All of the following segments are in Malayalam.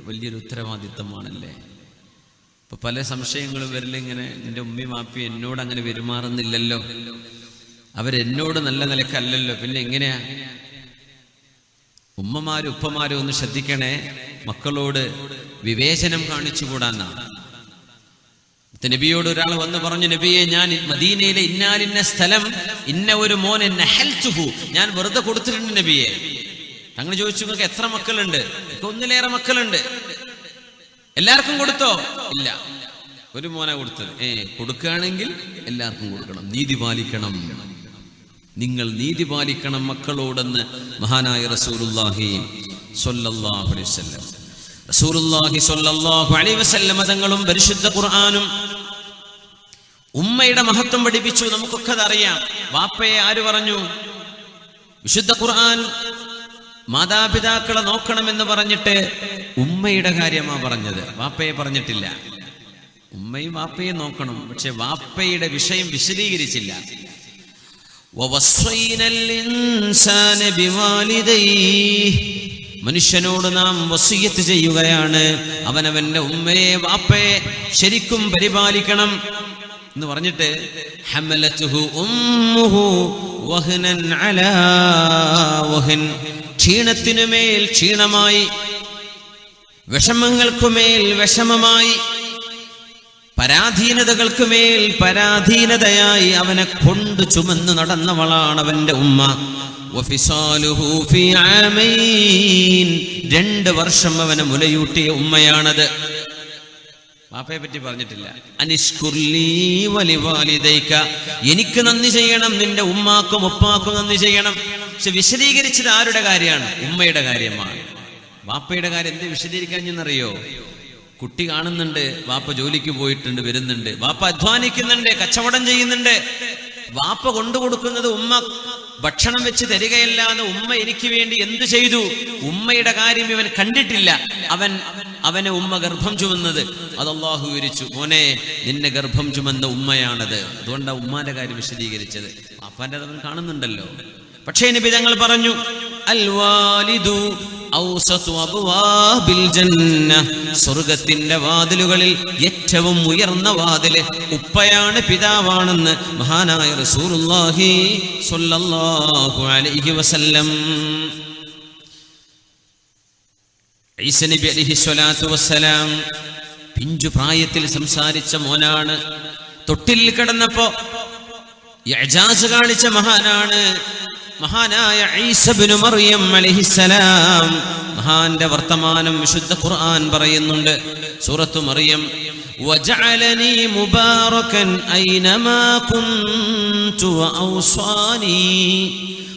വലിയൊരു ഉത്തരവാദിത്തമാണല്ലേ. ഇപ്പൊ പല സംശയങ്ങളും വരില്ല. ഇങ്ങനെ എൻ്റെ ഉമ്മയും വാപ്പയും എന്നോട് അങ്ങനെ പെരുമാറുന്നില്ലല്ലോ, അവരെന്നോട് നല്ല നിലക്കല്ലല്ലോ, പിന്നെ എങ്ങനെയാ? ഉമ്മമാരും ഉപ്പമാരും ഒന്ന് ശ്രദ്ധിക്കണേ, മക്കളോട് വിവേചനം കാണിച്ചുകൂടാന്നാണ്. നബിയോട് ഒരാൾ വന്ന് പറഞ്ഞു, നബിയെ, ഞാൻ മദീനയിലെ ഇന്നാലിന്ന സ്ഥലം ഇന്ന ഒരു മോനെ നഹൽതുഹു, ഞാൻ വെറുതെ കൊടുത്തിട്ടുണ്ട് നബിയെ. തങ്ങൾ ചോദിച്ചു, നിങ്ങൾക്ക് എത്ര മക്കളുണ്ട്? ഒന്നിലേറെ മക്കളുണ്ട്. എല്ലാവർക്കും കൊടുത്തോ? ഇല്ല, ഒരു മോനെ കൊടുത്തത്. കൊടുക്കുകയാണെങ്കിൽ എല്ലാവർക്കും കൊടുക്കണം, നീതി പാലിക്കണം, നിങ്ങൾ നീതി പാലിക്കണം മക്കളോടെന്ന് മഹാനായ റസൂലുള്ളാഹി സ്വല്ലല്ലാഹു അലൈഹി വസല്ലം റസൂലുള്ളാഹി സ്വല്ലല്ലാഹു അലൈഹി വസല്ലം തങ്ങളും പരിശുദ്ധ ഖുർആനും ഉമ്മയുടെ മഹത്വം പഠിപ്പിച്ചു. നമുക്കൊക്കെ അറിയാം. വാപ്പയെ ആര് പറഞ്ഞു? വിശുദ്ധ ഖുർആൻ മാതാപിതാക്കളെ നോക്കണമെന്ന് പറഞ്ഞിട്ട് ഉമ്മയുടെ കാര്യമാ പറഞ്ഞത്, വാപ്പയെ പറഞ്ഞിട്ടില്ല. ഉമ്മയും വാപ്പയെ നോക്കണം, പക്ഷെ വാപ്പയുടെ വിഷയം വിശദീകരിച്ചില്ല. മനുഷ്യനോട് നാം വസിയ്യത്ത് ചെയ്യുകയാണ്, അവനവന്റെ ഉമ്മയെ വാപ്പയെ ശരിക്കും പരിപാലിക്കണം എന്ന് പറഞ്ഞിട്ട് ഹമലതുഹു ഉമ്മുഹു വഹ്നൻ അലാ വഹ്ൻ, ക്ഷീണത്തിനുമേൽ ക്ഷീണമായി, വിഷമങ്ങൾക്കുമേൽ വിഷമമായി, പരാധീനതകൾക്കുമേൽ പരാധീനതയായി അവനെ കൊണ്ട് ചുമന്ന് നടന്നവളാണ് അവന്റെ ഉമ്മ. വഫിസാലുഹു ഫീ ആമൈൻ, 2 വർഷം അവനെ മുലയൂട്ടിയ ഉമ്മയാണത്. വാപ്പയെ പറ്റി പറഞ്ഞിട്ടില്ല. അനിഷ്കുർലി വലിവാലിദൈക, എനിക്ക് നന്ദി ചെയ്യണം, നിന്റെ ഉമ്മാക്കും ഉപ്പാക്കും നന്ദി ചെയ്യണം. പക്ഷെ വിശദീകരിച്ചത് ആരുടെ കാര്യമാണ്? ഉമ്മയുടെ കാര്യമാണ്. വാപ്പയുടെ കാര്യം എന്ത് വിശദീകരിക്കാഞ്ഞെന്നറിയോ? കുട്ടി കാണുന്നുണ്ട്, വാപ്പ ജോലിക്ക് പോയിട്ടുണ്ട്, വരുന്നുണ്ട്, വാപ്പ അധ്വാനിക്കുന്നുണ്ട്, കച്ചവടം ചെയ്യുന്നുണ്ട്, വാപ്പ കൊണ്ടുകൊടുക്കുന്നത് ഉമ്മ ഭക്ഷണം വെച്ച് തരികയല്ലാതെ ഉമ്മ എനിക്ക് വേണ്ടി എന്ത് ചെയ്തു? ഉമ്മയുടെ കാര്യം ഇവൻ കണ്ടിട്ടില്ല. അവനെ ഉമ്മ ഗർഭം ചുമന്നത് അത് അല്ലാഹു വിവരിച്ചു. മോനെ, നിന്നെ ഗർഭം ചുമന്ന ഉമ്മയാണത്. അതുകൊണ്ടാണ് ഉമ്മാന്റെ കാര്യം വിശദീകരിച്ചത്. വാപ്പാന്റെ അവൻ കാണുന്നുണ്ടല്ലോ. പക്ഷേ നബി തങ്ങൾ പറഞ്ഞു, അൽ വാലിദു ഔസതു അബ്വാബിൽ ജന്ന, സ്വർഗ്ഗത്തിന്റെ വാതിലുകളിൽ ഏറ്റവും ഉയർന്ന വാതില് ഉപ്പയാണ്, പിതാവാണെന്ന് മഹാനായ റസൂലുള്ളാഹി സ്വല്ലല്ലാഹു അലൈഹി വസല്ലം. ഈസ നബി അലൈഹി സ്വലാത്തു വസ്സലാം പിഞ്ചു പ്രായത്തിൽ സംസാരിച്ച മോനാണ്. തൊട്ടിൽ കിടന്നപ്പോ ഇഅ്ജാസ് കാണിച്ച മഹാനാണ് മഹാനായ ഈസ ഇബ്നു മറിയം അലൈഹിസ്സലാം. മഹാന്റെ വർത്തമാനം വിശുദ്ധ ഖുർആൻ പറയുന്നുണ്ട്. സൂറത്തു മറിയം, വജഅലനി മുബാറകൻ ഐനമാ കുൻതു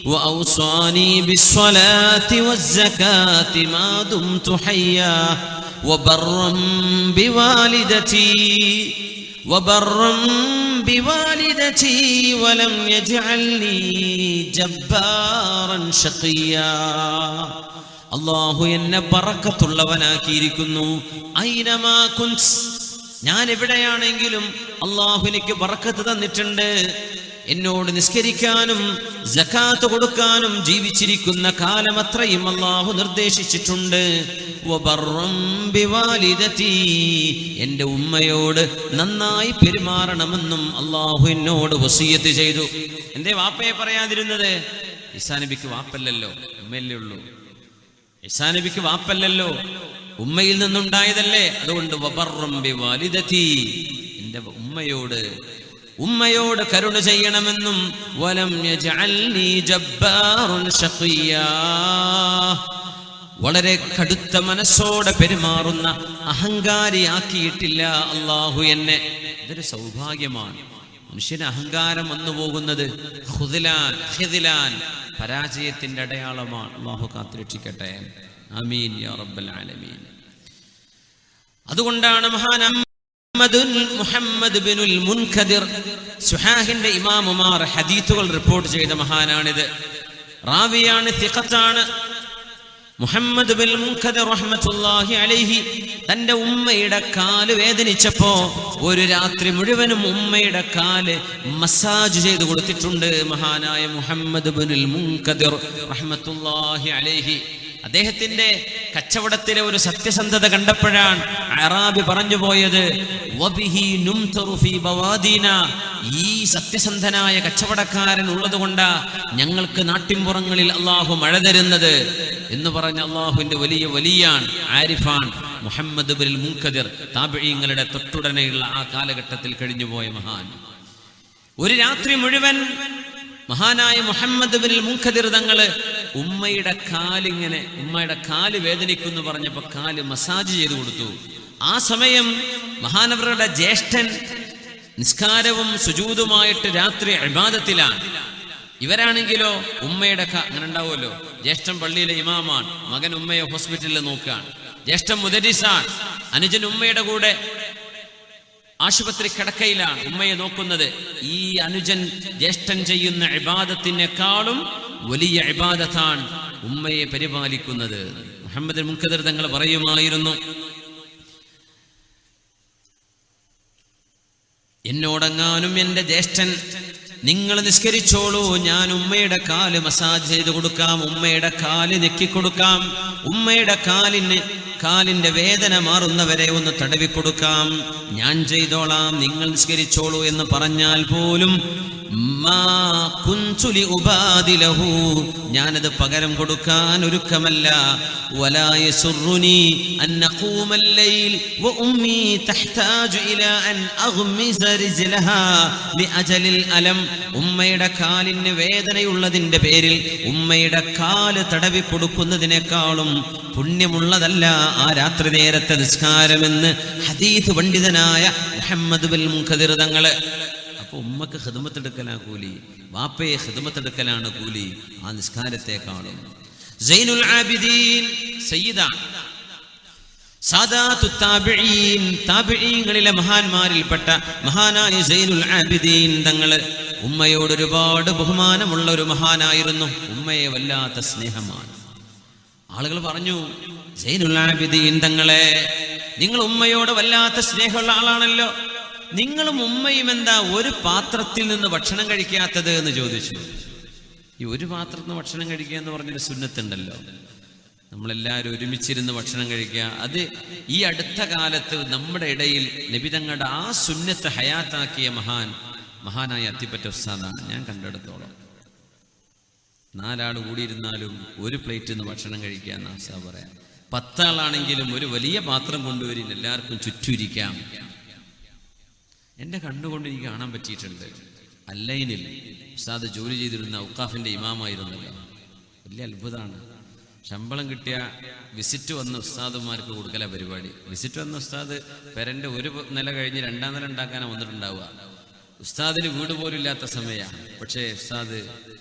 വഔസാനി ബിസ്സലാത്തി വസ്സകാത്തി മാ ദുംതു ഹയ്യാ വബർറൻ ബിവാലിദതി വലം യജ്അൽനി ജബ്ബാറൻ ശഖിയാ. അല്ലാഹു എന്നെ ബറക്കത്തുള്ളവനാക്കിയിരിക്കുന്നു. ഐനമാ കുൻത്, ഞാൻ എവിടെയാണെങ്കിലും അല്ലാഹു എനിക്ക് ബറക്കത്ത് തന്നിട്ടുണ്ട്. എന്നോട് നിസ്കരിക്കാനും സകാത്ത് കൊടുക്കാനും ജീവിച്ചിരിക്കുന്ന കാലമത്രയും അല്ലാഹു നിർദ്ദേശിച്ചിട്ടുണ്ട്. വബർറൻ ബിവാലിദതി, എൻ്റെ ഉമ്മയോട് നന്നായി പെരുമാറണമെന്നും അല്ലാഹു എന്നോട് വസിയ്യത്ത് ചെയ്തു. എന്തേ വാപ്പയെ പറയാതിരുന്നത്? ഈസാ നബിക്ക് വാപ്പല്ലല്ലോ, ഉമ്മയല്ലേ ഉള്ളൂ. ഈസാ നബിക്ക് വാപ്പല്ലല്ലോ, ഉമ്മയിൽ നിന്നുണ്ടായതല്ലേ. അതുകൊണ്ട് വബർറൻ ബിവാലിദതി, എൻ്റെ ഉമ്മയോട് കരുണ ചെയ്യണമെന്നും വലം യജ്അൽനി ജബ്ബാറൻ ശഖിയാ, വളരെ കടുത്ത മനസ്സോടെ പെരുമാറുന്ന അഹങ്കാരിയാക്കിയിട്ടില്ല അല്ലാഹു എന്നെ. ഇതൊരു സൗഭാഗ്യമാണ്. മനുഷ്യന് അഹങ്കാരം വന്നു പോകുന്നത് ഖുദ്ലാൻ, പരാജയത്തിന്റെ അടയാളമാണ്. അല്ലാഹു കാത്തുരക്ഷിക്കട്ടെ. ആമീൻ യാ റബ്ബൽ ആലമീൻ. അതുകൊണ്ടാണ് മുഹമ്മദ് ബിനുൽ മുൻകദിർ, സുഹാഹിന്റെ ഇമാമുമാർ ഹദീസുകൾ റിപ്പോർട്ട് ചെയ്ത മഹാനാണിത്. റാവിയാണ്, തിഖത്താണ്. മുഹമ്മദ് ബിൻ മുൻകദിർ റഹ്മത്തുള്ളാഹി അലൈഹി തന്റെ ഉമ്മയുടെ കാല് വേദനിച്ചപ്പോ ഒരു രാത്രി മുഴുവനും ഉമ്മയുടെ കാല് മസാജ് ചെയ്തു കൊടുത്തിട്ടുണ്ട് മഹാനായ മുഹമ്മദ് ബിനുൽ മുൻകദിർ റഹ്മത്തുള്ളാഹി അലൈഹി. അദ്ദേഹത്തിന്റെ കച്ചവടത്തിലെ ഒരു സത്യസന്ധത കണ്ടപ്പോഴാണ് അറാബി പറഞ്ഞു പോയത്, വബിഹി നുംതറു ഫീ ബവാദീന, ഈ സത്യസന്ധനായ കച്ചവടക്കാരൻ ഉള്ളതുകൊണ്ടാ ഞങ്ങൾക്ക് നാട്ടിൻപുറങ്ങളിൽ അള്ളാഹു മഴ തരുന്നത് എന്ന് പറഞ്ഞ അള്ളാഹുവിന്റെ വലിയ വലിയാണ് ആരിഫാൻ മുഹമ്മദ് ബിൻ മുൻകദിർ. താബിഈങ്ങളുടെ തൊട്ടുടനെയുള്ള ആ കാലഘട്ടത്തിൽ കഴിഞ്ഞുപോയ മഹാൻ. ഒരു രാത്രി മുഴുവൻ മഹാനായ മുഹമ്മദ് ബിൻ മുൻകദിർ തങ്ങള് ഉമ്മയുടെ കാല് വേദനിക്കുന്നു പറഞ്ഞപ്പോ കാല് മസാജ് ചെയ്തു കൊടുത്തു. ആ സമയം മഹാനവരുടെ ജ്യേഷ്ഠൻ നിസ്കാരവും സുജൂദുമായിട്ട് രാത്രി ഇബാദത്തിലാണ്. ഇവരാണെങ്കിലോ ഉമ്മയുടെ അങ്ങനെ ഉണ്ടാവുമല്ലോ, ജ്യേഷ്ഠൻ പള്ളിയിലെ ഇമാമാണ്, മകൻ ഉമ്മയെ ഹോസ്പിറ്റലിൽ നോക്കുകയാണ്, ജ്യേഷ്ഠൻ മുദരിസാണ്, അനുജൻ ഉമ്മയുടെ കൂടെ ആശുപത്രി കിടക്കയിലാണ് ഉമ്മയെ നോക്കുന്നത്. ഈ അനുജൻ ജ്യേഷ്ഠൻ ചെയ്യുന്ന ഇബാദത്തിനേക്കാളും വലിയ ഇബാദത്താണ് ഉമ്മയെ പരിപാലിക്കുന്നത്. മുഹമ്മദ് മുൻകദിർ തങ്ങൾ പറയുമായിരുന്നു, എന്നോടെങ്ങാനും എൻ്റെ ജ്യേഷ്ഠൻ നിങ്ങൾ നിസ്കരിച്ചോളൂ, ഞാൻ ഉമ്മയുടെ കാല് മസാജ് ചെയ്ത് കൊടുക്കാം, ഉമ്മയുടെ കാല് നെക്കിക്കൊടുക്കാം, ഉമ്മയുടെ കാലിന്റെ വേദന മാറുന്നവരെ ഒന്ന് തടവിക്കൊടുക്കാം, ഞാൻ ചെയ്തോളാം, നിങ്ങൾ നിസ്കരിച്ചോളൂ എന്ന് പറഞ്ഞാൽ പോലും ഞാനത് പകരം കൊടുക്കാൻ ഒരുക്കമല്ല. ഉമ്മയുടെ കാലിന് വേദനയുള്ളതിന്റെ പേരിൽ ഉമ്മയുടെ കാല് തടവി കൊടുക്കുന്നതിനേക്കാളും പുണ്യമുള്ളതല്ല ആ രാത്രി നേരത്തെ നിസ്കാരമെന്ന് ഹദീസ് പണ്ഡിതനായ മുഹമ്മദ് ബിൻ മുൻകദിർ തങ്ങള്. അപ്പൊ ഉമ്മക്ക് ഖിദ്മത്തെടുക്കലാണ് കൂലി, വാപ്പയെ ഖിദ്മത്തെടുക്കലാണ് കൂലി ആ നിസ്കാരത്തെക്കാളും. സൈനുൽ ആബിദീൻ സയ്യിദാണ്, സാദാത്തു താബിഈൻ, താബിഈങ്ങളിലെ മഹാന്മാരിൽപ്പെട്ട മഹാനായ സൈനുൽ ആബിദീൻ തങ്ങള് ഉമ്മയോട് ഒരുപാട് ബഹുമാനമുള്ള ഒരു മഹാനായിരുന്നു. ഉമ്മയെ വല്ലാത്ത സ്നേഹമാണ്. ആളുകൾ പറഞ്ഞു, സൈനുൽ ആബിദീൻ തങ്ങളെ, നിങ്ങൾ ഉമ്മയോട് വല്ലാത്ത സ്നേഹമുള്ള ആളാണല്ലോ, നിങ്ങളും ഉമ്മയും എന്താ ഒരു പാത്രത്തിൽ നിന്ന് ഭക്ഷണം കഴിക്കാത്തത് എന്ന് ചോദിച്ചു. ഈ ഒരു പാത്രത്തിൽ നിന്ന് ഭക്ഷണം കഴിക്കുക എന്ന് പറഞ്ഞൊരു സുന്നത്തുണ്ടല്ലോ, നമ്മളെല്ലാവരും ഒരുമിച്ചിരുന്ന് ഭക്ഷണം കഴിക്കുക. അത് ഈ അടുത്ത കാലത്ത് നമ്മുടെ ഇടയിൽ നബി തങ്ങളുടെ ആ സുന്നത്ത് ഹയാത്താക്കിയ മഹാനായ അത്തിപ്പറ്റ ഉസ്താദാണ് ഞാൻ കണ്ടെടുത്തോളം. 4 ആൾ കൂടിയിരുന്നാലും ഒരു പ്ലേറ്റിൽ നിന്ന് ഭക്ഷണം കഴിക്കുക എന്നാ ഉസ്താദ് പറയാം. 10 ആളാണെങ്കിലും ഒരു വലിയ പാത്രം കൊണ്ടുവരില്ല, എല്ലാവർക്കും ചുറ്റുമിരിക്കാം. എൻ്റെ കണ്ണുകൊണ്ട് എനിക്ക് കാണാൻ പറ്റിയിട്ടുണ്ട്. അല്ലൈനിൽ ഉസ്താദ് ജോലി ചെയ്തിരുന്ന ഔക്കാഫിൻ്റെ ഇമാമായിരുന്നല്ലോ, വലിയ അത്ഭുതമാണ്. ശമ്പളം കിട്ടിയ വിസിറ്റ് വന്ന ഉസ്താദുമാർക്ക് കൊടുക്കല പരിപാടി. വിസിറ്റ് വന്ന ഉസ്താദ് പെരൻ്റെ ഒരു നില കഴിഞ്ഞ് 2ാം നില ഉണ്ടാക്കാനാണ് വന്നിട്ടുണ്ടാവുക. ഉസ്താദിന് വീട് പോലും ഇല്ലാത്ത സമയമാണ്. പക്ഷേ ഉസ്താദ്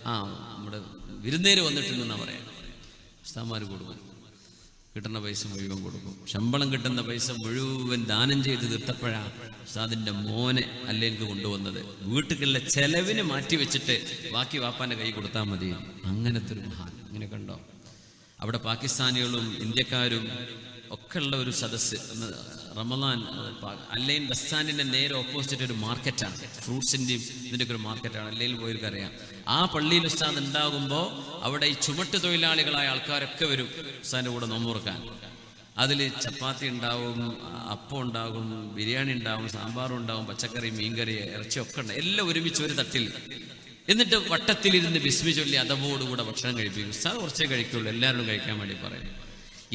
നമ്മുടെ വിരുന്നേര് വന്നിട്ടുണ്ടെന്നാണ് പറയാം. ഉസ്താദ്മാർ കൊടുക്കും, കിട്ടുന്ന പൈസ മുഴുവൻ കൊടുക്കും. ശമ്പളം കിട്ടുന്ന പൈസ മുഴുവൻ ദാനം ചെയ്ത് തീർത്തപ്പോഴാണ് ഉസ്താദിന്റെ മോനെ അല്ലേക്ക് കൊണ്ടുവന്നത്. വീട്ടിലുള്ള ചെലവിന് മാറ്റി വെച്ചിട്ട് ബാക്കി വാപ്പാന്റെ കൈ കൊടുത്താൽ മതി. അങ്ങനത്തെ ഒരു മഹാൻ. ഇങ്ങനെ കണ്ടോ, അവിടെ പാകിസ്ഥാനികളും ഇന്ത്യക്കാരും ഒക്കെ ഉള്ള ഒരു സദസ്സ്. റമദാൻ അല്ലൈൻ ബസ്സാനിന്റെ നേരെ ഓപ്പോസിറ്റ് ഒരു മാർക്കറ്റാണ്, ഫ്രൂട്ട്സിന്റെയും ഇതിൻ്റെയൊക്കെ ഒരു മാർക്കറ്റാണ്. അല്ലയിൽ പോയവർക്ക് അറിയാം. ആ പള്ളിയിൽ ഉസ്താദ് ഉണ്ടാകുമ്പോൾ അവിടെ ഈ ചുമട്ട് തൊഴിലാളികളായ ആൾക്കാരൊക്കെ വരും ഉസ്താദിന്റെ കൂടെ നോമ്പുറക്കാൻ. അതിൽ ചപ്പാത്തി ഉണ്ടാവും, അപ്പം ഉണ്ടാകും, ബിരിയാണി ഉണ്ടാവും, സാമ്പാറും ഉണ്ടാവും, പച്ചക്കറി, മീൻകറി, ഇറച്ചിയൊക്കെ ഉണ്ടാവും. എല്ലാം ഒരുമിച്ച് ഒരു തട്ടിൽ. എന്നിട്ട് വട്ടത്തിലിരുന്ന് ബിസ്മി ചൊല്ലി അതവോടുകൂടെ ഭക്ഷണം കഴിപ്പിക്കും. ഉസ്താദ് കുറച്ചേ കഴിക്കുള്ളൂ, എല്ലാവരും കഴിക്കാൻ വേണ്ടി പറയും.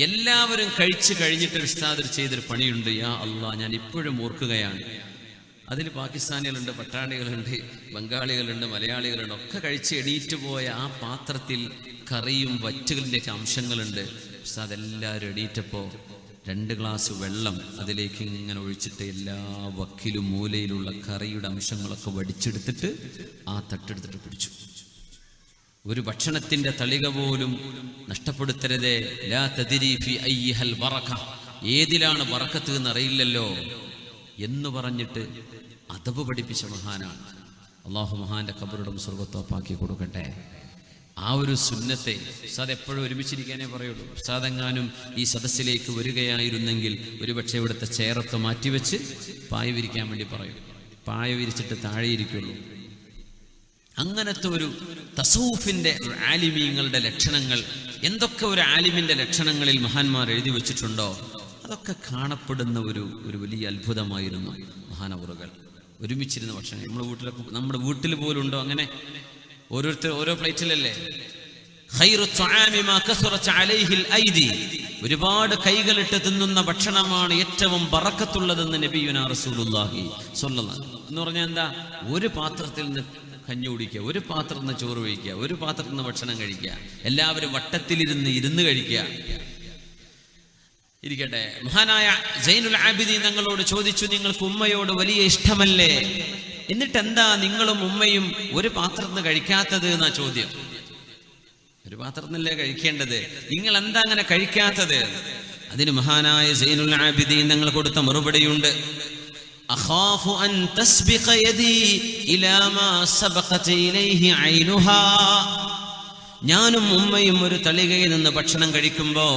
എല്ലാവരും കഴിച്ച് കഴിഞ്ഞിട്ട് ഉസ്താദ് ചെയ്തൊരു പണിയുണ്ട്. യാ അല്ലാഹ്, ഞാൻ ഇപ്പോഴും ഓർക്കുകയാണ്. അതിൽ പാകിസ്ഥാനികളുണ്ട്, പട്ടാണികളുണ്ട്, ബംഗാളികളുണ്ട്, മലയാളികളുണ്ട്. ഒക്കെ കഴിച്ച് എണീറ്റ് പോയ ആ പാത്രത്തിൽ കറിയും വറ്റുകളിൻ്റെയൊക്കെ അംശങ്ങളുണ്ട്. ഉസ്താദ് എല്ലാവരും എണീറ്റപ്പോൾ 2 ഗ്ലാസ് വെള്ളം അതിലേക്ക് ഇങ്ങനെ ഒഴിച്ചിട്ട് എല്ലാ വക്കിലും മൂലയിലുള്ള കറിയുടെ അംശങ്ങളൊക്കെ വടിച്ചെടുത്തിട്ട് ആ തട്ടെടുത്തിട്ട് പിടിച്ചു. ഒരു ഭക്ഷണത്തിന്റെ തളിക പോലും നഷ്ടപ്പെടുത്തരുതേ. ലാ തദ്രി ഫി അയ്യിഹൽ ബറക, ഏതിലാണ് ബറക്കത്ത് എന്ന് അറിയില്ലല്ലോ എന്ന് പറഞ്ഞിട്ട് അദബ് പഠിപ്പിച്ച മഹാനാണ്. അള്ളാഹു മഹാന്റെ ഖബറും സ്വർഗ്ഗത്തോപ്പാക്കി കൊടുക്കട്ടെ. ആ ഒരു സുന്നത്തെ ഉസ്താദ് എപ്പോഴും ഒരുമിച്ചിരിക്കാനേ പറയുള്ളൂ. ഉസ്താദെങ്ങാനും ഈ സദസ്സിലേക്ക് വരികയായിരുന്നെങ്കിൽ ഒരുപക്ഷെ ഇവിടുത്തെ ചെയറൊക്കെ മാറ്റിവെച്ച് പായ വിരിക്കാൻ വേണ്ടി പറയും. പായ വിരിച്ചിട്ട് താഴെ ഇരിക്കുള്ളൂ. അങ്ങനത്തെ ഒരു തസൂഫിന്റെ ആലിമീങ്ങളുടെ ലക്ഷണങ്ങൾ, എന്തൊക്കെ ഒരു ആലിമിന്റെ ലക്ഷണങ്ങളിൽ മഹാന്മാർ എഴുതി വെച്ചിട്ടുണ്ടോ അതൊക്കെ കാണപ്പെടുന്ന ഒരു വലിയ അത്ഭുതമായിരുന്നു. മഹാനവറുകൾ ഒരുമിച്ചിരുന്ന ഭക്ഷണം നമ്മുടെ വീട്ടിൽ പോലും ഉണ്ടോ അങ്ങനെ? ഓരോരുത്തർ ഓരോ പ്ലേറ്റിലല്ലേ? ഒരുപാട് കൈകളിട്ട് തിന്നുന്ന ഭക്ഷണമാണ് ഏറ്റവും ബറക്കത്തുള്ളതെന്ന് നബിയുനാ റസൂലുള്ളാഹി സ്വല്ലല്ലാഹു എന്ന് പറഞ്ഞാൽ എന്താ? ഒരു പാത്രത്തിൽ നിന്ന് കഞ്ഞി കുടിക്കുക, ഒരു പാത്രത്തിൽ നിന്ന് ചോറ് കഴിക്കുക, ഒരു പാത്രത്തിൽ നിന്ന് ഭക്ഷണം കഴിക്കുക, എല്ലാവരും വട്ടത്തിലിരുന്ന് കഴിക്കുക. ഇരിക്കട്ടെ, മഹാനായ സൈനുൽ ആബിദീൻ തങ്ങളോട് ചോദിച്ചു, നിങ്ങൾക്ക് ഉമ്മയോട് വലിയ ഇഷ്ടമല്ലേ? എന്നിട്ട് എന്താ നിങ്ങളും ഉമ്മയും ഒരു പാത്രത്തിൽ നിന്ന് കഴിക്കാത്തത് എന്നാ ചോദ്യം. ഒരു പാത്രത്തിനല്ലേ കഴിക്കേണ്ടത്, നിങ്ങൾ എന്താ അങ്ങനെ കഴിക്കാത്തത്? അതിന് മഹാനായ സൈനുൽ ആബിദീൻ തങ്ങൾ കൊടുത്ത മറുപടിയുണ്ട്. അഖാഫു അൻ തസ്ബിഖ യദി ഇലാ മാ സബഖത ഇലൈഹി ഐനുഹാ. ഞാനും ഉമ്മയും ഒരു തളികയിൽ നിന്ന് ഭക്ഷണം കഴിക്കുമ്പോ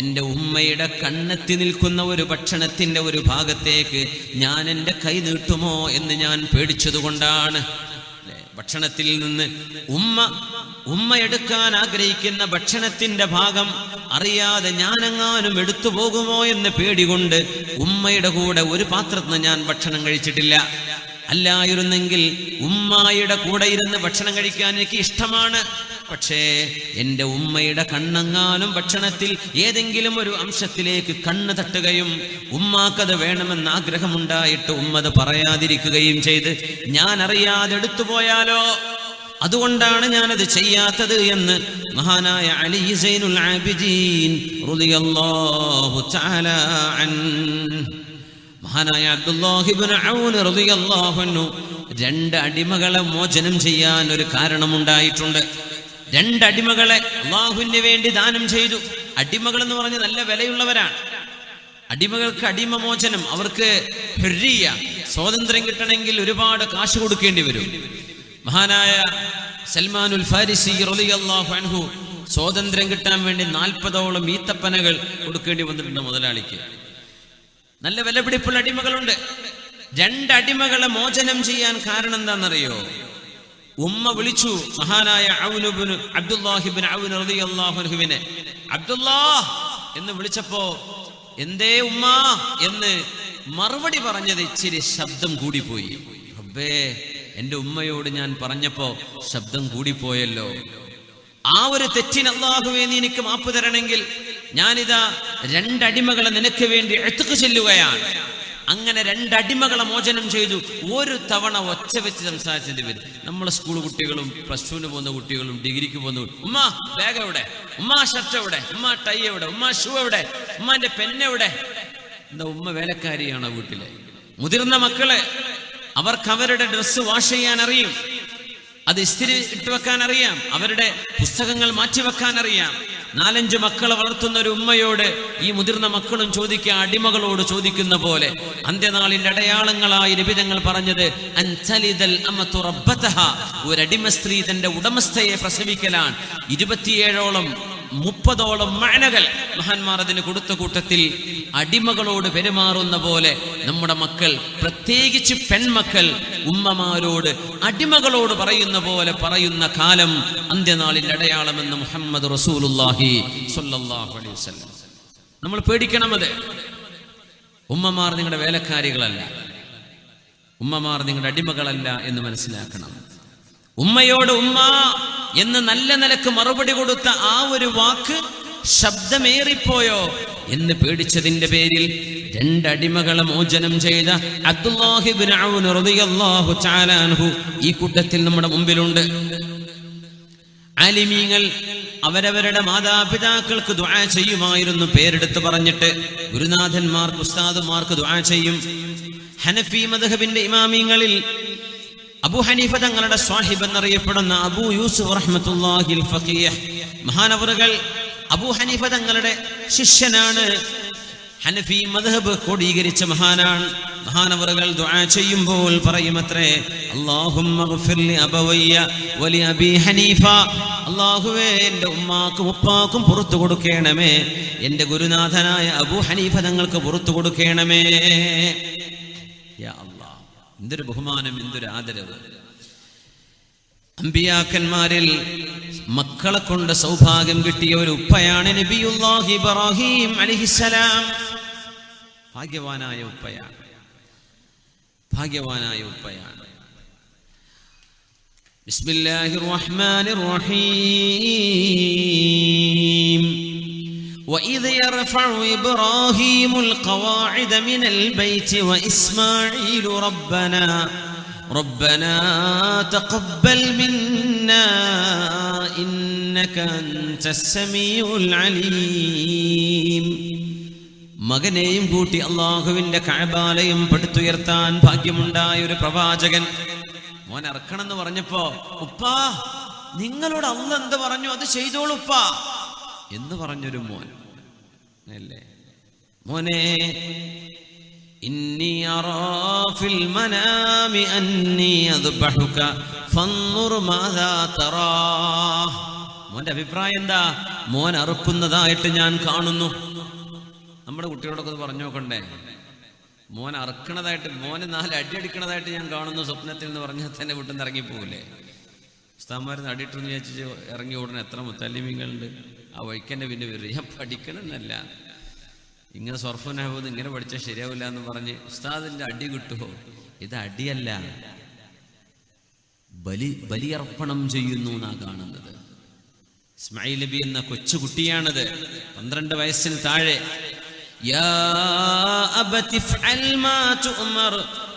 എൻ്റെ ഉമ്മയുടെ കണ്ണെത്തി നിൽക്കുന്ന ഒരു ഭക്ഷണത്തിന്റെ ഒരു ഭാഗത്തേക്ക് ഞാൻ എൻ്റെ കൈ നീട്ടുമോ എന്ന് ഞാൻ പേടിച്ചതുകൊണ്ടാണ്. ഭക്ഷണത്തിൽ നിന്ന് ഉമ്മ എടുക്കാൻ ആഗ്രഹിക്കുന്ന ഭക്ഷണത്തിന്റെ ഭാഗം അറിയാതെ ഞാനെങ്ങാനും എടുത്തു പോകുമോ എന്ന് പേടികൊണ്ട് ഉമ്മയുടെ കൂടെ ഒരു പാത്രത്തിന് ഞാൻ ഭക്ഷണം കഴിച്ചിട്ടില്ല. അല്ലായിരുന്നെങ്കിൽ ഉമ്മയുടെ കൂടെ ഇരുന്ന് ഭക്ഷണം കഴിക്കാൻ എനിക്ക് ഇഷ്ടമാണ്. പക്ഷേ എൻ്റെ ഉമ്മയുടെ കണ്ണെങ്ങാനും ഭക്ഷണത്തിൽ ഏതെങ്കിലും ഒരു അംശത്തിലേക്ക് കണ്ണ് തട്ടുകയും ഉമ്മാക്കത് വേണമെന്ന് ആഗ്രഹമുണ്ടായിട്ട് ഉമ്മത് പറയാതിരിക്കുകയും ചെയ്ത് ഞാൻ അറിയാതെ എടുത്തുപോയാലോ, അതുകൊണ്ടാണ് ഞാനത് ചെയ്യാത്തത് എന്ന് മഹാനായ അലി സൈനുൽ ആബിദീൻ റളിയല്ലാഹു തആല അൻഹു, മഹാനായ അബ്ദുല്ലാഹി ഇബ്നു ഔൻ റളിയല്ലാഹു അൻഹു 2 അടിമകളെ മോചനം ചെയ്യാൻ ഒരു കാരണമുണ്ടായിട്ടുണ്ട്. 2 അടിമകളെ അള്ളാഹുവിന് വേണ്ടി ദാനം ചെയ്തു. അടിമകൾ എന്ന് പറഞ്ഞ് നല്ല വിലയുള്ളവരാണ്. അടിമകൾക്ക് അടിമമോചനം, അവർക്ക് ഹുർരിയ, സ്വാതന്ത്ര്യം കിട്ടണമെങ്കിൽ ഒരുപാട് കാശ് കൊടുക്കേണ്ടി വരും. മഹാനായ സൽമാനുൽ ഫാരിസി റളിയല്ലാഹു അൻഹു സ്വാതന്ത്ര്യം കിട്ടാൻ വേണ്ടി 40ഓളം ഈത്തപ്പനകൾ കൊടുക്കേണ്ടി വന്നിട്ടുണ്ട് മുതലാളിക്ക്. നല്ല വിലപിടിപ്പുള്ള അടിമകളുണ്ട്. 2 അടിമകളെ മോചനം ചെയ്യാൻ കാരണം എന്താണെന്നറിയോ? ഉമ്മ വിളിച്ചു മഹാനായ അബ്ദുല്ലാഹി ഇബ്നു ഔൻ റളിയല്ലാഹു അൻഹുവിനെ. അബ്ദുല്ലാഹ് എന്ന് വിളിച്ചപ്പോ എന്തേ ഉമ്മ എന്ന് മറുപടി പറഞ്ഞത് ഇച്ചിരി ശബ്ദം കൂടിപ്പോയി. റബ്ബേ, എൻ്റെ ഉമ്മയോട് ഞാൻ പറഞ്ഞപ്പോ ശബ്ദം കൂടിപ്പോയല്ലോ. ആ ഒരു തെറ്റിന് അല്ലാഹുവേ നീ എനിക്ക് മാപ്പ് തരണമെങ്കിൽ ഞാനിതാ 2 അടിമകളെ നിനക്ക് വേണ്ടി ഇത്ഖ് ചെല്ലുകയാണ്. അങ്ങനെ 2 അടിമകളെ മോചനം ചെയ്തു. ഒരു തവണ ഒച്ച വെച്ച് സംസാരിച്ചത് വരും. നമ്മളെ സ്കൂൾ കുട്ടികളും പ്ലസ് ടുവിന് പോകുന്ന കുട്ടികളും ഡിഗ്രിക്ക് പോകുന്ന ഉമ്മ ബാഗ് എവിടെ, ഉമ്മ ഷർട്ട് എവിടെ, ഉമ്മ ടൈ എവിടെ, ഉമ്മ ഷൂ എവിടെ, ഉമ്മാന്റെ പെണ്ണെവിടെ? എന്താ ഉമ്മ വേലക്കാരിയാണോ വീട്ടിലെ? മുതിർന്ന മക്കള്, അവർക്ക് അവരുടെ ഡ്രസ്സ് വാഷ് ചെയ്യാൻ അറിയും, അത് ഇസ്തിരി ഇട്ട് വെക്കാൻ അറിയാം, അവരുടെ പുസ്തകങ്ങൾ മാറ്റിവെക്കാൻ അറിയാം. 4-5 മക്കളെ വളർത്തുന്ന ഒരു ഉമ്മയോട് ഈ മുതിർന്ന മക്കളും ചോദിക്കുക, അടിമകളോട് ചോദിക്കുന്ന പോലെ. അന്ത്യനാളിന്റെ അടയാളങ്ങളായി നബി തങ്ങൾ പറഞ്ഞത് അൻതലിദൽ അമതു റബ്ബതഹ, ഒരു അടിമ സ്ത്രീ തന്റെ ഉടമസ്ഥയെ പ്രസവിക്കലാണ്. 27ഓളം 30ഓളം മഅനകൾ മഹാന്മാർ അതിന് കൊടുത്ത കൂട്ടത്തിൽ അടിമകളോട് പെരുമാറുന്ന പോലെ നമ്മുടെ മക്കൾ, പ്രത്യേകിച്ച് പെൺമക്കൾ, ഉമ്മമാരോട് അടിമകളോട് പറയുന്ന പോലെ പറയുന്ന കാലം അന്ത്യനാളിന്റെ അടയാളമെന്ന് മുഹമ്മദ് റസൂലുള്ളാഹി സ്വല്ലല്ലാഹു അലൈഹി വസല്ലം. നമ്മൾ പേടിക്കണം. അത് ഉമ്മമാർ നിങ്ങളുടെ വേലക്കാരികളല്ല, ഉമ്മമാർ നിങ്ങളുടെ അടിമകളല്ല എന്ന് മനസ്സിലാക്കണം. ഉമ്മയോട് ഉമ്മ എന്ന് നല്ല നിലക്ക് മറുപടി കൊടുത്ത ആ ഒരു വാക്ക് ശബ്ദമേറിപ്പോയോ എന്ന് പേടിച്ചതിന്റെ പേരിൽ 2 അടിമകളെ മോചനം ചെയ്ത അബ്ദുല്ലാഹി ഇബ്നു ഔൻ റളിയല്ലാഹു തആല അൻഹു ഈ കൂട്ടത്തിൽ നമ്മുടെ മുമ്പിലുണ്ട്. ആലിമീങ്ങൾ അവരവരുടെ മാതാപിതാക്കൾക്ക് ദുആ ചെയ്യുമായിരുന്നു. പേരെടുത്ത് പറഞ്ഞിട്ട് ഗുരുനാഥന്മാർക്ക്, ഉസ്താദുമാർക്ക് ദുആ ചെയ്യും. ഹനഫി മദ്ഹബിന്റെ ഇമാമിങ്ങളിൽ അബൂ ഹനീഫ തങ്ങളുടെ സ്വാഹിബ് എന്നറിയപ്പെടുന്ന അബൂ യൂസുഫ് റഹ്മത്തുള്ളാഹിൽ ഫഖീഹ് മഹാനവറുകൾ അബൂ ഹനീഫ തങ്ങളുടെ ശിഷ്യനാണ്. ഹനഫി മദ്ഹബ് ക്രോഡീകരിച്ച മഹാനാണ്. മഹാനവറുകൾ ദുആ ചെയ്യുമ്പോൾ പറയുമത്രേ, അല്ലാഹുമ്മ ഗ്ഫിർ ലി അബവയ്യ വലി അബീ ഹനീഫ, അല്ലാഹുവേ എൻ്റെ ഉമ്മാക്കും ഉപ്പാക്കും പുറത്തു കൊടുക്കണമേ, എൻ്റെ ഗുരുനാഥനായ അബൂ ഹനീഫ തങ്ങൾക്ക് പുറത്തു കൊടുക്കണമേ. യാ അല്ലാഹ്, എന്തൊരു ബഹുമാനം, എന്തൊരു ആദരവ്. അമ്പിയാക്കന്മാരിൽ മക്കളെ കൊണ്ട് സൗഭാഗ്യം കിട്ടിയ ഒരു ഉപ്പയാണ് നബിയുല്ലാഹി ഇബ്രാഹിം അലൈഹിസ്സലാം. ഭാഗ്യവാനായ ഉപ്പയാണ്, ഭാഗ്യവാനായ ഉപ്പയാണ്. ബിസ്മില്ലാഹിർ റഹ്മാനിർ റഹീം. وإذ يرفع إبراهيم القواعد من البيت وإسماعيل ربنا تقبل منا إنك أنت السميع العليم. മകനെയും കൂട്ടി അള്ളാഹുവിന്റെ കഅബാലയം പടുത്തുയർത്താൻ ഭാഗ്യമുണ്ടായ ഒരു പ്രവാചകൻ മോൻ ഇറക്കണമെന്ന് പറഞ്ഞപ്പോ, ഉപ്പാ നിങ്ങളോട് അല്ലാഹ് എന്ത് പറഞ്ഞു അത് ചെയ്തോളൂ ഉപ്പാ എന്ന് പറഞ്ഞൊരു മോൻ അല്ലേ. മോനെ, ഇന്നി അറാ ഫിൽ മനാമി അന്നി അദ്ബഹുക ഫൻദുർ മാദാ തറാ. മോന്റെ അഭിപ്രായം എന്താ? മോൻ അറുക്കുന്നതായിട്ട് ഞാൻ കാണുന്നു. നമ്മുടെ കുട്ടികളോടൊക്കെ പറഞ്ഞു നോക്കണ്ടേ, മോൻ അറുക്കണതായിട്ട്, മോന് 4 അടി അടിക്കണതായിട്ട് ഞാൻ കാണുന്നു സ്വപ്നത്തിൽ എന്ന് പറഞ്ഞാൽ തന്നെ വീട്ടിൽ നിന്ന് ഇറങ്ങിപ്പോകില്ലേ? ഉസ്താദ്മാരെന്ന് അടിയിട്ടെന്ന് വിചാരിച്ച് ഇറങ്ങി ഉടനെ എത്ര മുത്തല്ലിമീങ്ങളുണ്ട്. ആ വഴിക്കന്നെ പിന്നെ വരും, ഞാൻ പഠിക്കണമെന്നല്ല, ഇങ്ങനെ സർഫനാകുന്നത് ഇങ്ങനെ പഠിച്ചാൽ ശരിയാവില്ല എന്ന് പറഞ്ഞ് ഉസ്താദിന്റെ അടി കിട്ടുമോ? ഇത് അടിയല്ല, ബലിയർപ്പണം ചെയ്യുന്നു എന്നാ കാണുന്നത്. ഇസ്മായിൽ നബി എന്ന കൊച്ചുകുട്ടിയാണത്, 12 വയസ്സിന് താഴെ. യാ അബതി ഫഅൽ മാ തുഅമർ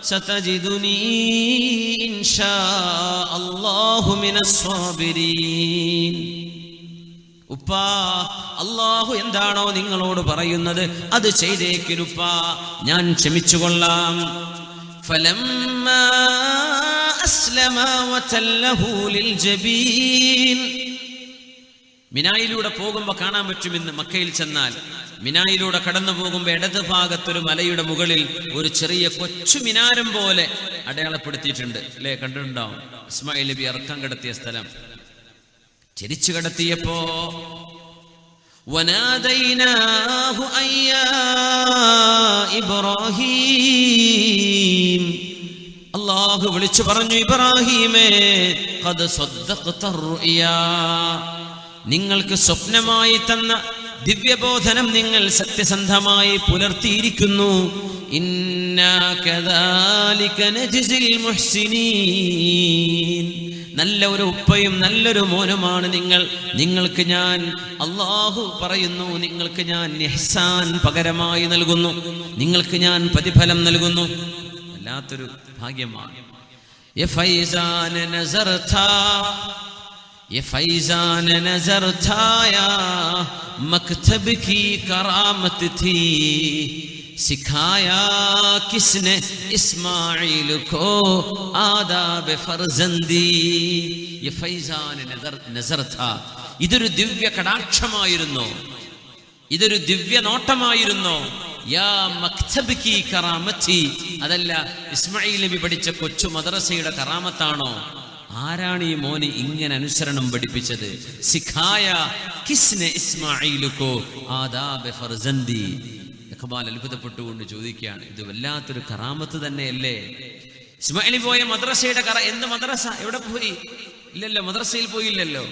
സതജിദുനി ഇൻഷാ അല്ലാഹു മിനസ് സാബിരീൻ. ഉപ്പാ, അല്ലാഹു എന്താണോ നിങ്ങളോട് പറയുന്നത് അത് ചെയ്തേക്കിനുപ്പാ, ഞാൻ ക്ഷമിച്ചുകൊള്ളാം. ഫലമ്മാ അസ്ലമ വതല്ലഹു ലിൽ ജബീൻ. മിനായിലൂടെ പോകുമ്പോ കാണാൻ പറ്റുമെന്ന്, മക്കയിൽ ചെന്നാൽ മിനായിലൂടെ കടന്നു പോകുമ്പോ ഇടത് ഭാഗത്തൊരു മലയുടെ മുകളിൽ ഒരു ചെറിയ കൊച്ചു മിനാരം പോലെ അടയാളപ്പെടുത്തിയിട്ടുണ്ട് അല്ലേ, കണ്ടിട്ടുണ്ടാവും. ഇസ്മായിൽ നബി ഇറക്കം കിടത്തിയ സ്ഥലം. ചരിച്ചു കിടത്തിയപ്പോ വനാദൈനാഹു അയ്യാ ഇബ്രാഹീം, അല്ലാഹു വിളിച്ചു പറഞ്ഞു, ഇബ്രാഹീമേ ഖദ് സദ്ദഖത റുയാ, നിങ്ങൾക്ക് സ്വപ്നമായി തന്ന ദിവ്യബോധനം നിങ്ങൾ സത്യസന്ധമായി പുലർത്തിയിരിക്കുന്നു. ഇന്നാ കദാലിക നജ്സിൽ മുഹ്സിനീൻ, നല്ല ഒരു ഉപ്പയും നല്ലൊരു മോനുമാണ് നിങ്ങൾ. നിങ്ങൾക്ക് ഞാൻ, അല്ലാഹു പറയുന്നു, നിങ്ങൾക്ക് ഞാൻ ഇഹ്സാൻ പകരമായി നൽകുന്നു, നിങ്ങൾക്ക് ഞാൻ പ്രതിഫലം നൽകുന്നു. വല്ലാത്തൊരു ഭാഗ്യമാണ്. യ ഫൈസാന നസർതാ, യ ഫൈസാന നസർതാ യാ മക്തബ് കി കറാമത്ത് थी, सिखाया किसने इस्माइल को आदाब फर्जंदी. ये फैजान नजर था. ഇതൊരു ദിവ്യ കടാക്ഷമായിരുന്നു, ഇതൊരു ദിവ്യ നോട്ടമായിരുന്നു. യാ മക്തബ് കി കറാമത്തി, അതല്ല ഇസ്മായിൽ നബി പഠിച്ച കൊച്ചു മദ്രസയുടെ കറാമത്താണോ? ആരാണ് ഈ മോന് ഇങ്ങനെ അനുസരണം പഠിപ്പിച്ചത്? സിഖായ കിസ്നെ ഇസ്മായിലുക്കോ ആദാബ് ഫർസന്ദി. ഇഖ്ബാൽ അത്ഭുതപ്പെട്ടുകൊണ്ട് ചോദിക്കുകയാണ്, ഇത് വല്ലാത്തൊരു കറാമത്ത് തന്നെയല്ലേ? ഇസ്മായിൽ പോയ മദ്രസയുടെ എന്ത് മദ്രസ? എവിടെ പോയി? ഇല്ലല്ലോ, മദ്രസയിൽ പോയില്ലല്ലോ.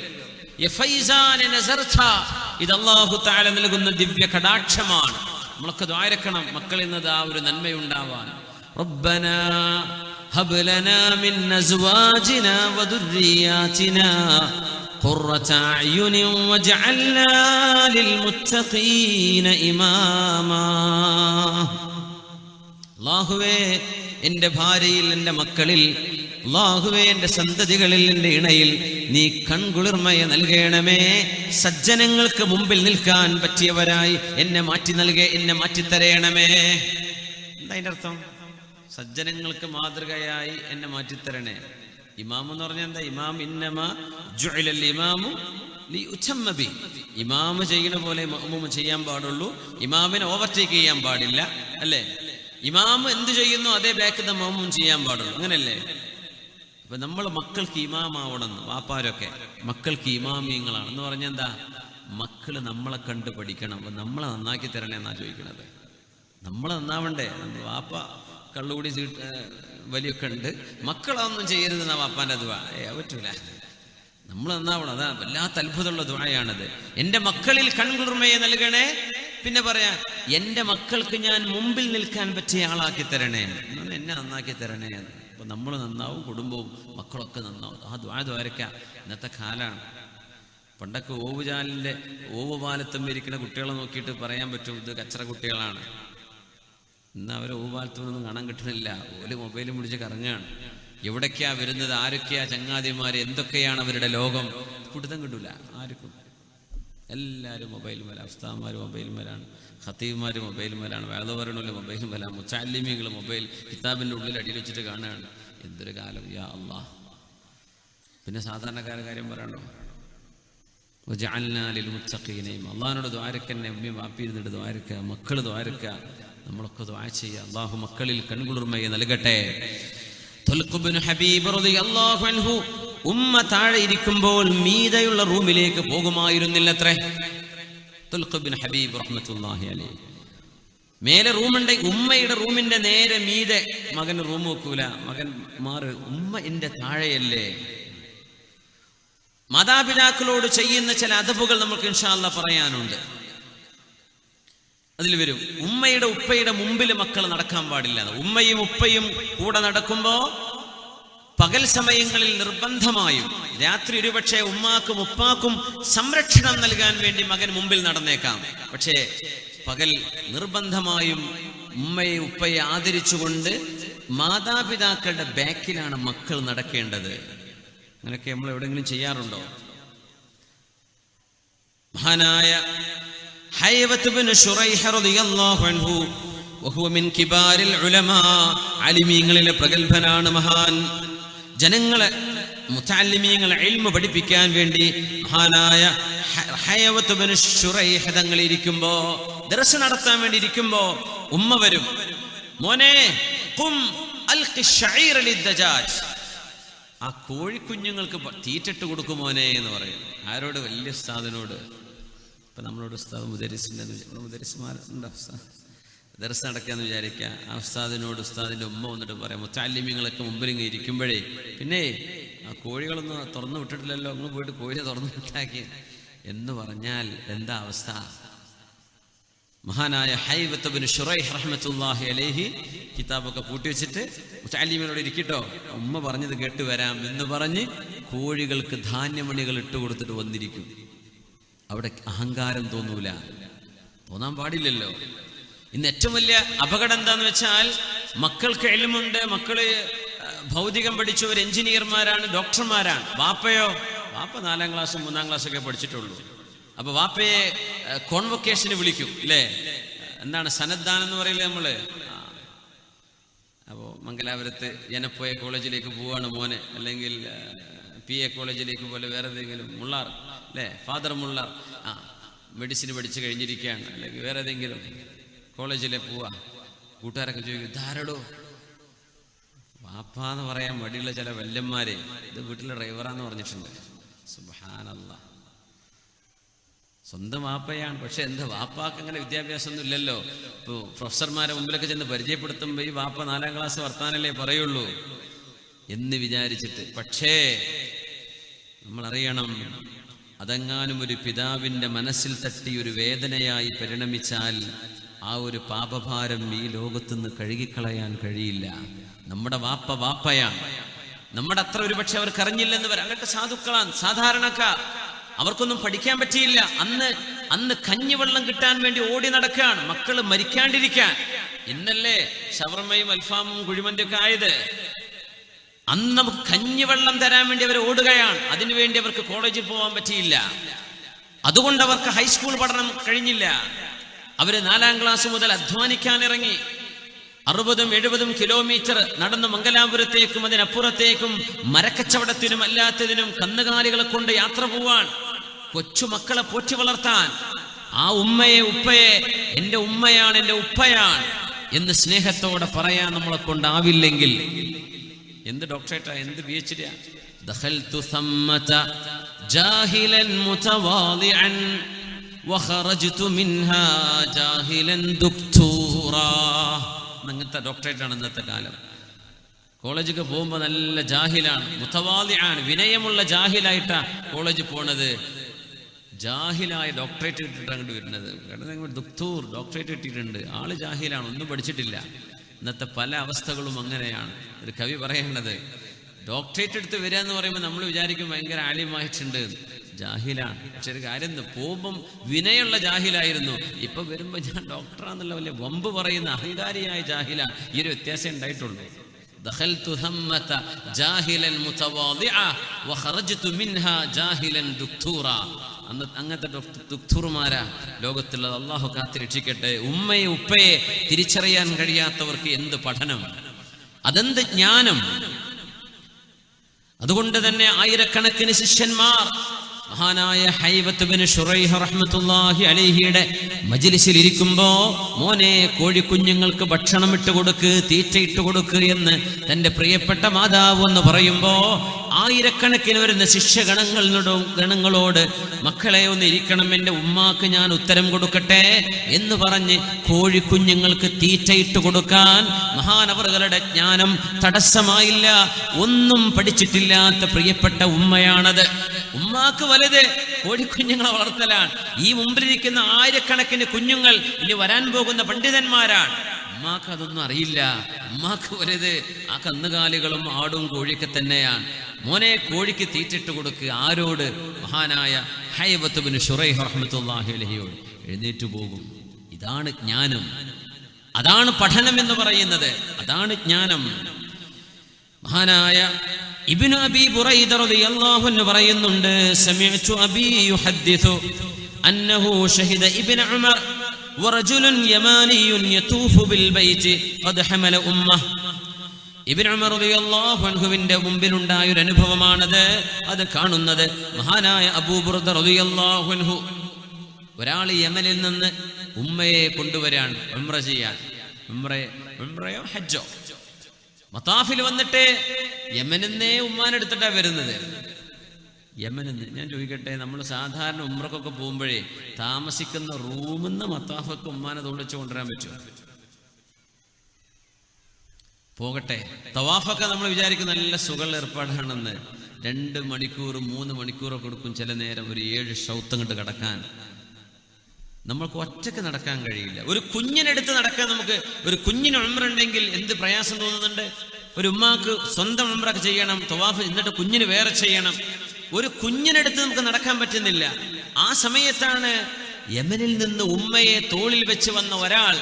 ഇത് അല്ലാഹു തആല നൽകുന്ന ദിവ്യ കടാക്ഷമാണ്. നമ്മളൊക്കെ ദ്വാരക്കണം മക്കളിൽ നിന്ന് ആ ഒരു നന്മയുണ്ടാവാൻ. റബ്ബനാ ഹബ് ലനാ മിൻ അസ്വാജിനാ വദുർരിയാതിനാ ഖുർറത അയുനിൻ വജഅൽനാ ലിൽമുത്തഖീന ഇമാമാ. അല്ലാഹുവേ, എൻ്റെ ഭാര്യയിൽ, എൻ്റെ മക്കളിൽ, അല്ലാഹുവേ എൻ്റെ സന്തതികളിൽ, എൻ്റെ ഇണയിൽ നീ കൺകുളിർമയെ നൽകണമേ. സജ്ജനങ്ങൾക്ക് മുമ്പിൽ നിൽക്കാൻ പറ്റിയവരായി എന്നെ മാറ്റി നൽകേ, എന്നെ മാറ്റിത്തരയണമേ. എന്താ അതിൻ്റെ അർത്ഥം? സജ്ജനങ്ങൾക്ക് മാതൃകയായി എന്നെ മാറ്റിത്തരണേ. ഇമാം എന്ന് പറഞ്ഞാൽ എന്താ? ഇമാം ഇന്നമാ ജുഇലൽ ഇമാമു ലിയുതമ്മ ബി. ഇമാം ചെയ്യുന്ന പോലെ മഅ്മൂം ചെയ്യാൻ പാടുള്ളൂ, ഇമാമിനെ ഓവർടേക്ക് ചെയ്യാൻ പാടില്ല അല്ലേ? ഇമാം എന്ത് ചെയ്യുന്നു അതേ ബാക്കിൽ മഅ്മൂം ചെയ്യാൻ പാടുള്ളൂ, അങ്ങനല്ലേ? അപ്പൊ നമ്മൾ മക്കൾക്ക് ഇമാമാവണമെന്ന്, വാപ്പാരൊക്കെ മക്കൾക്ക് ഇമാമിയങ്ങളാണ് എന്ന് പറഞ്ഞാൽ എന്താ? മക്കള് നമ്മളെ കണ്ട് പഠിക്കണം. അപ്പൊ നമ്മളെ നന്നാക്കി തരണേ എന്നാ ചോദിക്കണത്. നമ്മളെ നന്നാവണ്ടേ? വാപ്പ കള്ളുകൂടി വലിയൊക്കെ ഉണ്ട്, മക്കളൊന്നും ചെയ്യരുതെന്ന വാപ്പാൻ്റെ ദുആ. പറ്റൂല, നമ്മൾ നന്നാവണം. അതാ വല്ലാത്ത അത്ഭുതമുള്ള ദുആയാണത്. എൻ്റെ മക്കളിൽ കൺകുളിർമയെ നൽകണേ. പിന്നെ പറയാ, എൻ്റെ മക്കൾക്ക് ഞാൻ മുമ്പിൽ നിൽക്കാൻ പറ്റിയ ആളാക്കി തരണേ, എന്നെ നന്നാക്കി തരണേ. അപ്പൊ നമ്മൾ നന്നാവും, കുടുംബവും മക്കളൊക്കെ നന്നാവും. ആ ദുആ ദ്വാരക്കാം. ഇന്നത്തെ കാലാണ്. പണ്ടൊക്കെ ഓവുപാലത്തും ഇരിക്കുന്ന കുട്ടികളെ നോക്കിയിട്ട് പറയാൻ പറ്റും ഇത് കച്ചറ കുട്ടികളാണ്. ഇന്ന് അവരെ ഓവുപാലത്തൊന്നും കാണാൻ കിട്ടണില്ല. ഓല് മൊബൈലും പിടിച്ച് കറങ്ങുകയാണ്. എവിടേക്കാ വരുന്നത്, ആരൊക്കെയാ ചങ്ങാതിമാര്, എന്തൊക്കെയാണ് അവരുടെ ലോകം, പിടുത്തം കിട്ടൂല ആർക്കും. എല്ലാവരും മൊബൈലും വരാം, ഉസ്താദ്മാർ മൊബൈലും വരാണ്, ഖത്തീബ്മാർ മൊബൈലും വരാണ്, വേദവരണുള്ള മൊബൈലും വരാം, മുച്ചാലിമികൾ മൊബൈൽ കിതാബിൻ്റെ ഉള്ളിൽ അടിയിൽ വെച്ചിട്ട് കാണുകയാണ്. എന്തൊരു കാലം, യാ അല്ലാഹ്. പിന്നെ സാധാരണക്കാരുടെ കാര്യം പറയണ്ടോ? വജഅൽനാലിൽ മുത്തഖീന, അള്ളാഹിനോട് ദ്വാരക്കന്നെ, ഉമ്മയും വാപ്പിയിരുന്നിട്ട് ദ്വാരക്കുക, മക്കൾ ദ്വാരക്കുക, നമ്മളൊക്കെ ദ്വാ ചെയ്യുക. അള്ളാഹു മക്കളിൽ കൺകുളിർമയെ നൽകട്ടെ. തുൽഖ് ഇബ്നു ഹബീബ് റളിയല്ലാഹു അൻഹു ഉമ്മ താഴെ ഇരിക്കുമ്പോൾ മീതെയുള്ള റൂമിലേക്ക് പോകുമായിരുന്നില്ലത്രേ. തുൽഖ് ഇബ്നു ഹബീബ് റഹ്മത്തുള്ളാഹി അലൈഹി മേലെ റൂമുണ്ട്, ഉമ്മയുടെ റൂമിന്റെ നേരെ മീതെ മകൻ റൂം വെക്കൂല. മകൻ മാറ്, ഉമ്മ എന്റെ താഴെയല്ലേ. മാതാപിതാക്കളോട് ചെയ്യുന്ന ചില അദബുകൾ നമുക്ക് ഇൻഷാ അല്ലാഹ് പറയാനുണ്ട്. അതിൽ വരും, ഉമ്മയുടെ ഉപ്പയുടെ മുമ്പിൽ മക്കൾ നടക്കാൻ പാടില്ല. ഉമ്മയും ഉപ്പയും കൂടെ നടക്കുമ്പോ പകൽ സമയങ്ങളിൽ നിർബന്ധമായും, രാത്രി ഒരുപക്ഷെ ഉമ്മാക്കും ഉപ്പാക്കും സംരക്ഷണം നൽകാൻ വേണ്ടി മകൻ മുമ്പിൽ നടന്നേക്കാം. പക്ഷേ പകൽ നിർബന്ധമായും ഉമ്മയെ ഉപ്പയെ ആദരിച്ചുകൊണ്ട് മാതാപിതാക്കളുടെ ബാക്കിലാണ് മക്കൾ നടക്കേണ്ടത്. അങ്ങനെയൊക്കെ നമ്മൾ എവിടെയെങ്കിലും ചെയ്യാറുണ്ടോ? മഹാനായ ഹൈവത്ത് ഇബ്നു ശുറൈഹ് റളിയല്ലാഹു അൻഹു വഹുവ മിൻ കിബാരിൽ ഉലമാ, അലിമീങ്ങളിലെ പ്രഗൽഭനാണ് മഹാൻ. ജനങ്ങളെ മുതഅല്ലിമീങ്ങളെ ഇൽമു പഠിപ്പിക്കാൻ വേണ്ടി മഹാനായ ഹൈവത്ത് ഇബ്നു ശുറൈഹ് തങ്ങൾ ഇരിക്കുമ്പോ, ദർസ് നടത്താൻ വേണ്ടി ഇരിക്കുമ്പോ ഉമ്മ വരും, മോനെ ഖും അൽഖി ശഈറ ലിദ്ദജാജ്, ആ കോഴിക്കുഞ്ഞുങ്ങൾക്ക് തീറ്റിട്ട് കൊടുക്കും മോനെ എന്ന് പറയും. ആരോട്? വലിയ ഉസ്താദിനോട്. ഇപ്പൊ നമ്മളോട് ഉസ്താദ് മുദരിസ്മാരുണ്ടോ, ദർസ് നടക്കാന്ന് വിചാരിക്കുക. ആ ഉസ്താദിനോട് ഉസ്താദിന്റെ ഉമ്മ വന്നിട്ട് പറയാം, മുത്തഅല്ലിമീങ്ങളൊക്കെ മുമ്പിൽ ഇങ്ങനെ ഇരിക്കുമ്പോഴേ, പിന്നെ ആ കോഴികളൊന്നും തുറന്നു വിട്ടിട്ടില്ലല്ലോ, അങ്ങ് പോയിട്ട് കോഴിയെ തുറന്നു വിട്ടാക്കി എന്ന് പറഞ്ഞാൽ എന്താ അവസ്ഥ? മഹാനായ ഹൈവത്ത് ഇബ്നു ശുറൈഹ് റഹ്മത്തുള്ളാഹി അലൈഹി കിതാബൊക്കെ പൂട്ടിവെച്ചിട്ട് മുതഅല്ലിമീനോട് ഇരിക്കട്ടോ, ഉമ്മ പറഞ്ഞത് കേട്ട് വരാം എന്ന് പറഞ്ഞ് കോഴികൾക്ക് ധാന്യമണികൾ ഇട്ട് കൊടുത്തിട്ട് വന്നിരിക്കും. അവിടെ അഹങ്കാരം തോന്നൂല, തോന്നാൻ പാടില്ലല്ലോ. ഇന്ന് ഏറ്റവും വലിയ അപകടം എന്താന്ന് വെച്ചാൽ, മക്കൾക്ക് ഇൽമുണ്ട്, മക്കള് ഭൗതികം പഠിച്ച ഒരു എഞ്ചിനീയർമാരാണ്, ഡോക്ടർമാരാണ്. വാപ്പയോ? വാപ്പ 4ാം ക്ലാസ്സും 3ാം ക്ലാസ്സൊക്കെ പഠിച്ചിട്ടുള്ളൂ. അപ്പൊ വാപ്പയെ കോൺവൊക്കേഷന് വിളിക്കും, അല്ലേ? എന്താണ് സന്നദ്ധാനം എന്ന് പറയില്ലേ നമ്മള്? അപ്പോ മംഗലാപുരത്ത് ജനപ്പോയ കോളേജിലേക്ക് പോവാണ് മോനെ, അല്ലെങ്കിൽ PA കോളേജിലേക്ക് പോലെ വേറെ ഏതെങ്കിലും മുള്ളാർ, അല്ലേ, ഫാദർ മുള്ളാർ, മെഡിസിൻ പഠിച്ചു കഴിഞ്ഞിരിക്കുകയാണ്, അല്ലെങ്കിൽ വേറെ ഏതെങ്കിലും കോളേജിലെ പോവാ. കൂട്ടുകാരൊക്കെ ചോദിക്കും, ധാരടോ വാപ്പാന്ന് പറയാൻ മടിയുള്ള ചില വല്യന്മാരെ ഇത് വീട്ടിലെ ഡ്രൈവറാന്ന് പറഞ്ഞിട്ടുണ്ട്. സുബ്ഹാനല്ലാഹ്, സ്വന്തം വാപ്പയാണ്. പക്ഷെ എന്താ, വാപ്പാക്ക് അങ്ങനെ വിദ്യാഭ്യാസം ഒന്നും ഇല്ലല്ലോ. ഇപ്പോൾ പ്രൊഫസർമാരെ മുമ്പിലൊക്കെ ചെന്ന് പരിചയപ്പെടുത്തുമ്പോൾ ഈ വാപ്പ 4ാം ക്ലാസ് വർത്താനല്ലേ പറയുള്ളൂ എന്ന് വിചാരിച്ചിട്ട്. പക്ഷേ നമ്മളറിയണം, അതെങ്ങാനും ഒരു പിതാവിൻ്റെ മനസ്സിൽ തട്ടി ഒരു വേദനയായി പരിണമിച്ചാൽ ആ ഒരു പാപഭാരം ഈ ലോകത്തുനിന്ന് കഴുകിക്കളയാൻ കഴിയില്ല. നമ്മുടെ വാപ്പ വാപ്പയാണ്. നമ്മുടെ അത്ര ഒരുപക്ഷെ അവർക്ക് അറിഞ്ഞില്ലെന്ന് വരാം. അവരൊക്കെ സാധുക്കളാണ്, സാധാരണക്കാർ. അവർക്കൊന്നും പഠിക്കാൻ പറ്റിയില്ല. അന്ന് കഞ്ഞിവെള്ളം കിട്ടാൻ വേണ്ടി ഓടി നടക്കുകയാണ്, മക്കള് മരിക്കാണ്ടിരിക്കാൻ. ഇന്നല്ലേ ഷവർമയും അൽഫാമും കുഴിമന്തിയൊക്കെ ആയത്. അന്ന് നമുക്ക് കഞ്ഞിവെള്ളം തരാൻ വേണ്ടി അവർ ഓടുകയാണ്. അതിനുവേണ്ടി അവർക്ക് കോളേജിൽ പോകാൻ പറ്റിയില്ല. അതുകൊണ്ട് അവർക്ക് ഹൈസ്കൂൾ പഠനം കഴിഞ്ഞില്ല. അവര് 4ാം ക്ലാസ് മുതൽ അധ്വാനിക്കാൻ ഇറങ്ങി. 60-70 കിലോമീറ്റർ നടന്ന് മംഗലാപുരത്തേക്കും അതിനപ്പുറത്തേക്കും മരക്കച്ചവടത്തിനും അല്ലാത്തതിനും കന്നുകാലികളെ കൊണ്ട് യാത്ര പോവാൻ, കൊച്ചുമക്കളെ പോറ്റി വളർത്താൻ. ആ ഉമ്മയെ ഉപ്പയെ എൻ്റെ ഉമ്മയാണ്, എൻ്റെ ഉപ്പയാണ് എന്ന് സ്നേഹത്തോടെ പറയാൻ നമ്മളെ കൊണ്ടാവില്ലെങ്കിൽ എന്ത് ഡോക്ടറേറ്റാ, എന്ത് PhD? ദഖൽതു സമ്മത ജാഹിലൻ മുതവാദിഅൻ വഖറജ്തു മിൻഹാ ജാഹിലൻ ദുക്തൂറാ. അങ്ങനത്തെ ഡോക്ടറേറ്റ് ആണ് ഇന്നത്തെ കാലം. കോളേജൊക്കെ പോകുമ്പോൾ നല്ല ജാഹിലാണ്, മുതവാദിആണ്, വിനയമുള്ള ജാഹിലായിട്ടാ കോളേജിൽ പോണത്. ജാഹിലായ ഡോക്ടറേറ്റ് കിട്ടിയിട്ട് അങ്ങോട്ട് വരുന്നത്. കാരണം ദുക്തൂർ ഡോക്ടറേറ്റ് കിട്ടിയിട്ടുണ്ട്, ആള് ജാഹിലാണ്, ഒന്നും പഠിച്ചിട്ടില്ല. ഇന്നത്തെ പല അവസ്ഥകളും അങ്ങനെയാണ്. ഒരു കവി പറയേണ്ടത്, ഡോക്ടറേറ്റ് എടുത്ത് വരിക എന്ന് പറയുമ്പോൾ നമ്മൾ വിചാരിക്കും ഭയങ്കര ആലിമായിട്ടുണ്ട്, ജാഹിലാണ്. പക്ഷെ ഒരു കാര്യം, പോകുമ്പം വിനയുള്ള ജാഹിലായിരുന്നു, ഇപ്പൊ വരുമ്പോ ഞാൻ ഡോക്ടറാന്നുള്ള വലിയ വമ്പ് പറയുന്ന അഹങ്കാരിയായ ജാഹിലാണ്. ഈ ഒരു വ്യത്യാസം ഉണ്ടായിട്ടുള്ളൂ. ദഖൽതു ഹമ്മത ജാഹിലൻ മുതവാദിഅ വഖറജ്തു മിൻഹാ ജാഹിലൻ ദുക്തൂറ. അങ്ങനത്തെ ദുക്തൂർമാരാ ലോകത്തുള്ളത്. അള്ളാഹു കാത്തിരക്ഷിക്കട്ടെ. ഉമ്മയെ ഉപ്പയെ തിരിച്ചറിയാൻ കഴിയാത്തവർക്ക് എന്ത് പഠനം, അതെന്ത് ജ്ഞാനം. അതുകൊണ്ട് തന്നെ ആയിരക്കണക്കിന് ശിഷ്യന്മാർ മഹാനായ ഹൈവത്ത് ബിൻ ശുറൈഹ് റഹ്മത്തുള്ളാഹി അലൈഹിയുടെ മജ്ലിസിൽ ഇരിക്കുമ്പോ, മോനെ കോഴിക്കുഞ്ഞുങ്ങൾക്ക് ഭക്ഷണം ഇട്ട് കൊടുക്ക്, തീറ്റ ഇട്ട് കൊടുക്ക് എന്ന് തന്റെ പ്രിയപ്പെട്ട മാതാവ് എന്ന് പറയുമ്പോ, ആയിരക്കണക്കിന് വരുന്ന ശിഷ്യഗണങ്ങളോട് മക്കളെ ഒന്ന് ഇരിക്കണം, എൻ്റെ ഉമ്മാക്ക് ഞാൻ ഉത്തരം കൊടുക്കട്ടെ എന്ന് പറഞ്ഞ് കോഴിക്കുഞ്ഞുങ്ങൾക്ക് തീറ്റ ഇട്ട് കൊടുക്കാൻ മഹാനവറുകളുടെ ജ്ഞാനം തടസ്സമായില്ല. ഒന്നും പഠിച്ചിട്ടില്ലാത്ത പ്രിയപ്പെട്ട ഉമ്മയാണത്. ഉമ്മാക്ക് വലുത് കോഴിക്കുഞ്ഞുങ്ങളെ വളർത്തലാണ്. ഈ മുമ്പിലിരിക്കുന്ന ആയിരക്കണക്കിന് കുഞ്ഞുങ്ങൾ ഇനി വരാൻ പോകുന്ന പണ്ഡിതന്മാരാണ്. ഉമ്മാക്ക് അതൊന്നും അറിയില്ല. ഉമ്മാക്ക് വലുത് ആ കന്നുകാലികളും ആടും കോഴിയൊക്കെ തന്നെയാണ്. മോനെ കോഴിക്ക് തീറ്റിട്ട് കൊടുക്കുക. ആരോട്? മഹാനായ ഹൈവത്ത് ബിൻ ശുറൈഹ് റഹ്മത്തുള്ളാഹി അലൈഹിയോട്. എഴുന്നേറ്റ് പോകും. ഇതാണ് ജ്ഞാനം, അതാണ് പഠനം എന്ന് പറയുന്നത്, അതാണ് ജ്ഞാനം. മഹാനായ ഇബ്നു അബീ ബുറൈദ റളിയല്ലാഹു അൻഹു പറയുന്നുണ്ട്, സമിഅ്തു അബീ യുഹദ്ദിഥു അന്നഹു ഷഹിദ ഇബ്നു ഉമർ വറജുലുൻ യമാനിയുൻ യതൂഫു ബിൽ ബൈതി ഖദ് ഹമല ഉമ്മഹ്. ഇബ്നു ഉമർ റളിയല്ലാഹു അൻഹുവിന്റെ മുമ്പിലുണ്ടായ ഒരു അനുഭവമാണത്. അത് കാണുന്നത് മഹാനായ അബൂ ബുർദ റളിയല്ലാഹു അൻഹു. ഒരാൾ യമനിൽ നിന്ന് ഉമ്മയെ കൊണ്ടുവരാൻ ഉംറ ചെയ്യാൻ. ഉംറയോ ഹജ്ജോ മതാഫിൽ വന്നിട്ട് യമനിന്നേ ഉമ്മാനെടുത്തിട്ടാ വരുന്നത്. യമനിന്ന് ഞാൻ ചോദിക്കട്ടെ, നമ്മൾ സാധാരണ ഉംറക്കൊക്കെ പോകുമ്പോഴേ താമസിക്കുന്ന റൂമിൽ നിന്ന് മത്താഫൊക്കെ ഉമ്മാനെ തോളിച്ച് കൊണ്ടുവരാൻ പറ്റുമോ? പോകട്ടെ. തവാഫൊക്കെ നമ്മൾ വിചാരിക്കും നല്ല സുഖമുള്ള ഏർപ്പാടാണെന്ന്. 2 മണിക്കൂർ 3 മണിക്കൂറൊക്കെ കൊടുക്കും ചില നേരം, ഒരു 7 ഷൗത്തങ്ങോട്ട് കടക്കാൻ. നമ്മൾക്ക് ഒറ്റക്ക് നടക്കാൻ കഴിയില്ല. ഒരു കുഞ്ഞിനെടുത്ത് നടക്കാൻ നമുക്ക്, ഒരു കുഞ്ഞിന് ഉംറ ഉണ്ടെങ്കിൽ എന്ത് പ്രയാസം തോന്നുന്നുണ്ട്. ഒരു ഉമ്മാക്ക് സ്വന്തം ഉംറ ചെയ്യണം, തവാഫ്, എന്നിട്ട് കുഞ്ഞിന് വേറെ ചെയ്യണം. ഒരു കുഞ്ഞിനെടുത്ത് നമുക്ക് നടക്കാൻ പറ്റുന്നില്ല. ആ സമയത്താണ് യമനിൽ നിന്ന് ഉമ്മയെ തോളിൽ വെച്ച് വന്ന ഒരാൾ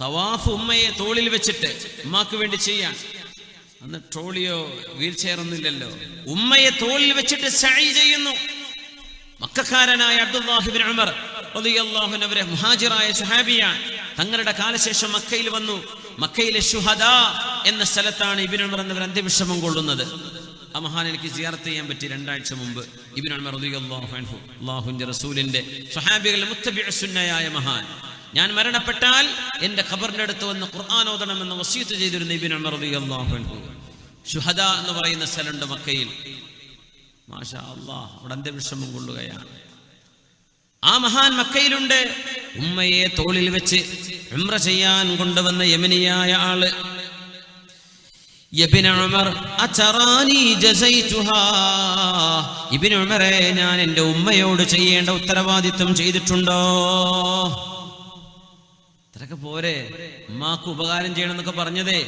തവാഫ് ഉമ്മയെ തോളിൽ വെച്ചിട്ട് ഉമ്മാക്ക് വേണ്ടി ചെയ്യാൻ. അന്ന് ട്രോളിയോ വീൽ ചെയർ ഒന്നുമില്ലല്ലോ. ഉമ്മയെ തോളിൽ വെച്ചിട്ട് സഅയ് ചെയ്യുന്നു. മക്കക്കാരനായ അബ്ദുല്ലാഹി ഇബ്നു ഉമർ റളിയല്ലാഹു അൻഹു അവരെ മുഹാജിറായ സ്വഹാബിയാണ്. തങ്ങളുടെ കാലശേഷം മക്കയിൽ വന്നു. മക്കയിലെ ശുഹദാ എന്ന സ്ഥലത്താണ് ഇബ്നു ഉമർ എന്നവർ അന്ത്യവിശ്രമം കൊള്ളുന്നത്. ആ മഹാൻ എനിക്ക് സിയാറത്ത് ചെയ്യാൻ പറ്റി 2 ആഴ്ച മുമ്പ്. ഇബ്നു ഉമർ റളിയല്ലാഹു അൻഹു, അല്ലാഹുവിന്റെ റസൂലിന്റെ സ്വഹാബികളിൽ മുത്തബിഉ സുന്നയായ മഹാൻ. ഞാൻ മരണപ്പെട്ടാൽ എന്റെ ഖബറിന്റെ അടുത്ത് വന്ന് ഖുർആൻ ഓതണമെന്ന് വസിയത്ത് ചെയ്തിരുന്ന ഇബ്നു ഉമർ റളിയല്ലാഹു അൻഹു. ശുഹദാ എന്ന് പറയുന്ന സ്ഥലമുണ്ട് മക്കയിൽ. മാഷാ അല്ലാഹ്, അവിടെ അന്ത്യവിശ്രമം കൊള്ളുകയാണ്. ആ മഹാൻ മക്കയിലുണ്ട്. ഉമ്മയെ തോളിൽ വെച്ച് ഉംറ ചെയ്യാൻ കൊണ്ടുവന്ന യമനിയായ ആള്. ഇബ്നു ഉമർ അതറാനി ജസൈതുഹാ. ഇബ്നു ഉമറേ, ഞാൻ എൻ്റെ ഉമ്മയോട് ചെയ്യേണ്ട ഉത്തരവാദിത്വം ചെയ്തിട്ടുണ്ടോ? ഇത്രയൊക്കെ പോരെ? ഉമ്മാക്ക് ഉപകാരം ചെയ്യണം എന്നൊക്കെ പറഞ്ഞതേ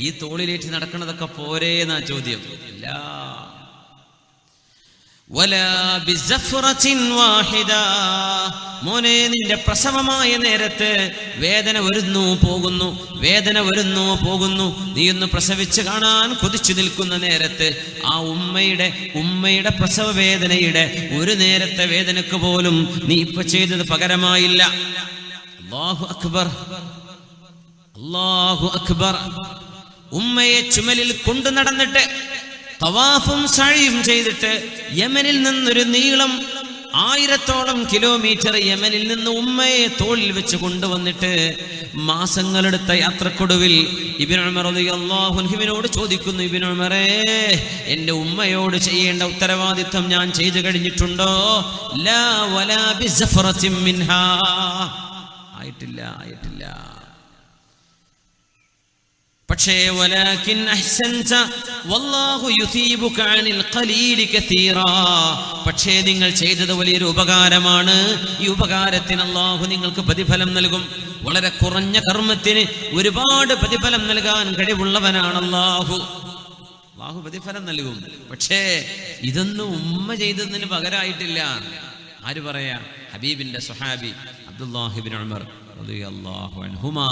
ഈ തോളിലേറ്റ് നടക്കണതൊക്കെ പോരേ എന്നാ ചോദ്യം. ഇല്ല. മോനെ, നിന്റെ പ്രസവമായ നേരത്ത് വേദന വരുന്നു പോകുന്നു, വേദന വരുന്നു പോകുന്നു. നീ ഒന്ന് പ്രസവിച്ച് കാണാൻ കൊതിച്ചു നിൽക്കുന്ന നേരത്ത് ആ ഉമ്മയുടെ പ്രസവ വേദനയുടെ ഒരു നേരത്തെ വേദനക്ക് പോലും നീ ഇപ്പൊ ചെയ്തത് പകരമായില്ല. അല്ലാഹു അക്ബർ, അല്ലാഹു അക്ബർ. ഉമ്മയെ ചുമലിൽ കൊണ്ടു നടന്നിട്ട് തവാഫും സഅയും ചെയ്തിട്ട് യമനിൽ നിന്നൊരു നീളം 1000ഓളം കിലോമീറ്റർ യമനിൽ നിന്ന് ഉമ്മയെ തോളിൽ വെച്ച് കൊണ്ടുവന്നിട്ട് മാസങ്ങളെടുത്ത യാത്രക്കൊടുവിൽ ഇബ്നു ഉമർ റളിയല്ലാഹു അൻഹുവിനോട് ചോദിക്കുന്നു, ഇബ്നു ഉമറേ, എൻ്റെ ഉമ്മയോട് ചെയ്യേണ്ട ഉത്തരവാദിത്വം ഞാൻ ചെയ്തു കഴിഞ്ഞിട്ടുണ്ടോ? ലാ വലാ ബിസഫറത്തിൻ മിൻഹാ. ആയിട്ടില്ല. പക്ഷേ വലാകിൻ അഹ്സൻത വല്ലാഹു യുസീബുക അനിൽ ഖലീലി കസീറാ. പക്ഷേ നിങ്ങൾ ചെയ്തത് വലിയൊരു ഉപകാരമാണ്. ഈ ഉപകാരത്തിന് അല്ലാഹു നിങ്ങൾക്ക് പ്രതിഫലം നൽകും. വളരെ കുറഞ്ഞ കർമ്മത്തിന് ഒരുപാട് പ്രതിഫലം നൽകാൻ കഴിവുള്ളവനാണ് അല്ലാഹു. അല്ലാഹു പ്രതിഫലം നൽകും. പക്ഷേ ഇതൊന്നും ഉമ്മ ചെയ്തതിന് പകരമായിട്ടില്ല. ആര് പറയാ? ഹബീബിന്റെ സ്വഹാബി അബ്ദുല്ലാഹി ഇബ്നു ഉമർ റളിയല്ലാഹു അൻഹുമാ.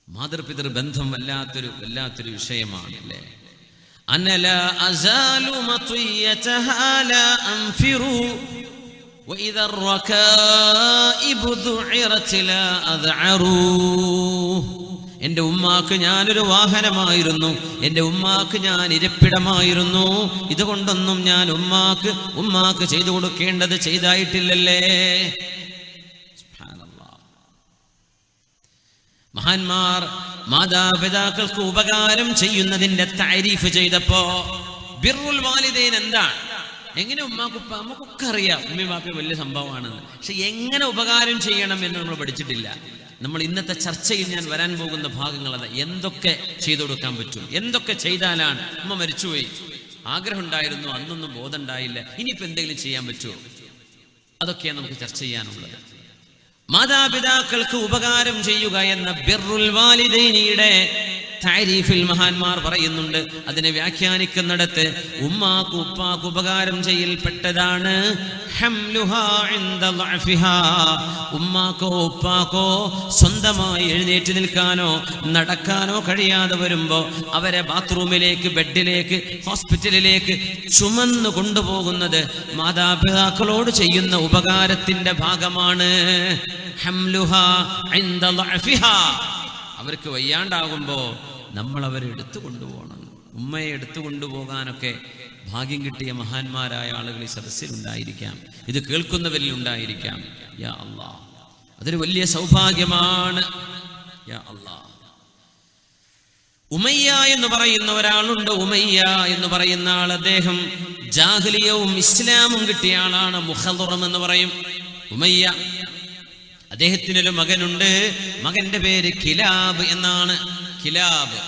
മാതൃപിതൃ ബന്ധം വല്ലാത്തൊരു വിഷയമാണ് അല്ലേ? അനല അസാലു മത്വിയതഹാ ലാ അൻഫിറു വഇദാ റകാഇബു ദുഇറത് ലാ അദ്അറു. എൻ്റെ ഉമ്മാക്ക് ഞാനൊരു വാഹനമായിരുന്നു, എൻ്റെ ഉമ്മാക്ക് ഞാൻ ഇരിപ്പിടമായിരുന്നു. ഇതുകൊണ്ടൊന്നും ഞാൻ ഉമ്മാക്ക് ചെയ്തു കൊടുക്കേണ്ടത് ചെയ്തായിട്ടില്ലല്ലേ. മഹാന്മാർ മാതാപിതാക്കൾക്ക് ഉപകാരം ചെയ്യുന്നതിന്റെ താരീഫ് ചെയ്തപ്പോ ബിർറുൽ വാലിദൈൻ എന്താണ്, എങ്ങനെ ഉമ്മാക്കുപ്പ നമുക്കൊക്കെ അറിയാം ഉമ്മയും വാപ്പയും വലിയ സംഭവമാണെന്ന്. പക്ഷെ എങ്ങനെ ഉപകാരം ചെയ്യണം എന്ന് നമ്മൾ പഠിച്ചിട്ടില്ല. നമ്മൾ ഇന്നത്തെ ചർച്ചയിൽ ഞാൻ വരാൻ പോകുന്ന ഭാഗങ്ങൾ അത് എന്തൊക്കെ ചെയ്തു കൊടുക്കാൻ പറ്റും, എന്തൊക്കെ ചെയ്താലാണ്. ഉമ്മ മരിച്ചുപോയി, ആഗ്രഹം ഉണ്ടായിരുന്നു, അന്നൊന്നും ബോധം ഉണ്ടായില്ല, ഇനിയിപ്പോൾ എന്തെങ്കിലും ചെയ്യാൻ പറ്റുമോ, അതൊക്കെയാണ് നമുക്ക് ചർച്ച ചെയ്യാനുള്ളത്. മാതാപിതാക്കൾക്ക് ഉപകാരം ചെയ്യുക എന്ന ബിർറുൽ വാലിദൈനിയുടെ താരീഫിൽ മഹാന്മാർ പറയുന്നുണ്ട്. അതിനെ വ്യാഖ്യാനിക്കുന്നിടത്ത് ഉമ്മാക്ക് ഉപ്പാക്ക് ഉപകാരം ചെയ്യൽപ്പെട്ടതാണ് ഹംലുഹാ ഇൻദ ളഅഫിഹാ. ഉമ്മാക്കോ ഉപ്പാക്കോ സ്വന്തമായി എഴുന്നേറ്റ് നിൽക്കാനോ നടക്കാനോ കഴിയാതെ വരുമ്പോൾ അവരെ ബാത്റൂമിലേക്ക്, ബെഡിലേക്ക്, ഹോസ്പിറ്റലിലേക്ക് ചുമന്നു കൊണ്ടുപോകുന്നത് മാതാപിതാക്കളോട് ചെയ്യുന്ന ഉപകാരത്തിന്റെ ഭാഗമാണ്. ഹംലുഹാ ഇൻദ ളഅഫിഹാ. അവർക്ക് വയ്യാണ്ടാകുമ്പോൾ നമ്മൾ അവരെ എടുത്തു കൊണ്ടുപോകണം. ഉമ്മയെ എടുത്തു കൊണ്ടുപോകാനൊക്കെ ഭാഗ്യം കിട്ടിയ മഹാന്മാരായ ആളുകൾ ഈ സദസ്സിലുണ്ടായിരിക്കാം, ഇത് കേൾക്കുന്നവരിൽ ഉണ്ടായിരിക്കാം. യാ അല്ലാഹ്, അതൊരു വലിയ സൗഭാഗ്യമാണ്. യാ അല്ലാഹ്. ഉമയ്യ എന്ന് പറയുന്ന ഒരാളുണ്ട്. ഉമയ്യ എന്ന് പറയുന്ന ആൾ, അദ്ദേഹം ജാഹിലിയവും ഇസ്ലാമും കിട്ടിയ ആളാണ്. മുഖദ്റം എന്ന് പറയും ഉമയ്യ. അദ്ദേഹത്തിനൊരു മകനുണ്ട്. മകന്റെ പേര് കിലാബ് എന്നാണ്. കിലാബ്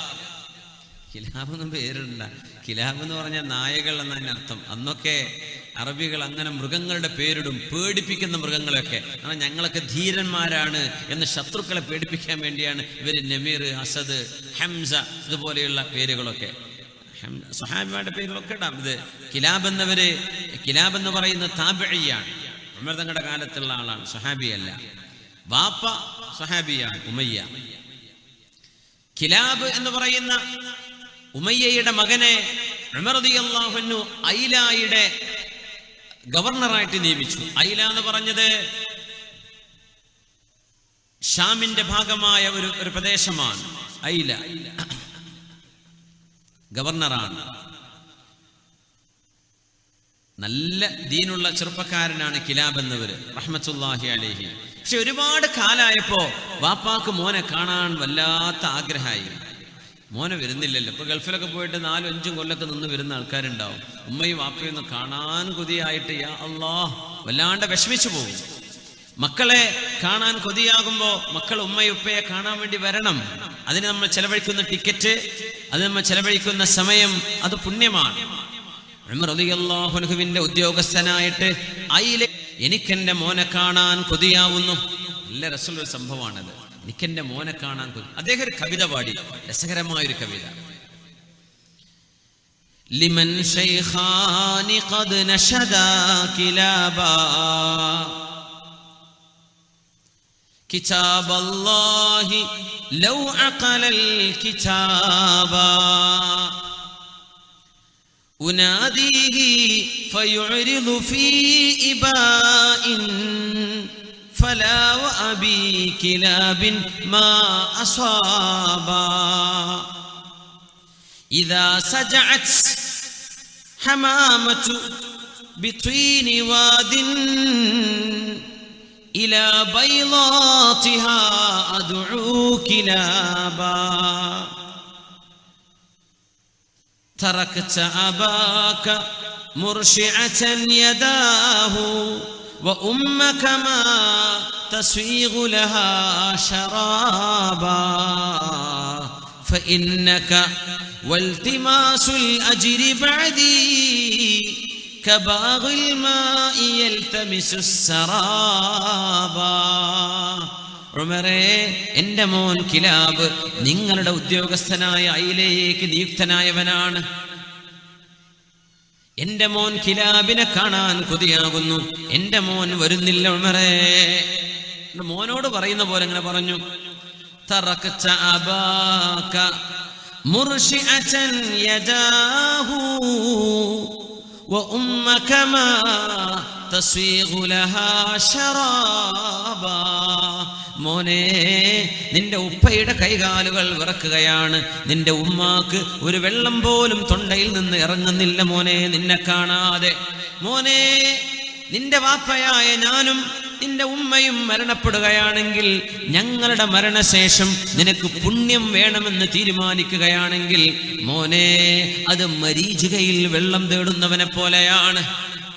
എന്നും പേരുണ്ട. കിലാബ് എന്ന് പറഞ്ഞാൽ നായകൾ എന്നതിന് അർത്ഥം. അന്നൊക്കെ അറബികൾ അങ്ങനെ മൃഗങ്ങളുടെ പേരിടും, പേടിപ്പിക്കുന്ന മൃഗങ്ങളൊക്കെ. കാരണം ഞങ്ങളൊക്കെ ധീരന്മാരാണ് എന്ന് ശത്രുക്കളെ പേടിപ്പിക്കാൻ വേണ്ടിയാണ് ഇവർ നമീർ, അസദ്, ഹംസ ഇതുപോലെയുള്ള പേരുകളൊക്കെ, സ്വഹാബിമാരുടെ പേരുകളൊക്കെ ഇടാം. ഇത് കിലാബ് എന്ന് പറയുന്ന താബിഇയാണ്. ഉമർ തങ്ങളുടെ കാലത്തുള്ള ആളാണ്, സ്വഹാബിയല്ല. വാപ്പ സ്വഹാബിയാണ്, ഉമയ്യ. കിലാബ് എന്ന് പറയുന്ന ഉമയ്യയുടെ മകനെ ഉമർ റളിയല്ലാഹു അൻഹു ഐലായുടെ ഗവർണറായിട്ട് നിയമിച്ചു. ഐല എന്ന് പറഞ്ഞത് ഷാമിന്റെ ഭാഗമായ ഒരു പ്രദേശമാണ്. ഐല ഗവർണറാണ്. നല്ല ദീനുള്ള ചെറുപ്പക്കാരനാണ് കിലാബ് എന്നവര്, റഹ്മത്തുള്ളാഹി അലൈഹി. പക്ഷെ ഒരുപാട് കാലായപ്പോ വാപ്പാക്ക് മോനെ കാണാൻ വല്ലാത്ത ആഗ്രഹമായി. മോനെ വരുന്നില്ലല്ലോ. ഇപ്പൊ ഗൾഫിലൊക്കെ പോയിട്ട് 4-5 കൊല്ലൊക്കെ നിന്ന് വരുന്ന ആൾക്കാരുണ്ടാവും. ഉമ്മയും വാപ്പയും ഒന്ന് കാണാൻ കൊതിയായിട്ട് യാ അല്ലാഹ് വല്ലാണ്ട് വിഷമിച്ചു പോകും. മക്കളെ കാണാൻ കൊതിയാകുമ്പോ മക്കൾ ഉമ്മയും ഉപ്പയെ കാണാൻ വേണ്ടി വരണം. അതിന് നമ്മൾ ചെലവഴിക്കുന്ന ടിക്കറ്റ്, അത് നമ്മൾ ചെലവഴിക്കുന്ന സമയം, അത് പുണ്യമാണ്. ഉമർ റളിയല്ലാഹു അൻഹുവിന്റെ ഉദ്യോഗസ്ഥനായിട്ട് എനിക്കെന്റെ മോനെ കാണാൻ കൊതിയാവുന്നു. നല്ല രസമുള്ള സംഭവമാണത്. എനിക്കെന്റെ മോനെ കാണാൻ കൊതി. അദ്ദേഹം ഒരു കവിത പാടി, രസകരമായൊരു കവിത. ലിമൻ ശൈഖാനി ഖദ് നശദാ കിലാബാ കിതാബല്ലാഹി ലൗ അഖലൽ കിതാബാ أناديه فيعرض في إباء فلا وأبي كلاب ما أصابا إذا سجعت حمامة بطين واد إلى بيضاتها أدعو كلابا تركت أباك مرشعة يداه وأمك ما تسويغ لها شرابا فإنك والتماس الأجر بعدي كباغ الماء يلتمس السرابا. ഉമറേ, എൻ്റെ മോൻ കിലാബ് നിങ്ങളുടെ ഉദ്യോഗസ്ഥനായ ഐലയിലേക്ക് നിയുക്തനായവനാണ്. എൻ്റെ മോൻ കിലാബിനെ കാണാൻ കൊതിയാകുന്നു. എൻ്റെ മോൻ വരുന്നില്ല ഉമറേ. മോനോട് പറയുന്ന പോലെ ഇങ്ങനെ പറഞ്ഞു, തറക്ത അബാക മുർശിഅതൻ യദാഹു വഉമ്മക മാ തസ്വീഗു ലഹാ ശറാബാ. മോനെ, നിന്റെ ഉപ്പയുടെ കൈകാലുകൾ വിറക്കുകയാണ്. നിന്റെ ഉമ്മാക്ക് ഒരു വെള്ളം പോലും തൊണ്ടയിൽ നിന്ന് ഇറങ്ങുന്നില്ല മോനെ നിന്നെ കാണാതെ. മോനെ, നിന്റെ വാപ്പയായ ഞാനും നിന്റെ ഉമ്മയും മരണപ്പെടുകയാണെങ്കിൽ, ഞങ്ങളുടെ മരണശേഷം നിനക്ക് പുണ്യം വേണമെന്ന് തീരുമാനിക്കുകയാണെങ്കിൽ മോനെ, അത് മരീചികയിൽ വെള്ളം തേടുന്നവനെ പോലെയാണ്.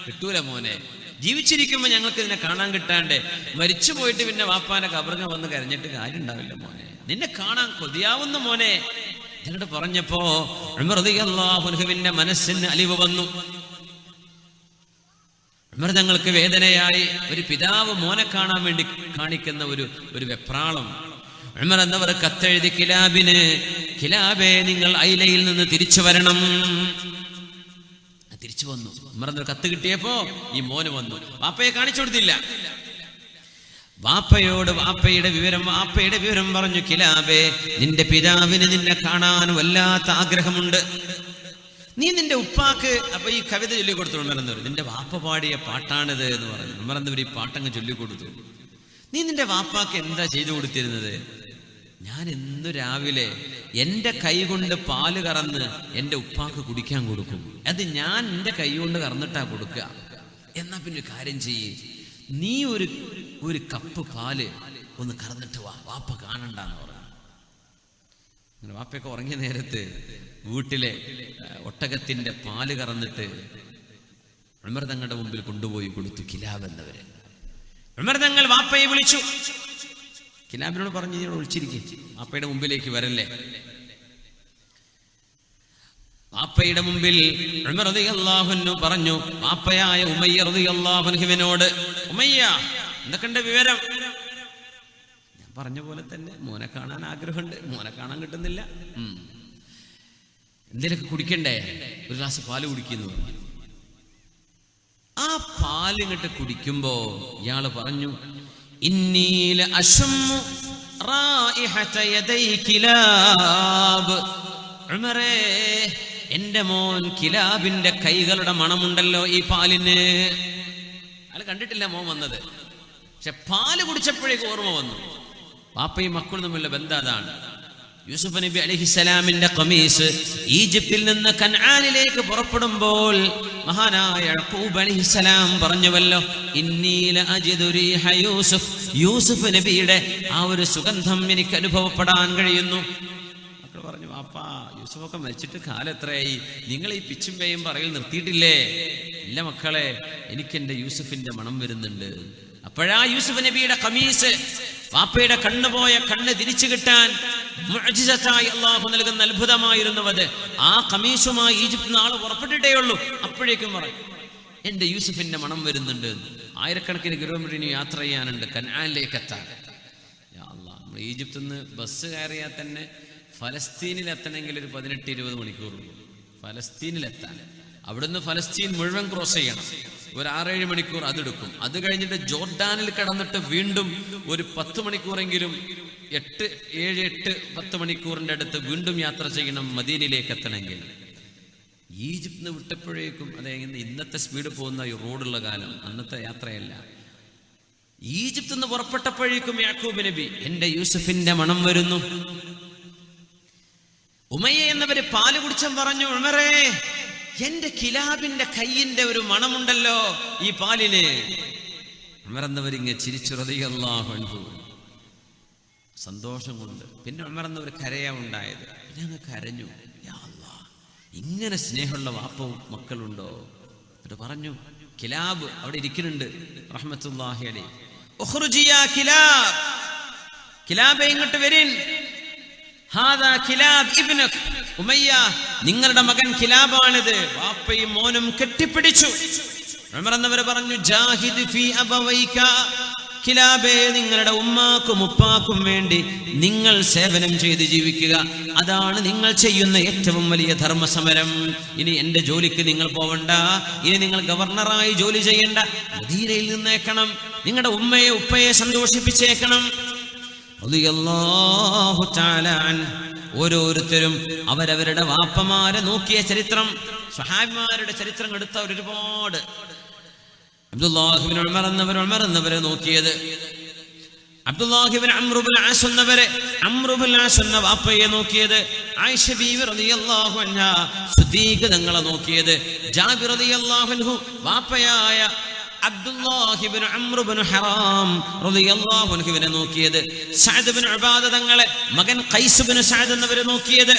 കിട്ടൂല മോനെ. ജീവിച്ചിരിക്കുമ്പോൾ ഞങ്ങൾക്ക് നിന്നെ കാണാൻ കിട്ടാണ്ട് മരിച്ചു പോയിട്ട് പിന്നെ വാപ്പാന്റെ കബറിങ്ങ വന്ന് കരഞ്ഞിട്ട് കാര്യം ഉണ്ടാവില്ല മോനെ. നിന്നെ കാണാൻ കൊതിയാവുന്ന മോനെ എന്നോട് പറഞ്ഞപ്പോ ഉമർ റളിയല്ലാഹു അൻഹുവിന്റെ മനസ്സിന് അലിവ് വന്നു. ഉമർ തങ്ങൾക്ക് വേദനയായി. ഒരു പിതാവ് മോനെ കാണാൻ വേണ്ടി കാണിക്കുന്ന ഒരു വെപ്രാളം. ഉമർ എന്നവർ കത്തെഴുതി കിലാബിന്, കിലാബേ, നിങ്ങൾ ഐലയിൽ നിന്ന് തിരിച്ചു വരണം. തിരിച്ചു വന്നു. ഉമർ എന്നൊരു കത്ത് കിട്ടിയപ്പോ ഈ മോന് വന്നു. വാപ്പയെ കാണിച്ചു കൊടുത്തില്ല. വാപ്പയുടെ വിവരം പറഞ്ഞു, കിലാബേ, നിന്റെ പിതാവിന് നിന്നെ കാണാൻ വല്ലാത്ത ആഗ്രഹമുണ്ട്. നീ നിന്റെ ഉപ്പാക്ക്, അപ്പൊ ഈ കവിത ചൊല്ലിക്കൊടുത്തു ഉമർ. നിന്റെ വാപ്പ പാടിയ പാട്ടാണിത് എന്ന് പറഞ്ഞു. ഉമർ എന്നവർ ഈ പാട്ടങ്ങ് ചൊല്ലിക്കൊടുത്തു. നീ നിന്റെ വാപ്പാക്ക് എന്താ ചെയ്തു കൊടുത്തിരുന്നത്? ഞാൻ ഇന്ന് രാവിലെ എൻ്റെ കൈ കൊണ്ട് പാല് കറന്ന് എൻ്റെ ഉപ്പാക്ക് കുടിക്കാൻ കൊടുക്കും. അത് ഞാൻ എൻ്റെ കൈ കൊണ്ട് കറന്നിട്ടാ കൊടുക്കുക. എന്നാ പിന്നെ കാര്യം ചെയ്യേ, നീ ഒരു കപ്പ് പാല് ഒന്ന് കറന്നിട്ട് വാ, വാപ്പ കാണണ്ടെന്ന് പറഞ്ഞു. അങ്ങനെ വാപ്പയൊക്കെ ഉറങ്ങിയ നേരത്ത് വീട്ടിലെ ഒട്ടകത്തിന്റെ പാല് കറന്നിട്ട് ഉമർ തങ്ങളുടെ മുമ്പിൽ കൊണ്ടുപോയി കൊടുത്തു കിലാബ് എന്നവര്. ഉമർ തങ്ങൾ വാപ്പയെ വിളിച്ചു. കിലാബിനോട് പറഞ്ഞു, നീ വിളിച്ചിരിക്കും, വാപ്പയുടെ മുമ്പിലേക്ക് വരല്ലേ. വാപ്പയുടെ മുമ്പിൽ ഉമർ റളിയല്ലാഹു അൻഹു പറഞ്ഞു, വാപ്പയായ ഉമയ്യ റളിയല്ലാഹു അൻഹുവിനോട്, ഉമയ്യ, എന്തൊക്കെയുണ്ട് വിവരം? ഞാൻ പറഞ്ഞ പോലെ തന്നെ മോനെ കാണാൻ ആഗ്രഹമുണ്ട്, മോനെ കാണാൻ കിട്ടുന്നില്ല. എന്തേലൊക്കെ കുടിക്കണ്ടേ? ഒരു ഗ്ലാസ് പാല് കുടിക്കുന്നു. ആ പാലിങ്ങട്ട് കുടിക്കുമ്പോ ഇയാള് പറഞ്ഞു, ഇന്നീല അശുമ്മു റായിഹത യദൈ കിലാബ്. ഉമറേ, എന്റെ മോൻ കിലാബിന്റെ കൈകളുടെ മണമുണ്ടല്ലോ ഈ പാലിന്. അയാൾ കണ്ടിട്ടില്ല മോൻ വന്നത്, പക്ഷെ പാല് കുടിച്ചപ്പോഴേക്ക് ഓർമ്മ വന്നു. പാപ്പയും മക്കളും തമ്മിലുള്ള ബന്ധം അതാണ്. യൂസുഫ് നബി അലൈഹിസ്സലാമിന്റെ ഖമീസ് ഈജിപ്തിൽ നിന്ന് കൻആനിലേക്ക് പുറപ്പെടുമ്പോൾ മഹാനായ യഅ്ഖൂബ് അലൈഹിസ്സലാം പറഞ്ഞുവല്ലോ, ഇന്നീല അജിദു റീഹ യൂസുഫ്. യൂസുഫ് നബിയുടെ ആ ഒരു സുഗന്ധം എനിക്ക് അനുഭവപ്പെടാൻ കഴിയുന്നു. മക്കൾ പറഞ്ഞു, വാപ്പാ, യൂസുഫൊക്കെ മരിച്ചിട്ട് കാലം എത്രയായി, നിങ്ങൾ ഈ പിച്ചും പേയും പറയൽ നിർത്തിയിട്ടില്ലേ? ഇല്ല മക്കളെ, എനിക്കെന്റെ യൂസുഫിന്റെ മണം വരുന്നുണ്ട്. അപ്പോഴാ യൂസുഫ് നബിയുടെ ഖമീസ്, വാപ്പയുടെ കണ്ണുപോയ കണ്ണ് തിരിച്ചു കിട്ടാൻ മുഅ്ജിസത്തായി അല്ലാഹു നൽകുന്ന അത്ഭുതമായിരുന്നു അത്. ആ ഖമീസുമായി ഈജിപ്തിൽ നിന്ന് ആള് പുറപ്പെട്ടിട്ടേ ഉള്ളൂ. അപ്പോഴേക്കും പറഞ്ഞു, എന്റെ യൂസുഫിന്റെ മണം വരുന്നുണ്ട്. ആയിരക്കണക്കിന് കിലോമീറ്റർ ഇനി യാത്ര ചെയ്യാനുണ്ട് കൻആനിലേക്ക് എത്താൻ. യാ അല്ലാഹ്, നമ്മൾ ഈജിപ്തിൽ നിന്ന് ബസ് കയറിയാൽ തന്നെ ഫലസ്തീനിലെത്തണമെങ്കിൽ ഒരു 18-20 മണിക്കൂറുള്ളൂ ഫലസ്തീനിലെത്താൻ. അവിടുന്ന് ഫലസ്തീൻ മുഴുവൻ ക്രോസ് ചെയ്യണം. ഒരു 6-7 മണിക്കൂർ അതെടുക്കും. അത് കഴിഞ്ഞിട്ട് ജോർഡാനിൽ കടന്നിട്ട് വീണ്ടും ഒരു 10 മണിക്കൂറെങ്കിലും 8-10 മണിക്കൂറിന്റെ അടുത്ത് വീണ്ടും യാത്ര ചെയ്യണം മദീനയിലേക്ക് എത്തണമെങ്കിൽ. ഈജിപ്തിന് വിട്ടപ്പോഴേക്കും, അതായത് ഇന്നത്തെ സ്പീഡ് പോകുന്ന ഈ റോഡുള്ള കാലം, അന്നത്തെ യാത്രയല്ല. ഈജിപ്തിൽ നിന്ന് പുറപ്പെട്ടപ്പോഴേക്കും യാക്കൂബ് നബി, എന്റെ യൂസുഫിന്റെ മണം വരുന്നു. ഉമയ്യ എന്നവര് പാല് കുടിച്ചം പറഞ്ഞു, ഉമറേ, എന്റെ കിലാബിന്റെ കയ്യിന്റെ ഒരു മണമുണ്ടല്ലോ ഈ പാലിന്. ഉമർ എന്നവരിങ്ങ ചിരിച്ചു റളിയല്ലാഹു അൻഹു, സന്തോഷം കൊണ്ട്. പിന്നെ ഉമർ എന്നവർ കരയാ ഉണ്ടായത്. പിന്നെ അങ്ങ് കരഞ്ഞു, യാ അല്ലാഹ്, ഇങ്ങനെ സ്നേഹമുള്ള വാപ്പവും മക്കളുണ്ടോ? എന്നിട്ട് പറഞ്ഞു, കിലാബ് അവിടെ ഇരിക്കുന്നുണ്ട് റഹ്മത്തുള്ളാഹി അലൈഹി. ഉഖ്റുജി യാ കിലാബ്, കിലാബേ ഇങ്ങോട്ട് വരിൻ. ഹാദാ കിലാബ് ഇബ്നുക് ഉമയ്യ, നിങ്ങളുടെ മകൻ കിലാബാണിത്. വാപ്പയും മോനും കെട്ടിപ്പിടിച്ചു. ഉമർ എന്നവർ പറഞ്ഞു, ജാഹിദ് ഫീ അബവൈക, കിലാബേ നിങ്ങളുടെ ഉമ്മാക്കും ഉപ്പാക്കും വേണ്ടി നിങ്ങൾ സേവനം ചെയ്ത് ജീവിക്കുക. അതാണ് നിങ്ങൾ ചെയ്യുന്ന ഏറ്റവും വലിയ ധർമ്മസമരം. ഇനി എന്റെ ജോലിക്ക് നിങ്ങൾ പോവണ്ട, ഇനി നിങ്ങൾ ഗവർണറായി ജോലി ചെയ്യണ്ട, മദീനയിൽ നിന്നേക്കണം, നിങ്ങളുടെ ഉമ്മയെ ഉപ്പയെ സന്തോഷിപ്പിച്ചേക്കണം. റളിയല്ലാഹു തആല അൻഹു. ഓരോരുത്തരും അവരവരുടെ വാപ്പമാരെ നോക്കിയ ചരിത്രം, സ്വഹാബിമാരുടെ ചരിത്രം എടുത്തവർ ഒരുപാട്. അബ്ദുല്ലാഹി ഇബ്നു ഉമർ എന്നവരെ നോക്കിയത്, അബ്ദുല്ലാഹി ഇബ്നു അംർ ഇബ്നു ആസ് എന്ന വാപ്പയെ നോക്കിയത്, ആയിഷ ബീവി റളിയല്ലാഹു അൻഹാ സിദ്ദീഖ് തങ്ങളെ നോക്കിയത്, ജാബിർ റളിയല്ലാഹു അൻഹു വാപ്പയായ അബ്ദുല്ലാഹി ഇബ്നു അംർ ഇബ്നു ഹറാം റളിയല്ലാഹു അൻഹുവിനെ നോക്കിയത്, സഅദ് ഇബ്നു ഉബാദ തങ്ങളെ മകൻ ഖൈസ് ഇബ്നു സഅദ് എന്നവരെ നോക്കിയത്,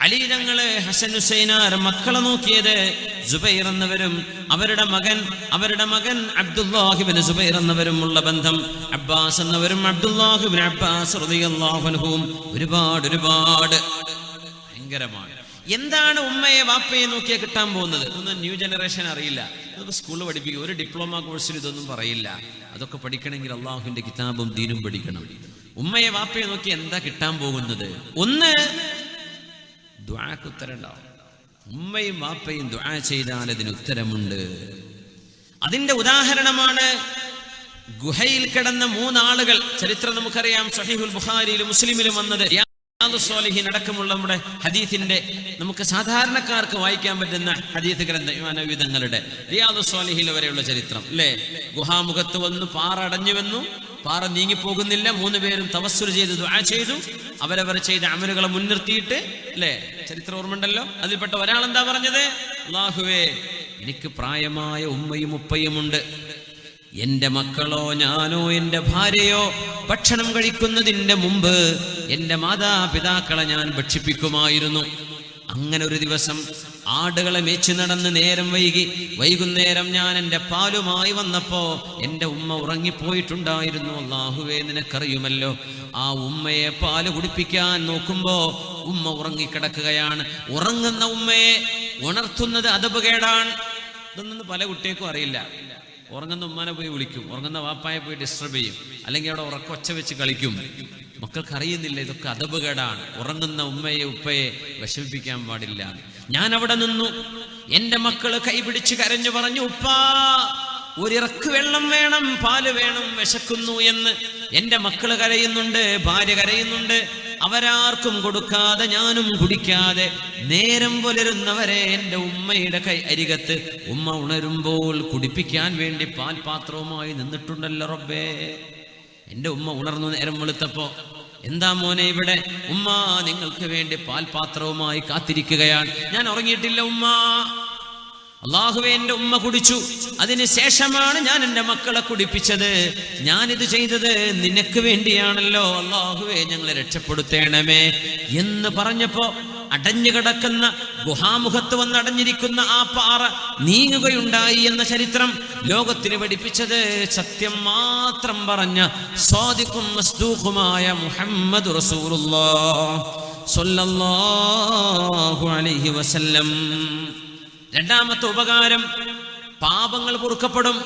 അലി തങ്ങളെ ഹസൻ ഹുസൈനാർ മക്കളെ നോക്കിയത്, സുബൈർ എന്നവരും അവരുടെ മകൻ അബ്ദുല്ലാഹി ഇബ്നു സുബൈർ എന്നവരും ഉള്ള ബന്ധം, അബ്ബാസ് എന്നവരും അബ്ദുല്ലാഹി ഇബ്നു അബ്ബാസ് റളിയല്ലാഹു അൻഹും ഒരുപാട് ഭയങ്കരമാണ്. എന്താണ് ഉമ്മയെ വാപ്പയെ നോക്കിയാൽ കിട്ടാൻ പോകുന്നത്? ഇതൊന്നും ന്യൂ ജനറേഷൻ അറിയില്ല. ഇതൊക്കെ സ്കൂളിൽ പഠിപ്പിക്കും. ഒരു ഡിപ്ലോമ കോഴ്സിൽ ഇതൊന്നും പറയില്ല. അതൊക്കെ പഠിക്കണമെങ്കിൽ അള്ളാഹുവിന്റെ കിതാബും ദീനും പഠിക്കണം. ഉമ്മയെ വാപ്പയെ നോക്കി എന്താ കിട്ടാൻ പോകുന്നത്? ഒന്ന്, ദുആക്ക് ഉത്തരം ഉണ്ടാവും. ഉമ്മയും വാപ്പയും ദുആ ചെയ്താൽ അതിന് ഉത്തരമുണ്ട്. അതിന്റെ ഉദാഹരണമാണ് ഗുഹയിൽ കിടന്ന 3 ആളുകൾ. ചരിത്രം നമുക്കറിയാം, സ്വഹീഹുൽ ബുഖാരിയിലും മുസ്ലിമിലും വന്നത്. റിയാദുസ് സ്വാലിഹീൻ അടക്കമുള്ള നമ്മുടെ ഹദീസിന്റെ, നമുക്ക് സാധാരണക്കാർക്ക് വായിക്കാൻ പറ്റുന്ന ഹദീസ് ഗ്രന്ഥം ഇമാം നബവി തങ്ങളുടെ റിയാദുസ് സ്വാലിഹീൻ വരെയുള്ള ചരിത്രം അല്ലേ. ഗുഹാമുഖത്ത് വന്നു, പാറ അടഞ്ഞു വന്നു, പാറ നീങ്ങിപ്പോകുന്നില്ല. 3 പേരും തവസ്സുൽ ചെയ്ത് ദുആ ചെയ്തു. അവരവർ ചെയ്ത അമലുകളെ മുൻനിർത്തിയിട്ട് അല്ലേ, ചരിത്രം ഓർമ്മയുണ്ടല്ലോ. അതിൽപ്പെട്ട ഒരാൾ എന്താ പറഞ്ഞത്? അല്ലാഹുവേ, എനിക്ക് പ്രായമായ ഉമ്മയും ഉപ്പയുമുണ്ട്. എന്റെ മക്കളോ ഞാനോ എന്റെ ഭാര്യയോ ഭക്ഷണം കഴിക്കുന്നതിന്റെ മുമ്പ് എന്റെ മാതാപിതാക്കളെ ഞാൻ ഭക്ഷിപ്പിക്കുമായിരുന്നു. അങ്ങനെ ഒരു ദിവസം ആടുകളെ മേച്ചു നടന്ന് നേരം വൈകുന്നേരം ഞാൻ എൻ്റെ പാലുമായി വന്നപ്പോ എൻ്റെ ഉമ്മ ഉറങ്ങിപ്പോയിട്ടുണ്ടായിരുന്നു. അല്ലാഹുവേ, നിനക്കറിയുമല്ലോ. ആ ഉമ്മയെ പാല് കുടിപ്പിക്കാൻ നോക്കുമ്പോ ഉമ്മ ഉറങ്ങിക്കിടക്കുകയാണ്. ഉറങ്ങുന്ന ഉമ്മയെ ഉണർത്തുന്നത് അദബുകേടാണ്. ഇതൊന്നും പല കുട്ടികൾക്കും അറിയില്ല. ഉറങ്ങുന്ന ഉമ്മാനെ പോയി വിളിക്കും, ഉറങ്ങുന്ന വാപ്പായെ പോയി ഡിസ്റ്റർബ് ചെയ്യും, അല്ലെങ്കിൽ അവിടെ ഉറക്കൊച്ച വെച്ച് കളിക്കും. മക്കൾക്ക് അറിയുന്നില്ല ഇതൊക്കെ അദബുകേടാണ്. ഉറങ്ങുന്ന ഉമ്മയെ ഉപ്പയെ വിഷമിപ്പിക്കാൻ പാടില്ല. ഞാൻ അവിടെ നിന്നു. എന്റെ മക്കള് കൈപിടിച്ച് കരഞ്ഞു പറഞ്ഞു, ഉപ്പാ, ഒരിറക്ക് വെള്ളം വേണം, പാല് വേണം, വിശക്കുന്നു എന്ന്. എന്റെ മക്കള് കരയുന്നുണ്ട്, ഭാര്യ കരയുന്നുണ്ട്. അവരാർക്കും കൊടുക്കാതെ ഞാനും കുടിക്കാതെ നേരം പുലരുന്നവരെ എൻ്റെ ഉമ്മയുടെ അരികത്ത് ഉമ്മ ഉണരുമ്പോൾ കുടിപ്പിക്കാൻ വേണ്ടി പാൽപാത്രവുമായി നിന്നിട്ടുണ്ടല്ലോ റബ്ബേ. എൻ്റെ ഉമ്മ ഉണർന്നു നേരം വെളുത്തപ്പോ, എന്താ മോനെ ഇവിടെ? ഉമ്മ നിങ്ങൾക്ക് വേണ്ടി പാൽപാത്രവുമായി കാത്തിരിക്കുകയാണ്. ഞാൻ ഉറങ്ങിയിട്ടില്ല ഉമ്മ. അല്ലാഹുവേ, എൻ്റെ ഉമ്മ കുടിച്ചു. അതിനുശേഷമാണ് ഞാൻ എൻ്റെ മക്കളെ കുടിപ്പിച്ചത്. ഞാനിത് ചെയ്തത് നിനക്ക് വേണ്ടിയാണല്ലോ. അല്ലാഹുവേ, ഞങ്ങളെ രക്ഷപ്പെടുത്തേണമേ എന്ന് പറഞ്ഞപ്പോ അടഞ്ഞു കിടക്കുന്ന ഗുഹാമുഖത്ത് വന്ന് അടഞ്ഞിരിക്കുന്ന ആ പാറ നീങ്ങുകയുണ്ടായി എന്ന ചരിത്രം ലോകത്തിന് പഠിപ്പിച്ചത് സത്യം മാത്രം പറഞ്ഞ സ്വാദിഖും മസ്ദൂഖുമായ മുഹമ്മദ് റസൂലുള്ളാഹി സ്വല്ലല്ലാഹു അലൈഹി വസല്ലം. രണ്ടാമത്തെ ഉപകാരം, പാപങ്ങൾ പൊറുക്കപ്പെടും.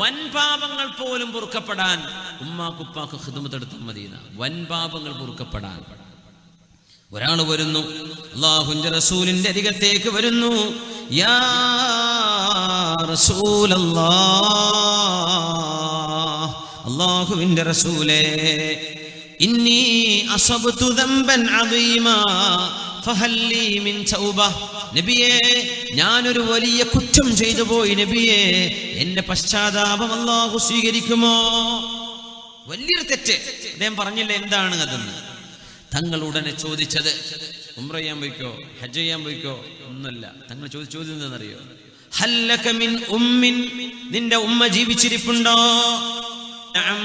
വൻ പാപങ്ങൾ പോലും പൊറുക്കപ്പെടാൻ ഉമ്മാക്കുപ്പാക്ക് ഖിദ്മത്ത് എടുത്ത മദീന. വൻ പാപങ്ങൾ പൊറുക്കപ്പെടാൻ ഒരാൾ വരുന്നു, അല്ലാഹുവിന്റെ റസൂലിന്റെ അരികത്തേക്ക് വരുന്നു. യാ റസൂലല്ലാഹ്, അല്ലാഹുവിന്റെ റസൂലേ, ഇന്നി അസബ്തു ദംബൻ അദീമാ ഫഹല്ലി മിൻ തൗബ. നബിയേ, ഞാനൊരു വലിയ കുറ്റം ചെയ്തു പോയി നബിയേ, എന്റെ പശ്ചാത്താപം അല്ലാഹു സ്വീകരിക്കുമോ? വലിയൊരു തെറ്റ്. അദ്ദേഹം പറഞ്ഞില്ല എന്താണ് അതെന്ന്. തങ്ങൾ ഉടനെ ചോദിച്ചത്, ഉംറ ചെയ്യാൻ പോയിക്കോ, ഹജ്ജ് ചെയ്യാൻ പോയിക്കോ? ഒന്നല്ല. തങ്ങൾ ചോദ്യം എന്താണെന്നറിയോ? ഹല്ലക മിൻ ഉമ്മിൻ, നിന്റെ ഉമ്മ ജീവിച്ചിരിപ്പുണ്ടോ? നഅം,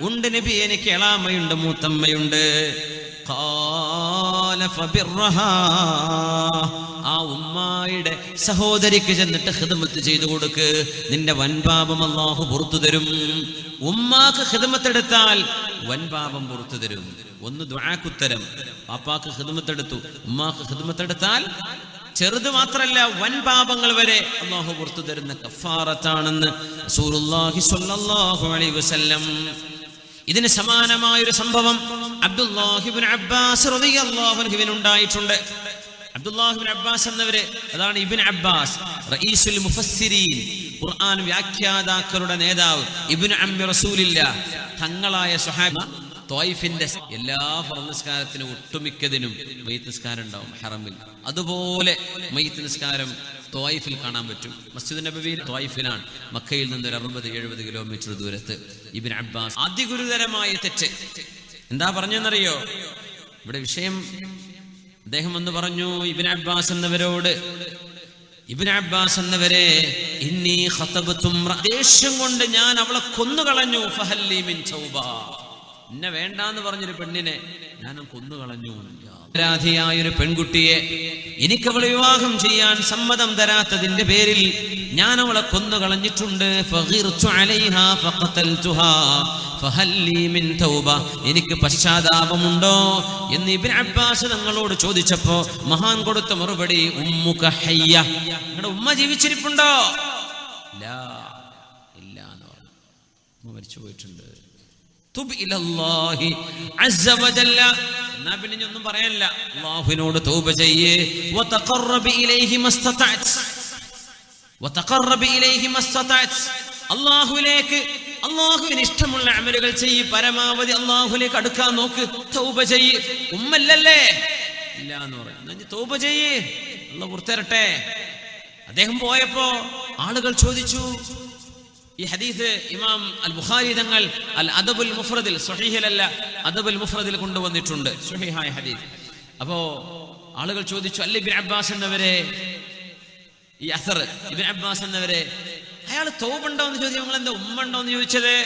ഉണ്ട് നബി, എനിക്ക് എളാമയുണ്ട്, മൂത്തമ്മയുണ്ട്. ഖാല ഫബിർറഹാ, ആ ഉമ്മായുടെ സഹോദരിക്ക് ചെന്നിട്ട് ഖിദ്മത്ത് ചെയ്തു കൊടുക്ക്, നിന്റെ വൻപാപം അല്ലാഹു പുറത്തു തരും. ഉമ്മാക്ക് ഖിദ്മത്തെടുത്താൽ വൻപാപം പുറത്തു തരും. ഒന്ന് ദുആക്കുത്തരം, പാപ്പാക്ക് ഖിദ്മത്തെടുത്തു, ഉമ്മാക്ക് ഖിദ്മത്തെടുത്താൽ ചെറുത് മാത്രല്ല വൻ പാപങ്ങൾ വരെ അല്ലാഹു പുറത്തു തരുന്ന കഫാറത്താണെന്ന് റസൂലുള്ളാഹി സ്വല്ലല്ലാഹു അലൈഹി വസല്ലം. ഇതിന് സമാനമായൊരു സംഭവം അബ്ദുല്ലാഹി ഇബ്നു അബ്ബാസ് റളിയല്ലാഹു അൻഹുവിന് ഉണ്ടായിട്ടുണ്ട്. അബ്ദുല്ലാഹി ഇബ്നു അബ്ബാസ് എന്നവര്, അതാണ് ഇബ്നു അബ്ബാസ് റഈസുൽ മുഫസ്സിരീൻ, ഖുർആൻ വ്യാഖ്യാതാക്കളുടെ നേതാവ്, ഇബ്നു അമ്മി റസൂലില്ലാഹ്, തങ്ങളായ സ്വഹാബി. ത്വായിഫിന്റെ എല്ലാ ഫർദ് നിസ്കാരത്തിനും ഒട്ടുമിക്കതിനും മയ്യിത്ത് നിസ്കാരം ഉണ്ടാവും ഹറമിൽ. അതുപോലെ മയ്യിത്ത് നിസ്കാരം ത്വായിഫിൽ കാണാൻ പറ്റും. മസ്ജിദ് നബവിയിൽ ത്വായിഫിലാണ്, മക്കയിൽ നിന്ന് ഒരു 60-70 കിലോമീറ്റർ ദൂരത്ത്. ഇബ്നു അബ്ബാസ് അതിഗുരുതരമായ തെറ്റ് എന്താ പറഞ്ഞെന്നറിയോ? ഇവിടെ വിഷയം അദ്ദേഹം എന്ന് പറഞ്ഞു ഇബ്നു അബ്ബാസ് എന്നവരോട്, ഇബ്നു അബ്ബാസ് എന്നവരെ, ഇന്നി ഖതബതും, ദേഷ്യം കൊണ്ട് ഞാൻ അവളെ കൊന്നുകളഞ്ഞു, ഫഹല്ലി മിൻ തൗബ, എന്നെ വേണ്ടാന്ന് പറഞ്ഞൊരു പെണ്ണിനെ ഞാൻ കൊന്നുകളഞ്ഞു. രാധിയായൊരു പെൺകുട്ടിയെ എനിക്കവളെ വിവാഹം ചെയ്യാൻ സമ്മതം തരാത്തതിന്റെ പേരിൽ ഞാൻ അവളെ കൊന്നുകളഞ്ഞിട്ടുണ്ട്. എനിക്ക് പശ്ചാത്താപമുണ്ടോ എന്ന് ഇബ്നു അബ്ബാസ് തങ്ങളോട് ചോദിച്ചപ്പോ മഹാൻ കൊടുത്ത മറുപടി, ഉമ്മുക ഹയ്യ, നിങ്ങളുടെ ഉമ്മ ജീവിച്ചിരിപ്പുണ്ടോ? ഇല്ല എന്ന് പറഞ്ഞു, ഉമ്മ മരിച്ചു പോയിട്ടുണ്ട്. തുബ് ഇലല്ലാഹി അസ്സ വജല്ല, എന്നാ പിന്നെ ഒന്നും പറയാനില്ല, അല്ലാഹുവിനോട് തൗബ ചെയ്യേ. വതഖറബ് ഇലൈഹി മസ്തതഅത്, വതഖറബ് ഇലൈഹി മസ്തതഅത്, അല്ലാഹുവിലേക്ക്, അല്ലാഹുവിന് ഇഷ്ടമുള്ള അമലുകൾ ചെയ്യ്, പരമാവധി അല്ലാഹുവിലേക്ക് അടുക്കാൻ നോക്ക്, തൗബ ചെയ്യ്. ഉമ്മല്ലല്ലേ? ഇല്ല എന്ന് പറയും, എന്നാ തൗബ ചെയ്യ്, അല്ലാഹു പുറത്തരട്ടെ. അദ്ദേഹം പോയപ്പോ ആളുകൾ ചോദിച്ചു, ഈ ഹദീസ് ഇമാം അൽ ബുഖാരി തങ്ങൾ അൽ അദബുൽ മുഫ്രദിൽ, സ്വഹീഹിലല്ല അദബുൽ മുഫ്രദിൽ കൊണ്ടുവന്നിട്ടുണ്ട്, സ്വഹീഹായ ഹദീസ്. അപ്പോ ആളുകൾ ചോദിച്ചു, അല്ല ഇബ്നു അബ്ബാസ് എന്നവരെ, ഈ അസർ ഇബ്നു അബ്ബാസ് എന്നവരെ, അയാൾ തൗബ ഉണ്ടോ എന്ന് ചോദിച്ചു, നിങ്ങൾ എന്താ ഉമ്മ ഉണ്ടോ എന്ന് ചോദിച്ചത്?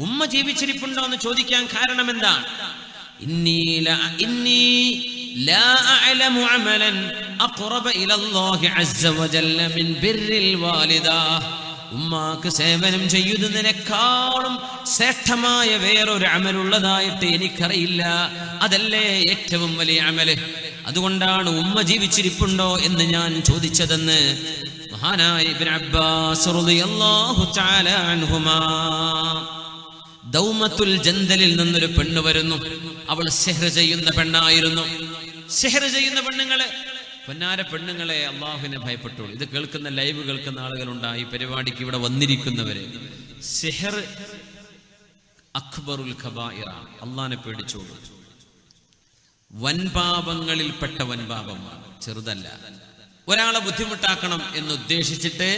ഉമ്മ ജീവിച്ചിരിപ്പുണ്ടോ എന്ന് ചോദിക്കാൻ കാരണം എന്താണ്? ഇന്നി ലാ അഅലമു അമലൻ അഖറബ ഇലല്ലാഹി അസ്സ വജല്ല മിൻ ബിർറിൽ വാലിദ, ഉമ്മാക്ക് സേവനം ചെയ്യുന്നതിനേക്കാളും ശ്രേഷ്ഠമായ വേറൊരു അമലുള്ളതായിട്ട് എനിക്കറിയില്ല, അതല്ലേ ഏറ്റവും വലിയ അമല്. അതുകൊണ്ടാണ് ഉമ്മ ജീവിച്ചിരിപ്പുണ്ടോ എന്ന് ഞാൻ ചോദിച്ചതെന്ന് മഹാനായ ഇബ്നു അബ്ബാസ് റളിയല്ലാഹു തആല അൻഹുമാ. ദൗമത്തുൽ ജന്ദലിൽ നിന്നൊരു പെണ്ണ് വരുന്നു, അവൾ സിഹ്ർ ചെയ്യുന്ന പെണ്ണായിരുന്നു. സിഹ്ർ ചെയ്യുന്ന പെണ്ണുങ്ങള്, പൊന്നാര പെണ്ണുങ്ങളെ, അള്ളാഹുവിനെ ഭയപ്പെട്ടോളൂ. ഇത് കേൾക്കുന്ന, ലൈവ് കേൾക്കുന്ന ആളുകളുണ്ടായി, പരിപാടിക്ക് ഇവിടെ വന്നിരിക്കുന്നവരെ, സിഹർ അക്ബറുൽ ഖബായിറാണ്, അള്ളാഹിനെ പേടിച്ചോളൂ. വൻപാപങ്ങളിൽപ്പെട്ട വൻപാപമാണ്, ചെറുതല്ല. ഒരാളെ ബുദ്ധിമുട്ടാക്കണം എന്നുദ്ദേശിച്ചിട്ട്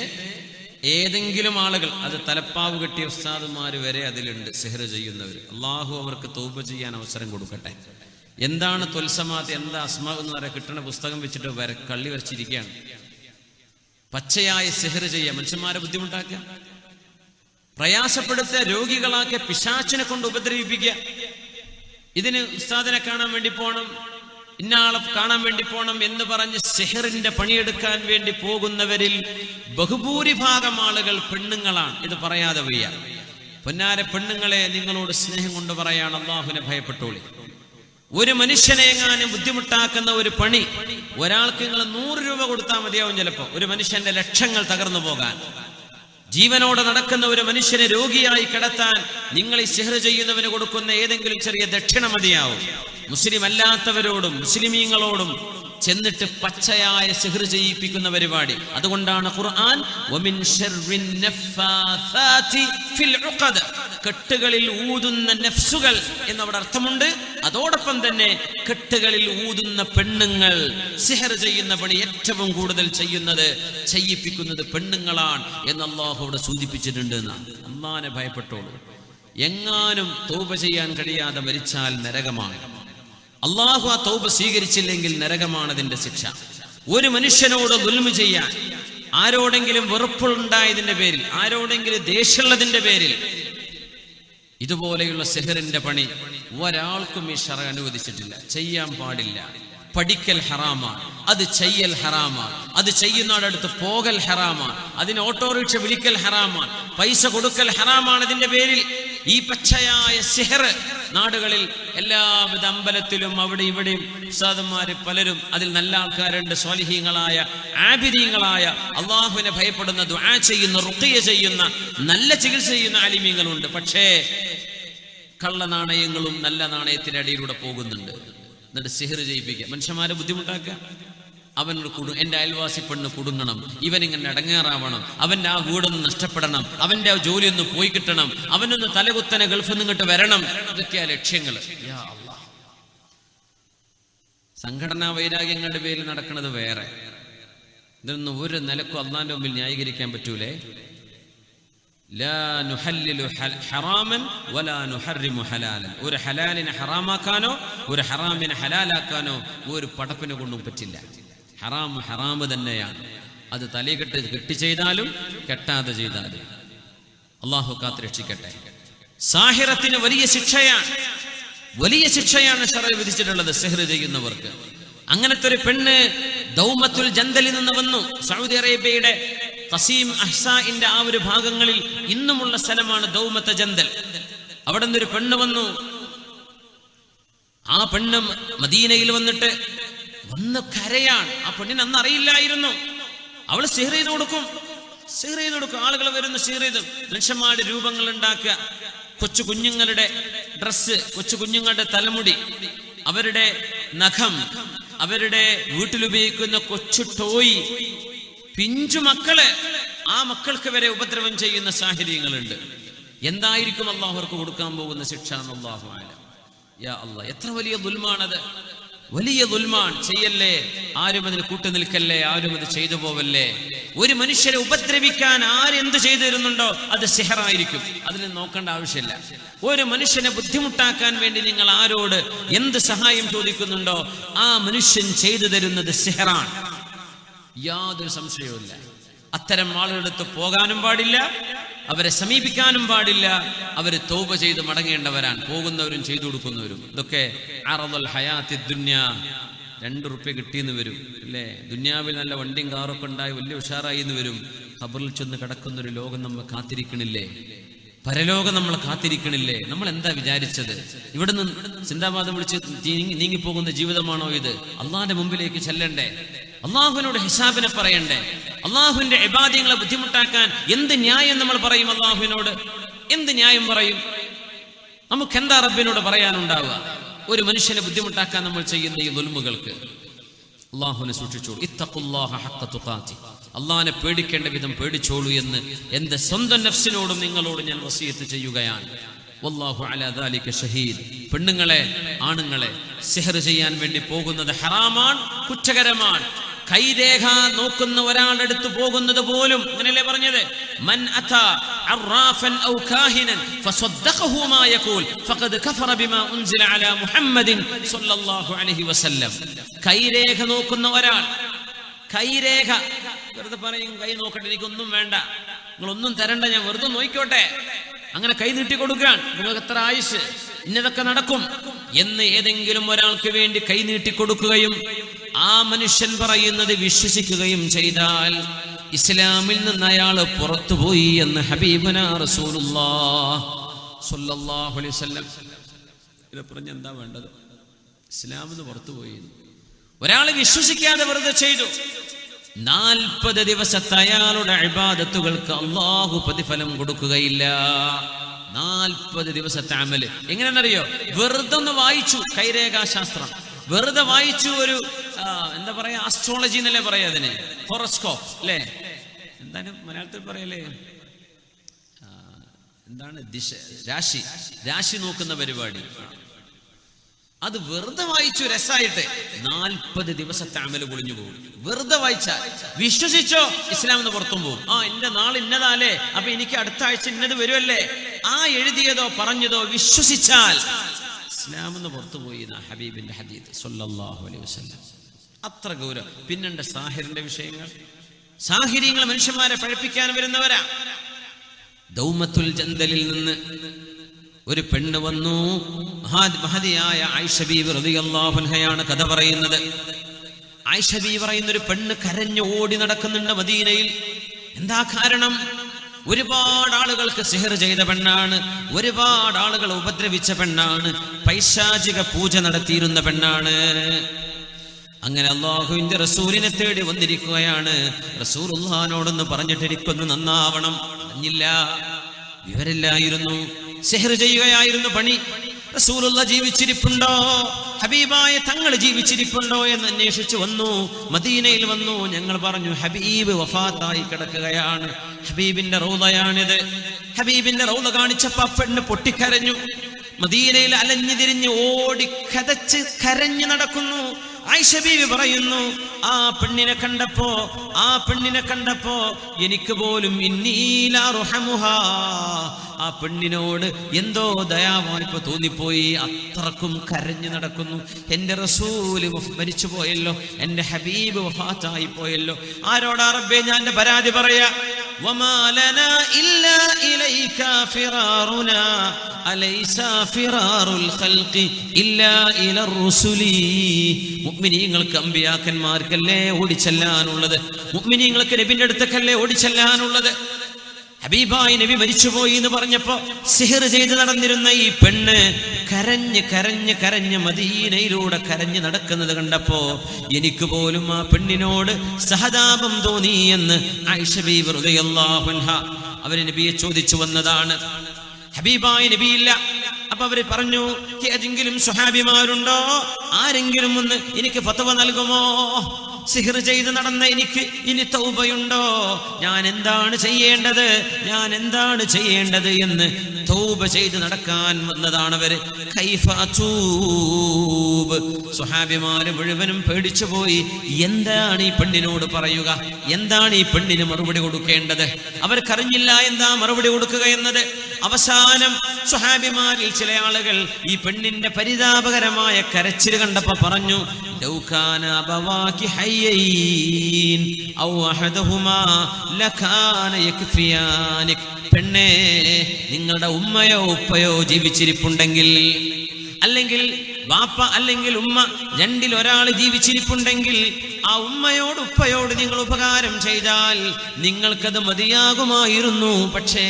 ഏതെങ്കിലും ആളുകൾ, അത് തലപ്പാവ് കെട്ടിയ ഉസ്താദുമാർ വരെ അതിലുണ്ട്, സിഹർ ചെയ്യുന്നവർ. അള്ളാഹു അവർക്ക് തൗബ ചെയ്യാൻ അവസരം കൊടുക്കട്ടെ. എന്താണ് തൊൽസമാത്ത്, എന്താ അസ്മാ എന്ന് പറയാൻ കിട്ടുന്ന പുസ്തകം വെച്ചിട്ട് കള്ളി വരച്ചിരിക്കുകയാണ്. പച്ചയായ സിഹർ ചെയ്യുക, മനുഷ്യന്മാരെ ബുദ്ധിമുട്ടാക്കുക, പ്രയാസപ്പെടുത്തുക, രോഗികളാക്കിയ, പിശാചിനെ കൊണ്ട് ഉപദ്രവിപ്പിക്കുക. ഇതിന് ഉസ്താദിനെ കാണാൻ വേണ്ടി പോകണം, ഇന്നാളെ കാണാൻ വേണ്ടി പോകണം എന്ന് പറഞ്ഞ് സിഹറിന്റെ പണിയെടുക്കാൻ വേണ്ടി പോകുന്നവരിൽ ബഹുഭൂരിഭാഗം ആളുകൾ പെണ്ണുങ്ങളാണ്. ഇത് പറയാതെ വയ്യ. പൊന്നാര പെണ്ണുങ്ങളെ, നിങ്ങളോട് സ്നേഹം കൊണ്ട് പറയാണ്, അള്ളാഹുവിനെ ഭയപ്പെട്ടോളി. ഒരു മനുഷ്യനെ എങ്ങാനും ബുദ്ധിമുട്ടാക്കുന്ന ഒരു പണി, ഒരാൾക്ക് നിങ്ങൾ 100 രൂപ കൊടുത്താൽ മതിയാവും. ചിലപ്പോ ഒരു മനുഷ്യന്റെ ലക്ഷങ്ങൾ തകർന്നു പോകാൻ. ജീവനോടെ നടക്കുന്ന ഒരു മനുഷ്യനെ രോഗിയായി കിടത്താൻ നിങ്ങൾ ഈ സിഹർ ചെയ്യുന്നവന് കൊടുക്കുന്ന ഏതെങ്കിലും ചെറിയ ദക്ഷിണ മതിയാവും. മുസ്ലിം അല്ലാത്തവരോടും മുസ്ലിമീങ്ങളോടും ചെന്നിട്ട് പച്ചയായ സിഹർ ചെയ്യിപ്പിക്കുന്ന പരിപാടി. അതുകൊണ്ടാണ് ഖുർആൻ വമിൻ ശർറിൻ നഫ്ഫാഥാതി ഫിൽ ഉഖദ, കെട്ടുകളിൽ ഊതുന്ന നഫ്സുകൾ എന്നവിടെ അർത്ഥമുണ്ട്. അതോടൊപ്പം തന്നെ കെട്ടുകളിൽ ഊതുന്ന പെണ്ണുങ്ങൾ, സിഹർ ചെയ്യുന്ന പണി ഏറ്റവും കൂടുതൽ ചെയ്യിപ്പിക്കുന്നത് പെണ്ണുങ്ങളാണ് എന്ന് അല്ലാഹു അവിടെ സൂചിപ്പിച്ചിട്ടുണ്ട് എന്നാണ്. അല്ലാഹുവിനെ ഭയപ്പെട്ടോളൂ. എങ്ങാനും തൗബ ചെയ്യാൻ കഴിയാതെ മരിച്ചാൽ നരകമാണ്. അള്ളാഹു ആ തൗബ സ്വീകരിച്ചില്ലെങ്കിൽ നരകമാണ് അതിന്റെ ശിക്ഷ. ഒരു മനുഷ്യനോട് ദുൽമ ചെയ്യാൻ, ആരോടെങ്കിലും വെറുപ്പുണ്ടായതിന്റെ പേരിൽ, ആരോടെങ്കിലും ദേഷ്യമുള്ളതിന്റെ പേരിൽ ഇതുപോലെയുള്ള സിഹറിന്റെ പണി ഒരാൾക്കും ഈ ശറഅ് അനുവദിച്ചിട്ടില്ല, ചെയ്യാൻ പാടില്ല. പഠിക്കൽ ഹറാമാണ്, അത് ചെയ്യൽ ഹറാമാണ്, അത് ചെയ്യുന്നവരടുത്ത് പോകൽ ഹറാമാണ്, അതിന് ഓട്ടോറിക്ഷ വിളിക്കൽ ഹറാമാണ്, പൈസ കൊടുക്കൽ ഹറാമാണ്. അതിന്റെ പേരിൽ ഈ പച്ചയായ സിഹർ നാടുകളിൽ എല്ലാവിധ അമ്പലത്തിലും അവിടെ ഇവിടെയും ഉസ്താദന്മാര് പലരും, അതിൽ നല്ല ആൾക്കാരുണ്ട്, സ്വാലിഹീങ്ങളായ ആബിദീങ്ങളായ അള്ളാഹുവിനെ ഭയപ്പെടുന്ന, ദുആ ചെയ്യുന്ന, റുഖിയ ചെയ്യുന്ന, നല്ല ചികിത്സ ചെയ്യുന്ന ആലിമീങ്ങളുണ്ട്. പക്ഷേ കള്ള നാണയങ്ങളും നല്ല നാണയത്തിന്റെ അടിയിലൂടെ പോകുന്നുണ്ട്. എന്നിട്ട് സിഹർ ചെയ്യിപ്പിക്കുക, മനുഷ്യന്മാരെ ബുദ്ധിമുട്ടാക്കുക. അവനൊരു എൻ്റെ അയൽവാസി പെണ്ണ് കുടുങ്ങണം, ഇവനിങ്ങനെ അടങ്ങേറാവണം, അവൻ്റെ ആ വീടൊന്ന് നഷ്ടപ്പെടണം, അവൻ്റെ ആ ജോലി ഒന്ന് പോയി കിട്ടണം, അവനൊന്ന് തലകുത്തനെ ഗൾഫിൽ നിന്ന് ഇങ്ങോട്ട് വരണം. ഇതൊക്കെയാ ലക്ഷ്യങ്ങൾ. സംഘടനാ വൈരാഗ്യങ്ങളുടെ പേരിൽ നടക്കുന്നത് വേറെ. ഇതൊന്നും ഒരു നിലക്കും അള്ളാന്റെ മുമ്പിൽ ന്യായീകരിക്കാൻ പറ്റൂലേ. ലാ നുഹല്ലിലു ഹറാമൻ വലാ നുഹർരിമു ഹലാലൻ. ഒരു ഹലാലിനെ ഹറാമാക്കാനോ ഒരു ഹറാമിനെ ഹലാലാക്കാനോ ഒരു പടപ്പിനെ കൊണ്ടും പറ്റില്ല. ഹറാം ഹറാമ് തന്നെയാണ്. അത് തലയെക്കെട്ട് കെട്ടി ചെയ്താലും കെട്ടാതെ ചെയ്താലും. അള്ളാഹു കാത്ത് രക്ഷിക്കട്ടെ. സാഹിറത്തിന് വലിയ ശിക്ഷയാണ്, വലിയ ശിക്ഷയാണ് ശറഅ് വിധിച്ചിട്ടുള്ളത് സിഹ്ർ ചെയ്യുന്നവർക്ക്. അങ്ങനത്തെ ഒരു പെണ്ണ് ദൗമത്തുൽ ജന്തലിൽ നിന്ന് വന്നു. സൗദി അറേബ്യയുടെ ഖസീം അഹ്സാഇന്റെ ആ ഒരു ഭാഗങ്ങളിൽ ഇന്നുമുള്ള സ്ഥലമാണ് ദൗമത്ത ജന്തൽ. അവിടെ നിന്നൊരു പെണ്ണ് വന്നു. ആ പെണ്ണ് മദീനയിൽ വന്നിട്ട് വന്ന് കരയാണ്. ആ പെണ്ണിന് അന്ന് അറിയില്ലായിരുന്നു. അവള് സിഹ്ർ ചെയ്ത് കൊടുക്കും, സിഹ്ർ ചെയ്ത് കൊടുക്കും. ആളുകൾ വരുന്നു, സിഹ്ർ ചെയ്ത് മനുഷ്യന്മാരുടെ രൂപങ്ങൾ ഉണ്ടാക്കുക, കൊച്ചു കുഞ്ഞുങ്ങളുടെ ഡ്രസ്സ്, കൊച്ചു കുഞ്ഞുങ്ങളുടെ തലമുടി, അവരുടെ നഖം, അവരുടെ വീട്ടിലുപയോഗിക്കുന്ന കൊച്ചു ടോയ്, പിഞ്ചു മക്കള്, ആ മക്കൾക്ക് വരെ ഉപദ്രവം ചെയ്യുന്ന സാഹചര്യങ്ങളുണ്ട്. എന്തായിരിക്കും അള്ളാഹു അവർക്ക് കൊടുക്കാൻ പോകുന്ന ശിക്ഷ? അല്ലാഹു അഅലം. യാ അല്ലാഹ്, എത്ര വലിയ ദുൽമാണത്, വലിയ ദുൽമാൻ. ചെയ്യല്ലേ, ആരും അതിന് കൂട്ടുനിൽക്കല്ലേ, ആരും അത് ചെയ്തു പോവല്ലേ. ഒരു മനുഷ്യരെ ഉപദ്രവിക്കാൻ ആരെന്ത് ചെയ്തു തരുന്നുണ്ടോ അത് സിഹറായിരിക്കും. അതിൽ നോക്കേണ്ട ആവശ്യമില്ല. ഒരു മനുഷ്യനെ ബുദ്ധിമുട്ടാക്കാൻ വേണ്ടി നിങ്ങൾ ആരോട് എന്ത് സഹായം ചോദിക്കുന്നുണ്ടോ ആ മനുഷ്യൻ ചെയ്തു തരുന്നത് സിഹറാണ്. യാതൊരു സംശയവുമില്ല. അത്തരം ആളുകളടുത്ത് പോകാനും പാടില്ല, അവരെ സമീപിക്കാനും പാടില്ല. അവര് തൗബ ചെയ്ത് മടങ്ങേണ്ടവരാണ്, പോകുന്നവരും ചെയ്തു കൊടുക്കുന്നവരും. ഇതൊക്കെ അറദുൽ ഹയാത്തി ദുനിയ. 2 റുപ്യ കിട്ടിയെന്ന് വരും അല്ലേ, ദുനിയാവിൽ നല്ല വണ്ടിയും കാറൊക്കെ ഉണ്ടായി വലിയ ഉഷാറായി എന്ന് വരും. ഖബറിൽ ചെന്ന് കിടക്കുന്നൊരു ലോകം നമ്മൾ കാത്തിരിക്കണില്ലേ, പരലോകം നമ്മൾ കാത്തിരിക്കണില്ലേ? നമ്മൾ എന്താ വിചാരിച്ചത്? ഇവിടുന്ന് സിന്ദാബാദം വിളിച്ച് നീങ്ങിപ്പോകുന്ന ജീവിതമാണോ ഇത്? അള്ളാഹിന്റെ മുമ്പിലേക്ക് ചെല്ലണ്ടേ, അള്ളാഹുവിനോട് ഹിസാബിനെ പറയണ്ടേ? അള്ളാഹുവിന്റെ ഇബാദികളെ ബുദ്ധിമുട്ടാക്കാൻ എന്ത് ന്യായം നമ്മൾ പറയും? അള്ളാഹുവിനോട് എന്ത് ന്യായം പറയും? നമുക്ക് എന്താ റബ്ബിനോട് പറയാനുണ്ടാവുക? ഒരു മനുഷ്യനെ ബുദ്ധിമുട്ടാക്കാൻ നമ്മൾ ചെയ്യുന്ന ഈ ദുൽമുകൾക്ക് അള്ളാഹുവിനെ സൂക്ഷിച്ചോളൂ. ഇത്തഖുല്ലാഹ ഹഖ്ക തുഖാതി, അള്ളാഹിനെ പേടിക്കേണ്ട വിധം പേടിച്ചോളൂ എന്ന് എന്റെ സ്വന്തം നഫ്സിനോടും നിങ്ങളോടും ഞാൻ വസിയത്ത് ചെയ്യുകയാണ്. വല്ലാഹു അലാ ദാലിക ഷഹീദ്. പെണ്ണുങ്ങളെ, ആണുങ്ങളെ, സിഹർ ചെയ്യാൻ വേണ്ടി പോകുന്നത് ഹറാമാണ്, കുറ്റകരമാണ്. കൈരേഖ നോക്കുന്ന ഒരാളുടെ അടുത്ത് പോകുന്നത് പോലും അങ്ങനെയല്ലേ പറഞ്ഞത്? മൻ അതാ അറാഫൻ ഔ കാഹിനൻ ഫസദ്ദഖഹു മാ യഖൂൽ ഫഖദ് കഫറ ബിമാ ഉൻസില അലാ മുഹമ്മദിൻ സ്വല്ലല്ലാഹു അലൈഹി വസല്ലം. കൈരേഖ നോക്കുന്ന ഒരാൾ, കൈരേഖ വെറുതെ പറയും, കൈ നോക്കട്ടെ, എനിക്കൊന്നും വേണ്ട, നിങ്ങളൊന്നും തരണ്ട, ഞാൻ വെറുതെ നോക്കിക്കോട്ടെ, അങ്ങനെ കൈ നീട്ടി കൊടുക്കാൻ, നിങ്ങൾക്ക് എത്ര ആയുസ്, ഇന്നതൊക്കെ നടക്കും എന്ന് ഏതെങ്കിലും ഒരാൾക്ക് വേണ്ടി കൈ നീട്ടി കൊടുക്കുകയും ആ മനുഷ്യൻ പറയുന്നത് വിശ്വസിക്കുകയും ചെയ്താൽ ഇസ്ലാമിൽ നിന്ന് അയാൾ പുറത്തുപോയി എന്ന് ഹബീബനാ റസൂലുള്ളാഹി സ്വല്ലല്ലാഹു അലൈഹി വസല്ലം. ഇത് പറഞ്ഞ എന്താ വേണ്ടത്? ഇസ്ലാമിൽ നിന്ന് പുറത്തുപോയി. ഒരാൾ വിശ്വസിക്കാതെ വെറുതെ ചെയ്തു, 40 ദിവസത്തെ അയാളുടെ ഇബാദത്തുകൾക്ക് അള്ളാഹു പ്രതിഫലം കൊടുക്കുകയില്ല. 40 ദിവസത്തെ അമല് എങ്ങനെയാണെന്നറിയോ? വെറുതെ ഒന്ന് വായിച്ചു കൈരേഖാശാസ്ത്രം, വെറുതെ വായിച്ചു, ഒരു എന്താ പറയാ, ആസ്ട്രോളജി എന്നല്ലേ പറയാ അതിന്, ഹോറോസ്കോപ്പ് അല്ലേ, എന്താണ് മലയാളത്തിൽ പറയല്ലേ, എന്താണ്, ദിശ, രാശി നോക്കുന്ന പരിപാടി. അത് വെറുതെ വായിച്ചു രസായിട്ട് 40 ദിവസത്തെ അമല് പൊളിഞ്ഞു പോകും. വെറുതെ വായിച്ചാൽ വിശ്വസിച്ചോ ഇസ്ലാം എന്ന് പുറത്തും പോകും. എന്റെ നാൾ ഇന്നതാലേ, അപ്പൊ എനിക്ക് അടുത്ത ആഴ്ച ഇന്നത് വരുമല്ലേ, ആ എഴുതിയതോ പറഞ്ഞതോ വിശ്വസിച്ചാൽ ഇസ്ലാം എന്ന് പുറത്തുപോയി എന്ന ഹബീബിന്റെ ഹദീത്ത് സ്വല്ലല്ലാഹു അലൈഹി വസല്ലം. അത്ര ഗൗരവം. പിന്നെന്റെ സാഹിറിന്റെ വിഷയങ്ങൾ. സാഹിര്യങ്ങൾ മനുഷ്യന്മാരെ പഴപ്പിക്കാൻ വരുന്നവരാ. ദൗമത്തുൽ ജന്തലിൽ നിന്ന് ഒരു പെണ്ണ് വന്നു. മഹദിയായ ആയിഷ ബീവി റളിയല്ലാഹു അൻഹയാണ് കഥ പറയുന്നത്. ആയിഷ ബീവി പറയുന്ന ഒരു പെണ്ണ് കരഞ്ഞു ഓടി നടക്കുന്നുണ്ട് മദീനയിൽ. എന്താ കാരണം? ഒരുപാട് ആളുകൾക്ക് സിഹർ ചെയ്ത പെണ്ണാണ്, ഒരുപാട് ആളുകൾ ഉപദ്രവിച്ച പെണ്ണാണ്, പൈശാചിക പൂജ നടത്തിയിരുന്ന പെണ്ണാണ്. അങ്ങനെ അല്ലാഹുവിന്റെ റസൂലിനെ തേടി വന്നിരിക്കുകയാണ്. റസൂലുള്ളാഹിനോടൊന്ന് പറഞ്ഞിട്ട് എനിക്കൊന്ന് നന്നാവണം. പറഞ്ഞില്ല, വിവരില്ലായിരുന്നു. സിഹർ ചെയ്യുകയായിരുന്നു പണി. റസൂലുള്ളാഹി ജീവിച്ചിരിപ്പുണ്ടോ, ഹബീബായ തങ്ങൾ ജീവിച്ചിരിപ്പുണ്ടോ എന്ന് അന്വേഷിച്ചു വന്നു. മദീനയിൽ വന്നു. ഞങ്ങൾ പറഞ്ഞു ഹബീബ് വഫാത്തായി കിടക്കുകയാണ്, ഹബീബിന്റെ റൗളയാണിത്. ഹബീബിന്റെ റൗള കാണിച്ചപ്പോ പെണ്ണ് പൊട്ടിക്കരഞ്ഞു. മദീനയിൽ അലഞ്ഞു തിരിഞ്ഞ് ഓടി കതച്ച് കരഞ്ഞു നടക്കുന്നു. ആയിഷ ബീവി പറയുന്നു, ആ പെണ്ണിനെ കണ്ടപ്പോ എനിക്ക് പോലും ആ പെണ്ണിനോട് എന്തോ ദയാവായ്പ തോന്നിപ്പോയി. അത്രക്കും കരഞ്ഞു നടക്കുന്നു. എന്റെ റസൂല് മരിച്ചു പോയല്ലോ, എന്റെ ഹബീബ് വഫാത്തായി പോയല്ലോ. ആരോടാ റബ്ബേ ഞാൻ എന്റെ പരാതി പറയാ? വമാ ലനാ ഇല്ലാ ഇലൈക ഫിറാറുനാ അലൈസ ഫിറാറുൽ ഖൽഖി ഇല്ലാ ഇലർ റുസുലി. മുഅ്മിനീങ്ങൾക്ക് അമ്പിയാക്കന്മാർക്കല്ലേ ഓടിച്ചെല്ലാനുള്ളത്, മുഅ്മിനീങ്ങൾക്ക് നബിന്റെ അടുത്തേക്കല്ലേ ഓടിച്ചെല്ലാനുള്ളത്. ഹബീബായി നബി മരിച്ചുപോയി എന്ന് പറഞ്ഞപ്പോ സിഹർ ചെയ്ത് നടന്നിരുന്ന ഈ പെണ്ണ് കരഞ്ഞ് മദീനയിലൂടെ കരഞ്ഞ് നടക്കുന്നത് കണ്ടപ്പോ എനിക്ക് പോലും ആ പെണ്ണിനോട് സഹതാപം തോന്നി എന്ന് ആയിഷ ബീവി റളിയല്ലാഹു അൻഹ അവര് നബിയെ ചോദിച്ചു വന്നതാണ്. ഹബീബായി നബിയില്ല. അപ്പൊ അവര് പറഞ്ഞു, ഏതെങ്കിലും സ്വഹാബിമാരുണ്ടോ, ആരെങ്കിലും ഒന്ന് എനിക്ക് ഫത്വ നൽകുമോ? സിഹർ ചെയ്ത് നടന്ന എനിക്ക് ഇനി തൗബയുണ്ടോ? ഞാൻ എന്താണ് ചെയ്യേണ്ടത് എന്ന് തൗബ ചെയ്ത് നടക്കാൻ വന്നതാണ് അവര്. കൈഫ അതൂബ്. സ്വഹാബിമാര് മുഴുവനും പേടിച്ചു പോയി. എന്താണ് ഈ പെണ്ണിനോട് പറയുക, എന്താണ് ഈ പെണ്ണിന് മറുപടി കൊടുക്കേണ്ടത്? അവർക്കറിഞ്ഞില്ല എന്താ മറുപടി കൊടുക്കുക എന്നത്. അവസാനം സ്വഹാബിമാരിൽ ചില ആളുകൾ ഈ പെണ്ണിന്റെ പരിതാപകരമായ കരച്ചിൽ കണ്ടപ്പോ പറഞ്ഞു, ലൗകാന അബവാകി ഹയ്യൈൻ ഔ അഹദഹുമാ ലകാന യക്ഫിയാനിക്. പെണ്ണേ, നിങ്ങളുടെ ഉമ്മയോ ഉപ്പയോ ജീവിച്ചിരിപ്പുണ്ടെങ്കിൽ, അല്ലെങ്കിൽ വാപ്പ അല്ലെങ്കിൽ ഉമ്മ, രണ്ടിൽ ഒരാൾ ജീവിച്ചിരിപ്പുണ്ടെങ്കിൽ ആ ഉമ്മയോട് ഉപ്പയോട് നിങ്ങൾ ഉപകാരം ചെയ്താൽ നിങ്ങൾക്കത് മതിയാകുമായിരുന്നു. പക്ഷേ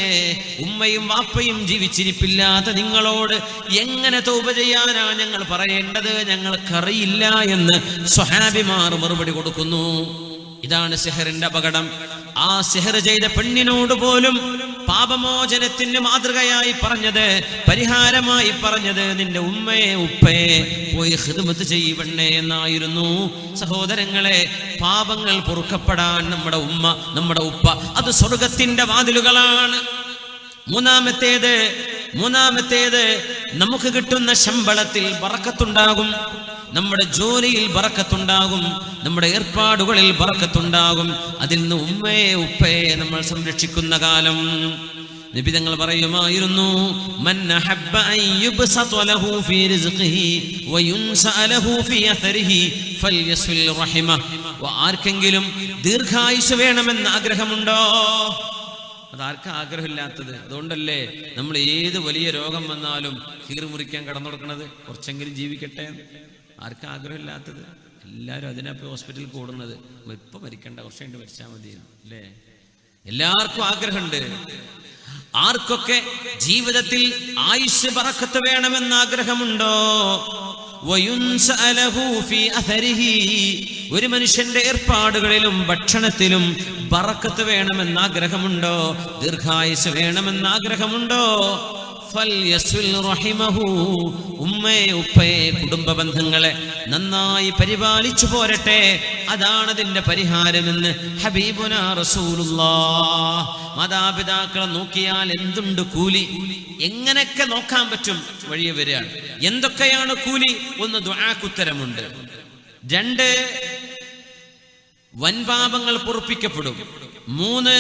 ഉമ്മയും വാപ്പയും ജീവിച്ചിരിപ്പില്ലാത്ത നിങ്ങളോട് എങ്ങനെ തൗബ ചെയ്യാനാ ഞങ്ങൾ പറയേണ്ടത്? ഞങ്ങൾക്കറിയില്ല എന്ന് സ്വഹാബിമാർ മറുപടി കൊടുക്കുന്നു. ഇതാണ് സിഹറിന്റെ അപകടം. ആ സിഹർ ചെയ്ത പെണ്ണിനോട് പോലും പാപമോചനത്തിന് മാതൃകയായി പറഞ്ഞത്, പരിഹാരമായി പറഞ്ഞത്, നിന്റെ ഉമ്മയെ ഉപ്പയെ പോയി ഖിദ്മത്ത് ചെയ്യണേ എന്നായിരുന്നു. സഹോദരങ്ങളെ, പാപങ്ങൾ പൊറുക്കപ്പെടാൻ നമ്മുടെ ഉമ്മ നമ്മുടെ ഉപ്പ അത് സ്വർഗത്തിന്റെ വാതിലുകളാണ്. മൂന്നാമത്തേത് നമുക്ക് കിട്ടുന്ന ശമ്പളത്തിൽ ബറക്കത്തുണ്ടാകും, നമ്മുടെ ജോലിയിൽ ബറക്കത്തുണ്ടാകും, നമ്മുടെ ഏർപ്പാടുകളിൽ ബറക്കത്തുണ്ടാകും. അതിൽ നിന്ന് ഉമ്മയെ ഉപ്പയെ നമ്മൾ സംരക്ഷിക്കുന്ന കാലം നബി തങ്ങൾ പറയുമായിരുന്നു, മൻ അഹബ്ബ അൻ യുബ്സത ലഹു ഫീ റിസ്ഖിഹി വയുൻസ ലഹു ഫീ അഥരിഹി ഫൽയസ്വിൽ റഹിമ. ആർക്കെങ്കിലും ദീർഘായുസ് വേണമെന്ന് ആഗ്രഹമുണ്ടോ? അതാർക്കാ ആഗ്രഹമില്ലാത്തത്? അതുകൊണ്ടല്ലേ നമ്മൾ ഏത് വലിയ രോഗം വന്നാലും കീറി മുറിക്കാൻ കടന്നു കൊടുക്കണത്, കുറച്ചെങ്കിലും ജീവിക്കട്ടെ. ആർക്കാ ആഗ്രഹമില്ലാത്തത്? എല്ലാവരും അതിനപ്പോൾ ഹോസ്പിറ്റലിൽ കൂടുന്നത്. ഇപ്പൊ മരിക്കണ്ട, കുറച്ച് കഴിഞ്ഞ് മരിച്ചാൽ മതി അല്ലേ? എല്ലാവർക്കും ആഗ്രഹമുണ്ട്. ആർക്കൊക്കെ ജീവിതത്തിൽ ആയുഷ്യ ബറക്കത്ത് വേണമെന്ന് ആഗ്രഹമുണ്ടോ? ഒരു മനുഷ്യന്റെ ഏർപ്പാടുകളിലും ഭക്ഷണത്തിലും ബറക്കത്ത് വേണമെന്ന് ആഗ്രഹമുണ്ടോ? ദീർഘായുസ് വേണമെന്ന് ആഗ്രഹമുണ്ടോ? ഉമ്മയെ ഉപ്പയെ കുടുംബ ബന്ധങ്ങളെ നന്നായി പരിപാലിച്ചു പോരട്ടെ. അതാണ് അതിന്റെ പരിഹാരമെന്ന് ഹബീബുനാ റസൂലുള്ളാഹ്. മാതാപിതാക്കളെ നോക്കിയാൽ എന്തുണ്ട് കൂലി? എങ്ങനെയൊക്കെ നോക്കാൻ പറ്റും വഴിയെ വരികയാണ്. എന്തൊക്കെയാണ് കൂലി? ഒന്ന്, ദുആക്കുത്തരമുണ്ട്. 2, വൻപാപങ്ങൾ പൊറുപ്പിക്കപ്പെടും. 3,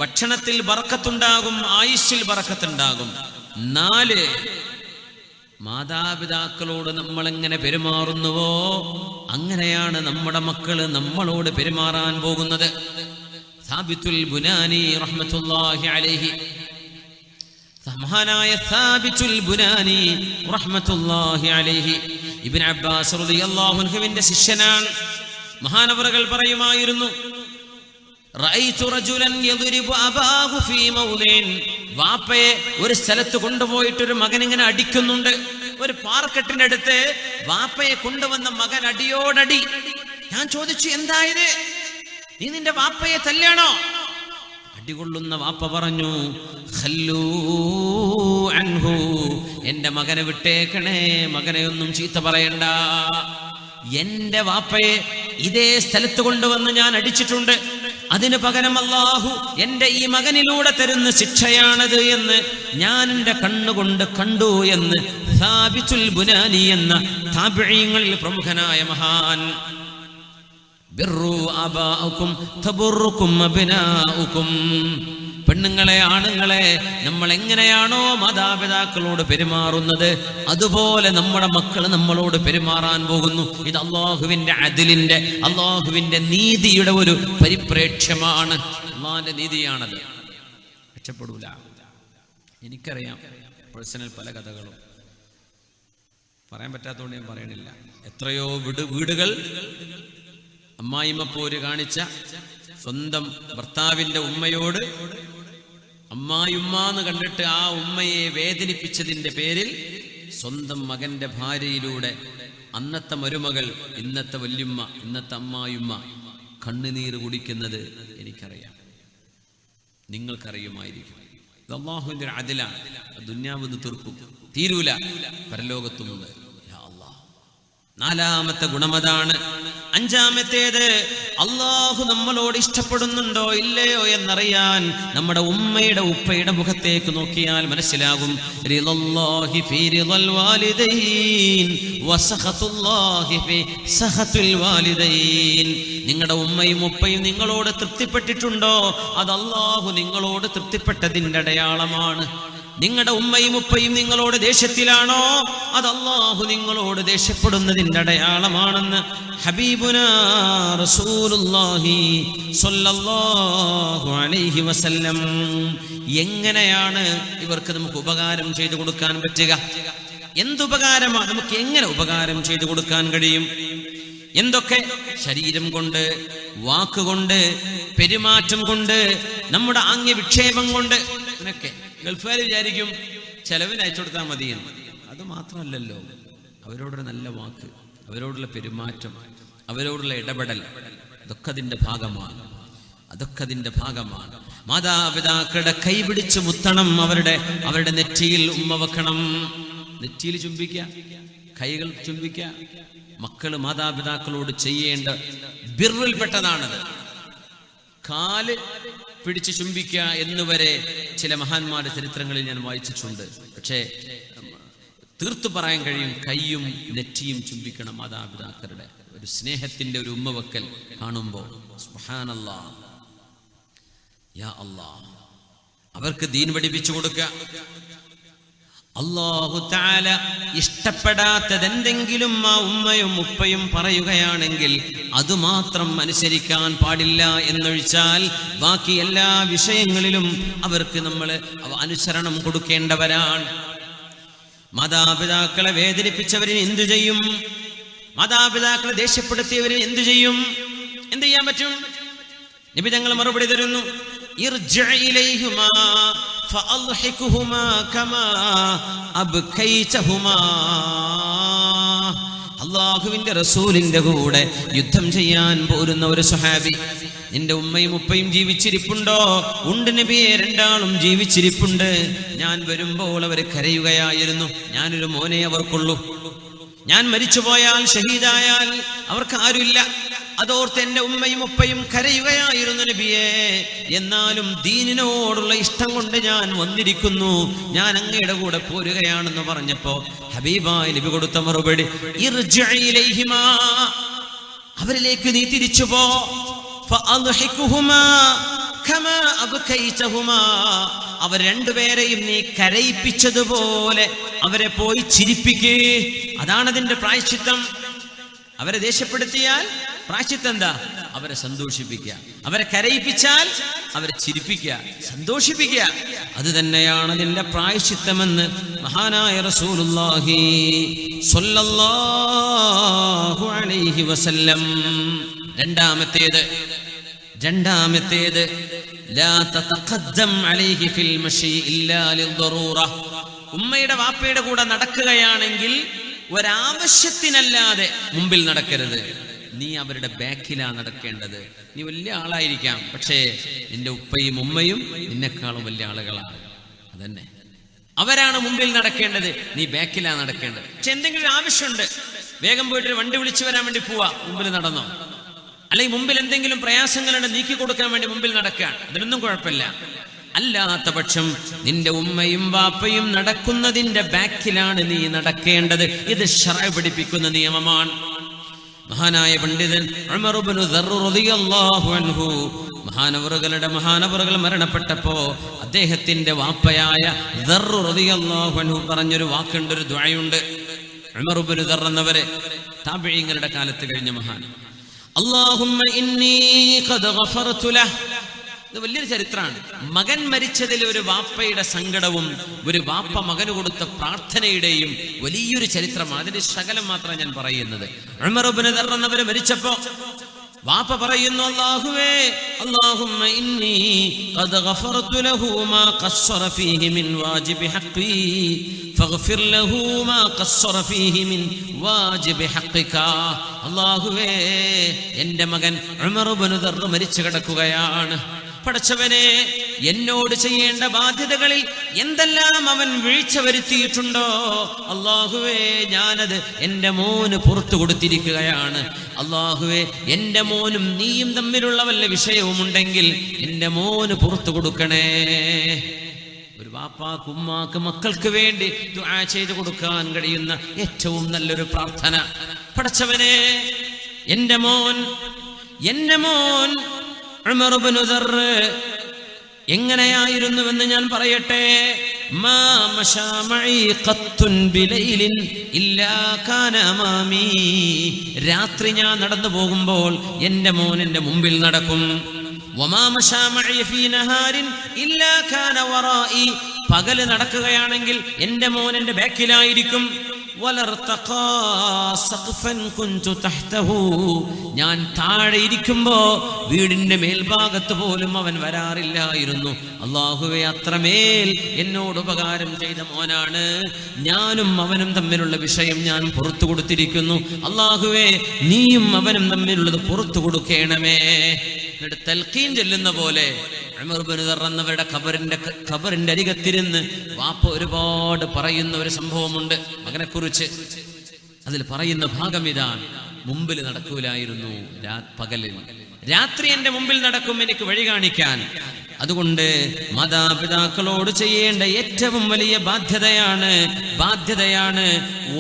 ഭക്ഷണത്തിൽ ബറക്കത്തുണ്ടാകും, ആയുസ്സിൽ ബറക്കത്തുണ്ടാകും. 4, മാതാപിതാക്കളോട് നമ്മൾ എങ്ങനെ പെരുമാറുന്നുവോ അങ്ങനെയാണ് നമ്മുടെ മക്കള് നമ്മളോട് പെരുമാറാൻ പോകുന്നത്. സാബിത്തുൽ ബുനാനി റഹ്മത്തുള്ളാഹി അലൈഹി മഹാനായ സാബിത്തുൽ ബുനാനി റഹ്മത്തുള്ളാഹി അലൈഹി ഇബ്നു അബ്ബാസ് റളിയല്ലാഹു അൻഹുവിന്റെ ശിഷ്യനാണ്. മഹാനവറുകൾ പറയുമായിരുന്നു, റഅയ്തു റജുലൻ യദ്രിബു അബാഹു ഫീ മൗദിൻ. വാപ്പയെ ഒരു സ്ഥലത്ത് കൊണ്ടുപോയിട്ട് ഒരു മകൻ ഇങ്ങനെ അടിക്കുന്നുണ്ട്. ഒരു പാറക്കെട്ടിന്റെ അടുത്ത് വാപ്പയെ കൊണ്ടുവന്ന മകൻ അടിയോടടി. ഞാൻ ചോദിച്ചു, എന്തായത്? നീ നിന്റെ വാപ്പയെ തല്ലാണോ? അടികൊള്ളുന്ന വാപ്പ പറഞ്ഞു, ഖല്ലൂ അൻഹു, എന്റെ മകനെ വിട്ടേക്കണേ, മകനെ ഒന്നും ചീത്ത പറയണ്ട. എന്റെ വാപ്പയെ ഇതേ സ്ഥലത്ത് കൊണ്ടുവന്ന് ഞാൻ അടിച്ചിട്ടുണ്ട്. അതിന് പകരം അല്ലാഹു എന്റെ ഈ മകനിലൂടെ തരുന്ന ശിക്ഷയാണത് എന്ന് ഞാൻ എന്റെ കണ്ണുകൊണ്ട് കണ്ടു എന്ന് സാബിത്തുൽ ബുനാനി എന്ന താബിഈങ്ങളിൽ പ്രമുഖനായ മഹാൻ. ബിർറു അബാഉക്കും തബുറുക്കും അബ്നാഉക്കും. പെണ്ണുങ്ങളെ, ആണുങ്ങളെ, നമ്മൾ എങ്ങനെയാണോ മാതാപിതാക്കളോട് പെരുമാറുന്നത് അതുപോലെ നമ്മുടെ മക്കൾ നമ്മളോട് പെരുമാറാൻ പോകുന്നു. ഇത് അള്ളാഹുവിന്റെ അദിലിന്റെ, അള്ളാഹുവിന്റെ നീതിയുടെ ഒരു പരിപ്രേക്ഷ്യമാണ്. അള്ളാഹിന്റെ നീതിയാണത്. രക്ഷപ്പെടൂല. എനിക്കറിയാം പേഴ്സണൽ പല കഥകളും, പറയാൻ പറ്റാത്തതുകൊണ്ട് ഞാൻ പറയണില്ല. എത്രയോ വീടുകൾ അമ്മായിമ്മ പോര് കാണിച്ച സ്വന്തം ഭർത്താവിന്റെ ഉമ്മയോട് അമ്മായിമ്മന്ന് കണ്ടിട്ട് ആ ഉമ്മയെ വേദനിപ്പിച്ചതിന്റെ പേരിൽ സ്വന്തം മകന്റെ ഭാര്യയിലൂടെ അന്നത്തെ മരുമകൾ, ഇന്നത്തെ വല്യുമ്മ, ഇന്നത്തെ അമ്മായിമ്മ കണ്ണുനീര് കുടിക്കുന്നത് എനിക്കറിയാം, നിങ്ങൾക്കറിയുമായിരിക്കും. ഇത് അല്ലാഹുവിന്റെ ഒരു അദലാണ്. ദുന്യാവെന്ന് തീർക്കും, തീരൂല, പരലോകത്തുമുണ്ട്. നാലാമത്തെ ഗുണമതാണ്. അഞ്ചാമത്തേത്, അള്ളാഹു നമ്മളോട് ഇഷ്ടപ്പെടുന്നുണ്ടോ ഇല്ലയോ എന്നറിയാൻ നമ്മുടെ ഉമ്മയുടെ ഉപ്പയുടെ മുഖത്തേക്ക് നോക്കിയാൽ മനസ്സിലാകും. റിളല്ലാഹി ഫീ റിളൽ വാലിദൈൻ വസഖത്തുല്ലാഹി ഫീ സഖത്തുൽ വാലിദൈൻ. നിങ്ങളുടെ ഉമ്മയും ഉപ്പയും നിങ്ങളോട് തൃപ്തിപ്പെട്ടിട്ടുണ്ടോ? അത് അള്ളാഹു നിങ്ങളോട് തൃപ്തിപ്പെട്ടതിൻ്റെ അടയാളമാണ്. നിങ്ങളുടെ ഉമ്മയും ഉപ്പയും നിങ്ങളോട് ദേഷ്യത്തിലാണോ? അത് അല്ലാഹു നിങ്ങളോട് ദേഷ്യപ്പെടുന്നതിൻ്റെ അടയാളമാണെന്ന് ഹബീബുനാ റസൂലുള്ളാഹി സ്വല്ലല്ലാഹു അലൈഹി വസല്ലം. എങ്ങനെയാണ് ഇവർക്ക് നമുക്ക് ഉപകാരം ചെയ്തു കൊടുക്കാൻ പറ്റുക? എന്തുപകാരമാണ് നമുക്ക് എങ്ങനെ ഉപകാരം ചെയ്തു കൊടുക്കാൻ കഴിയും? എന്തൊക്കെ? ശരീരം കൊണ്ട്, വാക്കുകൊണ്ട്, പെരുമാറ്റം കൊണ്ട്, നമ്മുടെ ആംഗ്യ വിക്ഷേപം കൊണ്ട്. അങ്ങനെയൊക്കെ ഗൾഫുകാർ വിചാരിക്കും ചെലവിന് അയച്ചു കൊടുത്താൽ മതിയെന്ന്. അത് മാത്രമല്ലല്ലോ, അവരോടൊരു നല്ല വാക്ക്, അവരോടുള്ള പെരുമാറ്റം, അവരോടുള്ള ഇടപെടൽ, അതൊക്കെ അതിൻ്റെ ഭാഗമാണ്. അതൊക്കെ അതിൻ്റെ ഭാഗമാണ്. മാതാപിതാക്കളുടെ കൈ പിടിച്ച് മുത്തണം, അവരുടെ നെറ്റിയിൽ ഉമ്മ വെക്കണം. നെറ്റിയിൽ ചുംബിക്കുക, കൈകൾ ചുംബിക്കുക. മക്കള് മാതാപിതാക്കളോട് ചെയ്യേണ്ട ബിർറിൽപ്പെട്ടതാണത്. കാല് പിടിച്ച് ചുംബിക്കുക എന്നുവരെ ചില മഹാന്മാരുടെ ചരിത്രങ്ങളിൽ ഞാൻ വായിച്ചിട്ടുണ്ട്. പക്ഷേ തീർത്തു പറയാൻ കഴിയും, കൈയും നെറ്റിയും ചുംബിക്കണം. മാതാപിതാക്കളുടെ ഒരു സ്നേഹത്തിന്റെ ഒരു ഉമ്മവക്കൽ കാണുമ്പോൾ സുബ്ഹാനല്ലാഹ്, യാ അല്ലാഹ്, അവർക്ക് ദീൻ പഠിപ്പിച്ചു കൊടുക്കുക. അല്ലാഹു തആല ഇഷ്ടപ്പെടാത്തതെന്തെങ്കിലും ആ ഉമ്മയും ഉപ്പയും പറയുകയാണെങ്കിൽ അതുമാത്രം അനുസരിക്കാൻ പാടില്ല എന്നൊഴിച്ചാൽ ബാക്കി എല്ലാ വിഷയങ്ങളിലും അവർക്ക് നമ്മൾ അനുസരണം കൊടുക്കേണ്ടവരാണ്. മാതാപിതാക്കളെ വേദനിപ്പിച്ചവരിന് എന്തു ചെയ്യും? മാതാപിതാക്കളെ ദേഷ്യപ്പെടുത്തിയവരിന് എന്തു ചെയ്യും? എന്ത് ചെയ്യാൻ പറ്റും? നബി തങ്ങൾ മറുപടി തരുന്നു, ഇർജിഅ ഇലൈഹിമാ ഫഅൽഹിഖുഹുമാ കമാ അബ്കൈതഹുമാ. അല്ലാഹുവിന്റെ റസൂലിന്റെ കൂടെ യുദ്ധം ചെയ്യാൻ പോരുന്ന ഒരു സ്വഹാബി, നിന്റെ ഉമ്മയും ഉപ്പയും ജീവിച്ചിരിപ്പുണ്ടോ? ഉണ്ട് നബിയെ, രണ്ടാളും ജീവിച്ചിരിപ്പുണ്ട്. ഞാൻ വരുമ്പോൾ അവർ കരയുകയായിരുന്നു. ഞാനൊരു മോനെ അവർക്കുള്ളൂ. ഞാൻ മരിച്ചുപോയാൽ, ഷഹീദായാൽ അവർക്ക് ആരുമില്ല. അതോർത്ത് എന്റെ ഉമ്മയും ഉപ്പയും കരയുകയായിരുന്നു നബിയെ. എന്നാലും ദീനിനോടുള്ള ഇഷ്ടം കൊണ്ട് ഞാൻ വന്നിരിക്കുന്നു, ഞാൻ അങ്ങയുടെ കൂടെ പോരുകയാണെന്ന് പറഞ്ഞപ്പോ ഹബീബായ നബി കൊടുത്ത മറുപടി, ഇർജിഅ ഇലൈഹിമാ, അവരിലേക്ക് നീ തിരിച്ചു പോ. ഫഅൽഹിഖുഹുമാ കമാ അബ്കൈതഹുമാ, അവർ രണ്ടുപേരെയും നീ കരയിപ്പിച്ചതുപോലെ അവരെ പോയി ചിരിപ്പിക്കേ. അതാണ് അതിന്റെ പ്രായശ്ചിത്തം. അവരെ ദേഷ്യപ്പെടുത്തിയാൽ പ്രായശ്ചിത്തം എന്താ? അവരെ സന്തോഷിപ്പിക്കുക. അവരെ കരയിപ്പിച്ചാൽ അവരെ ചിരിപ്പിക്കുക, സന്തോഷിപ്പിക്കുക. അത് തന്നെയാണ് അതിന്റെ പ്രായശ്ചിത്തമെന്ന് മഹാനായ റസൂലുള്ളാഹി സ്വല്ലല്ലാഹു അലൈഹി വസല്ലം. രണ്ടാമത്തേത് ലാ തതഖദ്ദം അലൈഹി ഫിൽ മശി ഇല്ലാ ലിദ്ദറൂറ. ഉമ്മയുടെ വാപ്പയുടെ കൂടെ നടക്കുകയാണെങ്കിൽ ഒരാവശ്യത്തിനല്ലാതെ മുമ്പിൽ നടക്കരുത്. നീ അവരുടെ ബാക്കിലാണ് നടക്കേണ്ടത്. നീ വലിയ ആളായിരിക്കാം, പക്ഷേ നിന്റെ ഉപ്പയും ഉമ്മയും നിന്നെക്കാളും വലിയ ആളുകളാണ്. അതന്നെ, അവരാണ് മുമ്പിൽ നടക്കേണ്ടത്, നീ ബാക്കിലാണ് നടക്കേണ്ടത്. പക്ഷെ എന്തെങ്കിലും ആവശ്യമുണ്ട്, വേഗം പോയിട്ട് വണ്ടി വിളിച്ചു വരാൻ വേണ്ടി പോവാ, മുമ്പിൽ നടന്നോ. അല്ലെങ്കിൽ മുമ്പിൽ എന്തെങ്കിലും പ്രയാസങ്ങളുണ്ട്, നീക്കി കൊടുക്കാൻ വേണ്ടി മുമ്പിൽ നടക്കുകയാണ്, അതിനൊന്നും കുഴപ്പമില്ല. അല്ലാത്ത പക്ഷം നിന്റെ ഉമ്മയും വാപ്പയും നടക്കുന്നതിന്റെ ബാക്കിലാണ് നീ നടക്കേണ്ടത്. ഇത് ശറഅ് പഠിപ്പിക്കുന്ന നിയമമാണ്. മഹാനായ പണ്ഡിതൻ ഉമർ ഇബ്നു ദർർ റളിയല്ലാഹു അൻഹു മഹാനവറുകൾ മരണപ്പെട്ടപ്പോ അദ്ദേഹത്തിന്റെ വാപ്പയായ ദർർ റളിയല്ലാഹു അൻഹു പറഞ്ഞൊരു വാക്കുണ്ട്, ഒരു ദുആയുണ്ട്. ഉമർ ഇബ്നു ദർർ എന്നവരെ താബിഈങ്ങളുടെ കാലത്ത് കഴിഞ്ഞ മഹാൻ. അല്ലാഹുമ്മ ഇന്നി ഖദ് ഗഫർതു ലഹ്. ഇത് വലിയൊരു ചരിത്രമാണ്. മകൻ മരിച്ചതിൽ ഒരു വാപ്പയുടെ സങ്കടവും ഒരു വാപ്പ മകന് കൊടുത്ത പ്രാർത്ഥനയുടെയും വലിയൊരു ചരിത്രമാണ്. അതിന്റെ ശകലം മാത്രമാണ് ഞാൻ പറയുന്നത്. ഉമർ ഇബ്നു ദർർ എന്നവര് മരിച്ചപ്പോ വാപ്പ പറയുന്നു, അല്ലാഹുവേ, അല്ലാഹുമ്മ ഇന്നി ഖദ് ഗഫർതു ലഹു മാ ഖസ്സറ ഫീഹി മിൻ വാജിബി ഹഖ്ഖി ഫഗ്ഫിർ ലഹു മാ ഖസ്സറ ഫീഹി മിൻ വാജിബി ഹഖ്ഖിക. അല്ലാഹുവേ, എൻ്റെ മകൻ ഉമർ ഇബ്നു ദർർ മരിച്ചു കിടക്കുകയാണ്. പടച്ചവനെ, എന്നോട് ചെയ്യേണ്ട ബാധ്യതകളിൽ എന്തെല്ലാം അവൻ വീഴ്ച വരുത്തിയിട്ടുണ്ടോ അല്ലാഹുവേ, ഞാനത് എൻ്റെ മോന് പുറത്തു കൊടുത്തിരിക്കുകയാണ്. അല്ലാഹുവേ, എൻ്റെ മോനും നീയും തമ്മിലുള്ള വല്ല വിഷയവുമുണ്ടെങ്കിൽ എൻ്റെ മോന് പുറത്തു കൊടുക്കണേ. ഒരു വാപ്പാക്ക് ഉമ്മാക്ക് മക്കൾക്ക് വേണ്ടി ദുആ ചെയ്തു കൊടുക്കാൻ കഴിയുന്ന ഏറ്റവും നല്ലൊരു പ്രാർത്ഥന. പടച്ചവനെ, എൻ്റെ മോൻ ഉമർ ഇബ്നു ദർർ എങ്ങനെയായിരുന്നുവെന്ന് ഞാൻ പറയട്ടെ. മാ മശാ മഈ ഖത്തുൻ ബിലൈലിൻ ഇല്ലാ കാന അമാമി. രാത്രി ഞാൻ നടന്നു പോകുമ്പോൾ എൻ്റെ മോൻ എൻ്റെ മുമ്പിൽ നടക്കും. വമാ മശാ മഈ ഫീ നഹാരിൻ ഇല്ലാ കാന വറാഇ. പകല് നടക്കുകയാണെങ്കിൽ എൻ്റെ മോൻ എൻ്റെ ബാക്കിലായിരിക്കും. ഞാൻ താഴെ ഇരിക്കുമ്പോ വീടിന്റെ മേൽഭാഗത്ത് പോലും അവൻ വരാറില്ലായിരുന്നു. അല്ലാഹുവേ, അത്രമേൽ എന്നോട് ഉപകാരം ചെയ്ത മോനാണ്. ഞാനും അവനും തമ്മിലുള്ള വിഷയം ഞാൻ പുറത്തു കൊടുത്തിരിക്കുന്നു. അല്ലാഹുവേ, നീയും അവനും തമ്മിലുള്ളത് പുറത്തു കൊടുക്കണമേ. എന്നിട്ട് തൽഖീൻ ചെല്ലുന്ന പോലെ ഉമർ ഇബ്നു ദർർ എന്നവരുടെ ഖബറിന്റെ അരികത്തിരുന്ന് വാപ്പ ഒരുപാട് പറയുന്ന ഒരു സംഭവമുണ്ട് മകനെ കുറിച്ച്. അതിൽ പറയുന്ന ഭാഗം ഇതാണ്: മുമ്പിൽ നടക്കൂലായിരുന്നു പകലിൽ, രാത്രി എന്റെ മുമ്പിൽ നടക്കും എനിക്ക് വഴി കാണിക്കാൻ. അതുകൊണ്ട് മാതാപിതാക്കളോട് ചെയ്യേണ്ട ഏറ്റവും വലിയ ബാധ്യതയാണ്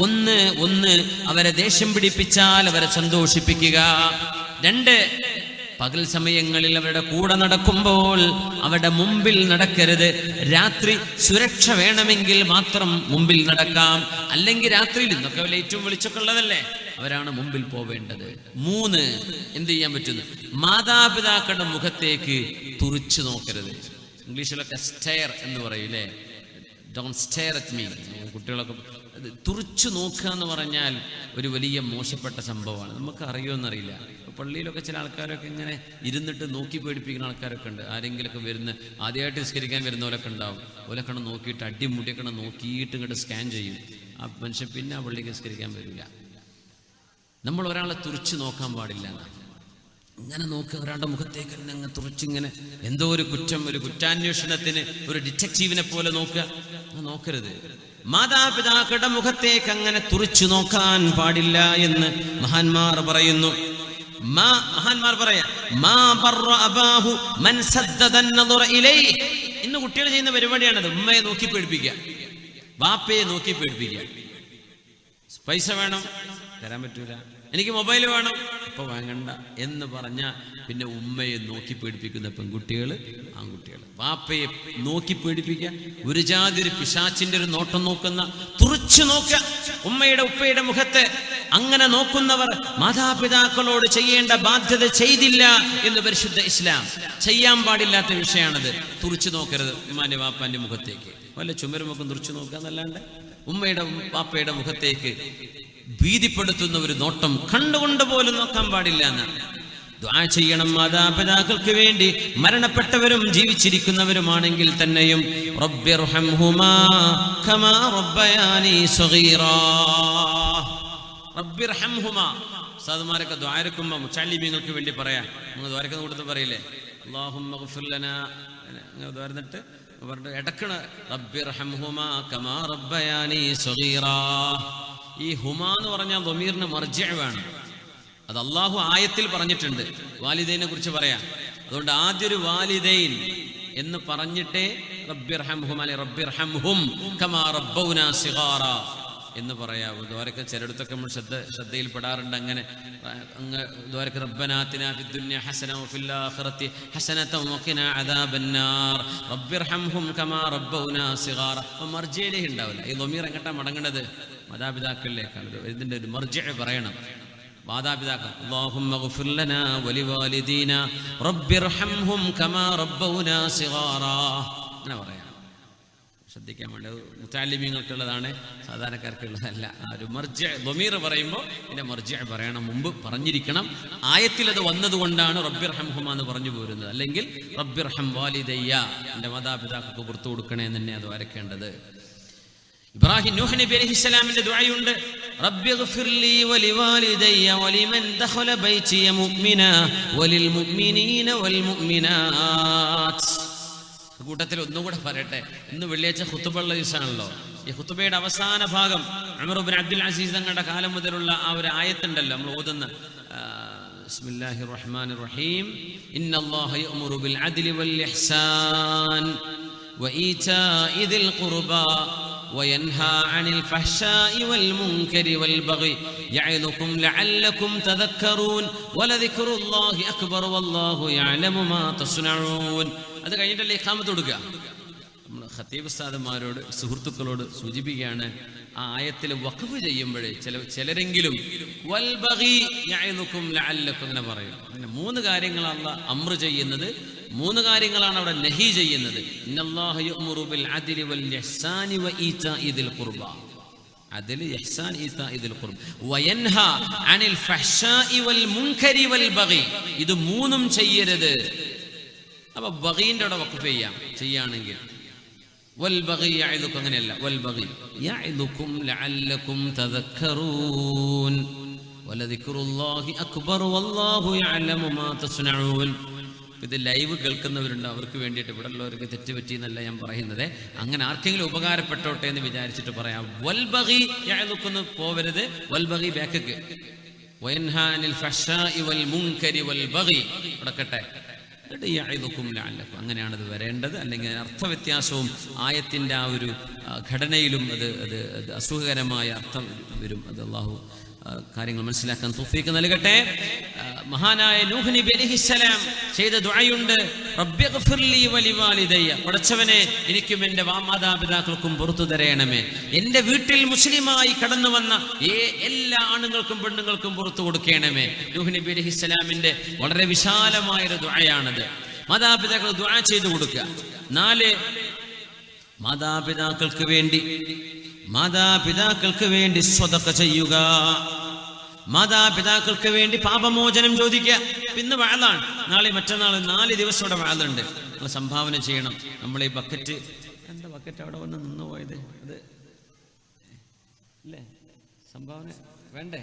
ഒന്ന് അവരെ ദേഷ്യം പിടിപ്പിച്ചാൽ അവരെ സന്തോഷിപ്പിക്കുക. 2, പകൽ സമയങ്ങളിൽ അവരുടെ കൂടെ നടക്കുമ്പോൾ അവരുടെ മുമ്പിൽ നടക്കരുത്. രാത്രി സുരക്ഷ വേണമെങ്കിൽ മാത്രം മുമ്പിൽ നടക്കാം, അല്ലെങ്കിൽ രാത്രിയിൽ ഇന്നൊക്കെ ഏറ്റവും വെളിച്ചൊക്കെ ഉള്ളതല്ലേ, അവരാണ് മുമ്പിൽ പോവേണ്ടത്. 3, എന്ത് ചെയ്യാൻ പറ്റുന്നു? മാതാപിതാക്കളുടെ മുഖത്തേക്ക് തുറിച്ചു നോക്കരുത്. ഇംഗ്ലീഷിലൊക്കെ സ്റ്റെയർ എന്ന് പറയൂലേ, ഡോണ്ട് സ്റ്റെയർ അറ്റ് മീ. കുട്ടികളൊക്കെ തുറിച്ചു നോക്കുക എന്ന് പറഞ്ഞാൽ ഒരു വലിയ മോശപ്പെട്ട സംഭവമാണ്. നമുക്ക് അറിയുമെന്നറിയില്ല. പള്ളിയിലൊക്കെ ചില ആൾക്കാരൊക്കെ ഇങ്ങനെ ഇരുന്നിട്ട് നോക്കി പേടിപ്പിക്കുന്ന ആൾക്കാരൊക്കെ ഉണ്ട്. ആരെങ്കിലുമൊക്കെ ആദ്യമായിട്ട് നിസ്കരിക്കാൻ വരുന്നവരൊക്കെ ഉണ്ടാവും. ഓലൊക്കെ നോക്കിയിട്ട് അടിമുടിയൊക്കെ നോക്കിയിട്ട് ഇങ്ങോട്ട് സ്കാൻ ചെയ്യും. ആ മനുഷ്യൻ പിന്നെ ആ പള്ളിക്ക് നിസ്കരിക്കാൻ വരില്ല. നമ്മൾ ഒരാളെ തുറിച്ച് നോക്കാൻ പാടില്ല. ഇങ്ങനെ നോക്കുക, ഒരാളുടെ മുഖത്തേക്ക് അങ്ങ് തുറിച്ചിങ്ങനെ എന്തോ ഒരു കുറ്റാന്വേഷണത്തിന് ഒരു ഡിറ്റക്റ്റീവിനെ പോലെ നോക്കരുത്. മാതാപിതാക്കളുടെ മുഖത്തേക്ക് അങ്ങനെ തുറിച്ചു നോക്കാൻ പാടില്ല എന്ന് മഹാന്മാർ പറയുന്നു. ഇന്ന് കുട്ടികൾ ചെയ്യുന്ന പരിപാടിയാണത്. ഉമ്മയെ നോക്കി പേടിപ്പിക്കുക, ബാപ്പയെ നോക്കി പേടിപ്പിക്കുക. പൈസ വേണം, തരാൻ പറ്റൂല. എനിക്ക് മൊബൈൽ വേണം, ഇപ്പൊ വാങ്ങണ്ട എന്ന് പറഞ്ഞ പിന്നെ ഉമ്മയെ നോക്കി പേടിപ്പിക്കുന്ന പെൺകുട്ടികൾ, ആൺകുട്ടികൾ. വാപ്പയെ നോക്കി പേടിപ്പിക്കുക, ഒരു ജാതി ഒരു പിശാച്ചിന്റെ ഒരു നോട്ടം നോക്കുന്ന, തുറിച്ചു നോക്കുക. ഉമ്മയുടെ ഉപ്പയുടെ മുഖത്ത് അങ്ങനെ നോക്കുന്നവർ മാതാപിതാക്കളോട് ചെയ്യേണ്ട ബാധ്യത ചെയ്തില്ല എന്ന് പരിശുദ്ധ ഇസ്ലാം. ചെയ്യാൻ പാടില്ലാത്ത വിഷയമാണത്. തുറിച്ചു നോക്കരുത് ഉമ്മാന്റെ വാപ്പാന്റെ മുഖത്തേക്ക്. വല്ല ചുമരുമൊക്കെ തുറിച്ചു നോക്കുക എന്നല്ലാണ്ട് ഉമ്മയുടെ വാപ്പയുടെ മുഖത്തേക്ക് ഭീതിപ്പെടുത്തുന്ന ഒരു നോട്ടം കണ്ടുകൊണ്ട് പോലും നോക്കാൻ പാടില്ല എന്നാണ്. ദുആ ചെയ്യണം മാതാപിതാക്കൾക്ക് വേണ്ടി, മരണപ്പെട്ടവരും ജീവിച്ചിരിക്കുന്നവരുമാണെങ്കിൽ തന്നെയും. റബ്ബിർഹംഹുമാ കമാ റബ്ബയാനി സഗീറാ. റബ്ബിർഹംഹുമാ. ഉസ്താദുമാരൊക്കെ ദുആരക്കുമ്പോൾ മുത്തഅല്ലിമീങ്ങൾക്ക് വേണ്ടി പറയാം. നിങ്ങൾ ദുആരക്കുന്ന കൂട്ടത്തിൽ പറയില്ലേ, അല്ലാഹുമ്മ ഗ്ഫിർ ലനാ, അങ്ങനെ ദുആർന്നിട്ട് ഇടക്കണ റബ്ബിർഹംഹുമാ കമാ റബ്ബയാനി സഗീറാ. ഈ ഹുമാ എന്ന് പറഞ്ഞാൽ ദമീറിന് മർജിഅ് വേണം. അത് അള്ളാഹു ആയത്തിൽ പറഞ്ഞിട്ടുണ്ട്. വാലിദൈനെ കുറിച്ച് പറയാം. അതുകൊണ്ട് ആദ്യ ഒരു വാലിദൈൻ എന്ന് പറഞ്ഞിട്ടേ റബ്ബിർഹംഹും അല്ലെ റബ്ബിർഹംഹും കമാ റബ്ബൗനാ സിഗാറ എന്ന് പറയാവൂ. ദ്വാരക്ക് ചിലയിടത്തൊക്കെ നമ്മൾ ശ്രദ്ധയിൽപ്പെടാറുണ്ട്. അങ്ങനെ ദ്വാരക്ക് റബ്ബനാ ആതിനാ ഫിദ്ദുനിയ ഹസന വഫിൽ ആഖിറതി ഹസനതൻ വഖിനാ അദാബന്നാർ റബ്ബിർഹംഹും കമാ റബ്ബൗനാ സിഗാറ. മർജിഅ് ഉണ്ടാവില്ല. ഈ ദമീർ എങ്ങട്ടാ മടങ്ങുന്നത്? മാതാപിതാക്കളിലേക്കാണ്. ഇതിന്റെ ഒരു മർജിഅ് പറയണം. മാതാപിതാക്കൾ അല്ലാഹുമ്മ ഗ്ഫിർ ലനാ വലിവാലിദീനാ റബ്ബിർഹംഹും കമാ റബ്ബൗനാ സിഗാറാ അങ്ങനെ പറയാം. ശ്രദ്ധിക്കാൻ വേണ്ടി മുത്തഅല്ലിമീങ്ങൾക്കുള്ളതാണ്, സാധാരണക്കാർക്കുള്ളതല്ല. ആ ഒരു മർജിഅ് ദമീർ പറയുമ്പോൾ ഇതിന്റെ മർജിഅ് പറയണം. മുമ്പ് പറഞ്ഞിരിക്കണം. ആയത്തിൽ അത് വന്നതുകൊണ്ടാണ് റബ്ബിർഹംഹുമാ എന്ന് പറഞ്ഞു പോരുന്നത്. അല്ലെങ്കിൽ റബ്ബിർഹം വാലിദയ്യ, എൻ്റെ മാതാപിതാക്കൾക്ക് പുറത്തു കൊടുക്കണേ എന്ന് തന്നെ അത് വരയ്ക്കേണ്ടത്. ഇബ്രാഹിം നൂഹ് നബി അലൈഹിസ്സലാമിന്റെ ദുആയുണ്ട്. റബ്ബിഗ്ഫിർലി വലിവാലിദയ്യ വലിമൻ ദഖല ബൈതിയ മുഅ്മിനാ വലിൽ മുഅ്മിനീന വൽ മുഅ്മിനാത്ത്. കൂട്ടത്തിൽ ഒന്നുകൂടെ പറയട്ടെ. ഇന്ന് വെള്ളിയാഴ്ച ഖുതുബയുള്ള ദിവസമാണല്ലോ. ഈ ഖുതുബയുടെ അവസാന ഭാഗം ഉമർ ഇബ്നു അബ്ദുൽ അസീസ് തങ്ങളുടെ കാലം മുതലുള്ള ആ ഒരു ആയത്തുണ്ടല്ലോ നമ്മൾ ഓതുന്ന, ബിസ്മില്ലാഹിർ റഹ്മാനിർ റഹീം, ഇന്നല്ലാഹ യഅ്മുറു ബിൽ അദ്ലി വൽ ഇഹ്സാൻ വഈതാഇ ദിൽ ഖുർബാ وينهى عن الفحشاء والمنكر والبغي يعظكم لعلكم تذكرون ولذكر الله أكبر والله يعلم ما تصنعون. അത് കഴിഞ്ഞിട്ടല്ലേ ഇഖാമത്ത് കൊടുക്കുക. നമ്മൾ ഖതീബ് ഉസ്താദുമാരോട് സുഹൃത്തുക്കളോട് സൂചിപ്പിക്കുകയാണ്, ആ ആയത്തിൽ വഖഫ് ചെയ്യുമ്പോഴേ ചിലരെങ്കിലും വൽ ബഗി യഅ്ദുകും ലഅല്ലകും അങ്ങനെ പറയും. അങ്ങനെ മൂന്ന് കാര്യങ്ങളാണ് അല്ലാഹ് അംറ് ചെയ്യുന്നത്, മൂന്ന് കാര്യങ്ങളാണ് അവിടെ നഹി ചെയ്യുന്നത്. ഇന്നല്ലാഹ യഅ്മുറു ബിൽ അദ്ലി വൽ ഇഹ്സാനി വഈതാഇ ദിൽ ഖുർബ. അദ്ൽ, ഇഹ്സാൻ, ഈതാഇ ദിൽ ഖുർബ. വയൻഹാ അനിൽ ഫഹ്ശാഇ വൽ മുൻകരി വൽ ബഗി. ഇത് മൂന്നും ചെയ്യരുത്. അപ്പൊ ബഗീന്റെ അവിടെ വഖഫ് ചെയ്യാണെങ്കിൽ വൽ ബഗി യഅ്ദുകും അങ്ങനെയല്ല. വൽ ബഗി യഅ്ദുകും ലഅല്ലകും തദക്കറൂൻ വലദിക്റുല്ലാഹി അക്ബർ വല്ലാഹു യഅലമു മാ തസ്നഊൻ. ഇത് ലൈവ് കേൾക്കുന്നവരുണ്ട്, അവർക്ക് വേണ്ടിയിട്ട് ഇവിടെ ഉള്ളവർക്ക് തെറ്റുപറ്റി എന്നല്ല ഞാൻ പറയുന്നത്. അങ്ങനെ ആർക്കെങ്കിലും ഉപകാരപ്പെട്ടോട്ടെ എന്ന് വിചാരിച്ചിട്ട് പറയാം. വൽ ബഗി യഅ്ദുകും പോവരുത്. വൽ ബഗി ബാക്കക്ക് വയൻഹാ അനിൽ ഫഹ്ശാഇ വൽ മുൻകരി വൽ ബഗി ഇടക്കട്ടെ. അങ്ങനെയാണ് അത് വരേണ്ടത്. അല്ലെങ്കിൽ അർത്ഥവ്യത്യാസവും ആയത്തിന്റെ ആ ഒരു ഘടനയിലും അത് അസുഖകരമായ അർത്ഥം വരും. അത് അല്ലാഹു കാര്യങ്ങൾ മനസ്സിലാക്കാൻ തൗഫീഖ് നൽകട്ടെ. മഹാനായ നൂഹ് നബി അലൈഹിസ്സലാം ചെയ്ത ദുആയുണ്ട്. റബ്ബിഗ്ഫിർലി വലിവാലിദയ്യ. പടച്ചവനെ എനിക്കും എൻ്റെ മാതാപിതാക്കൾക്കും പുറത്തു തരയണമേ. എൻ്റെ വീട്ടിൽ മുസ്ലിമായി കടന്നു വന്ന എല്ലാ ആണുങ്ങൾക്കും പെണ്ണുങ്ങൾക്കും പുറത്തു കൊടുക്കണമേ. നൂഹ് നബി അലൈഹിസ്സലാമിന്റെ വളരെ വിശാലമായൊരു ദുആയാണത്. മാതാപിതാക്കൾ ദുആ ചെയ്തു കൊടുക്കുക. 4 മാതാപിതാക്കൾക്ക് വേണ്ടി സ്വതക്ക ചെയ്യുക. മാതാപിതാക്കൾക്ക് വേണ്ടി പാപമോചനം ചോദിക്കുക. പിന്നെ വഅലാണ്, നാളെ മറ്റന്നാൾ 4 ദിവസം ഇവിടെ വഅലുണ്ട്. നമ്മൾ സംഭാവന ചെയ്യണം. നമ്മൾ ഈ ബക്കറ്റ്, എന്താ ബക്കറ്റ് അവിടെ വന്ന് നിന്ന് പോയത്? അത് അല്ലേ സംഭാവന വേണ്ടേ?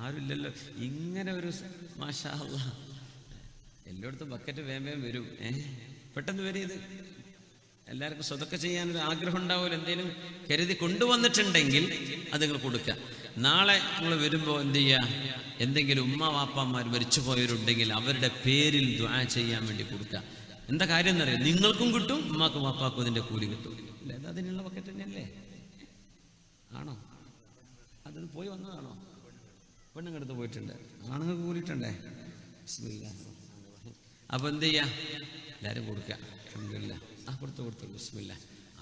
ആരുമില്ലല്ലോ. ഇങ്ങനെ ഒരു മാഷാ അല്ലാഹ് എല്ലായിടത്തും ബക്കറ്റ് വേഗം വരും. പെട്ടെന്ന് വരും. ഇത് എല്ലാവർക്കും സ്വതക്ക ചെയ്യാനൊരു ആഗ്രഹം ഉണ്ടാവുമല്ലോ. എന്തെങ്കിലും കരുതി കൊണ്ടുവന്നിട്ടുണ്ടെങ്കിൽ അത് നിങ്ങൾ കൊടുക്കുക. നാളെ നിങ്ങൾ വരുമ്പോൾ എന്ത് ചെയ്യുക? എന്തെങ്കിലും ഉമ്മ വാപ്പമാർ മരിച്ചുപോയവരുണ്ടെങ്കിൽ അവരുടെ പേരിൽ ദുആ ചെയ്യാൻ വേണ്ടി കൊടുക്കുക. എന്താ കാര്യം എന്നറിയാം? നിങ്ങൾക്കും കിട്ടും, ഉമ്മാക്കും വാപ്പാക്കും അതിൻ്റെ കൂലി കിട്ടും. അല്ലേ? അതിനുള്ള ബക്കറ്റ് തന്നെയല്ലേ? ആണോ? അതിന് പോയി വന്നതാണോ? പെണ്ണുങ്ങടുത്ത് പോയിട്ടുണ്ട്, ആണുങ്ങൾക്ക് കൂലിയിട്ടുണ്ടേ. അപ്പൊ എന്ത് ചെയ്യാ? എല്ലാവരും കൊടുക്കുക. അൽഹംദുലില്ലാ. കൊടുത്തു ബിസ്മില്ലാ.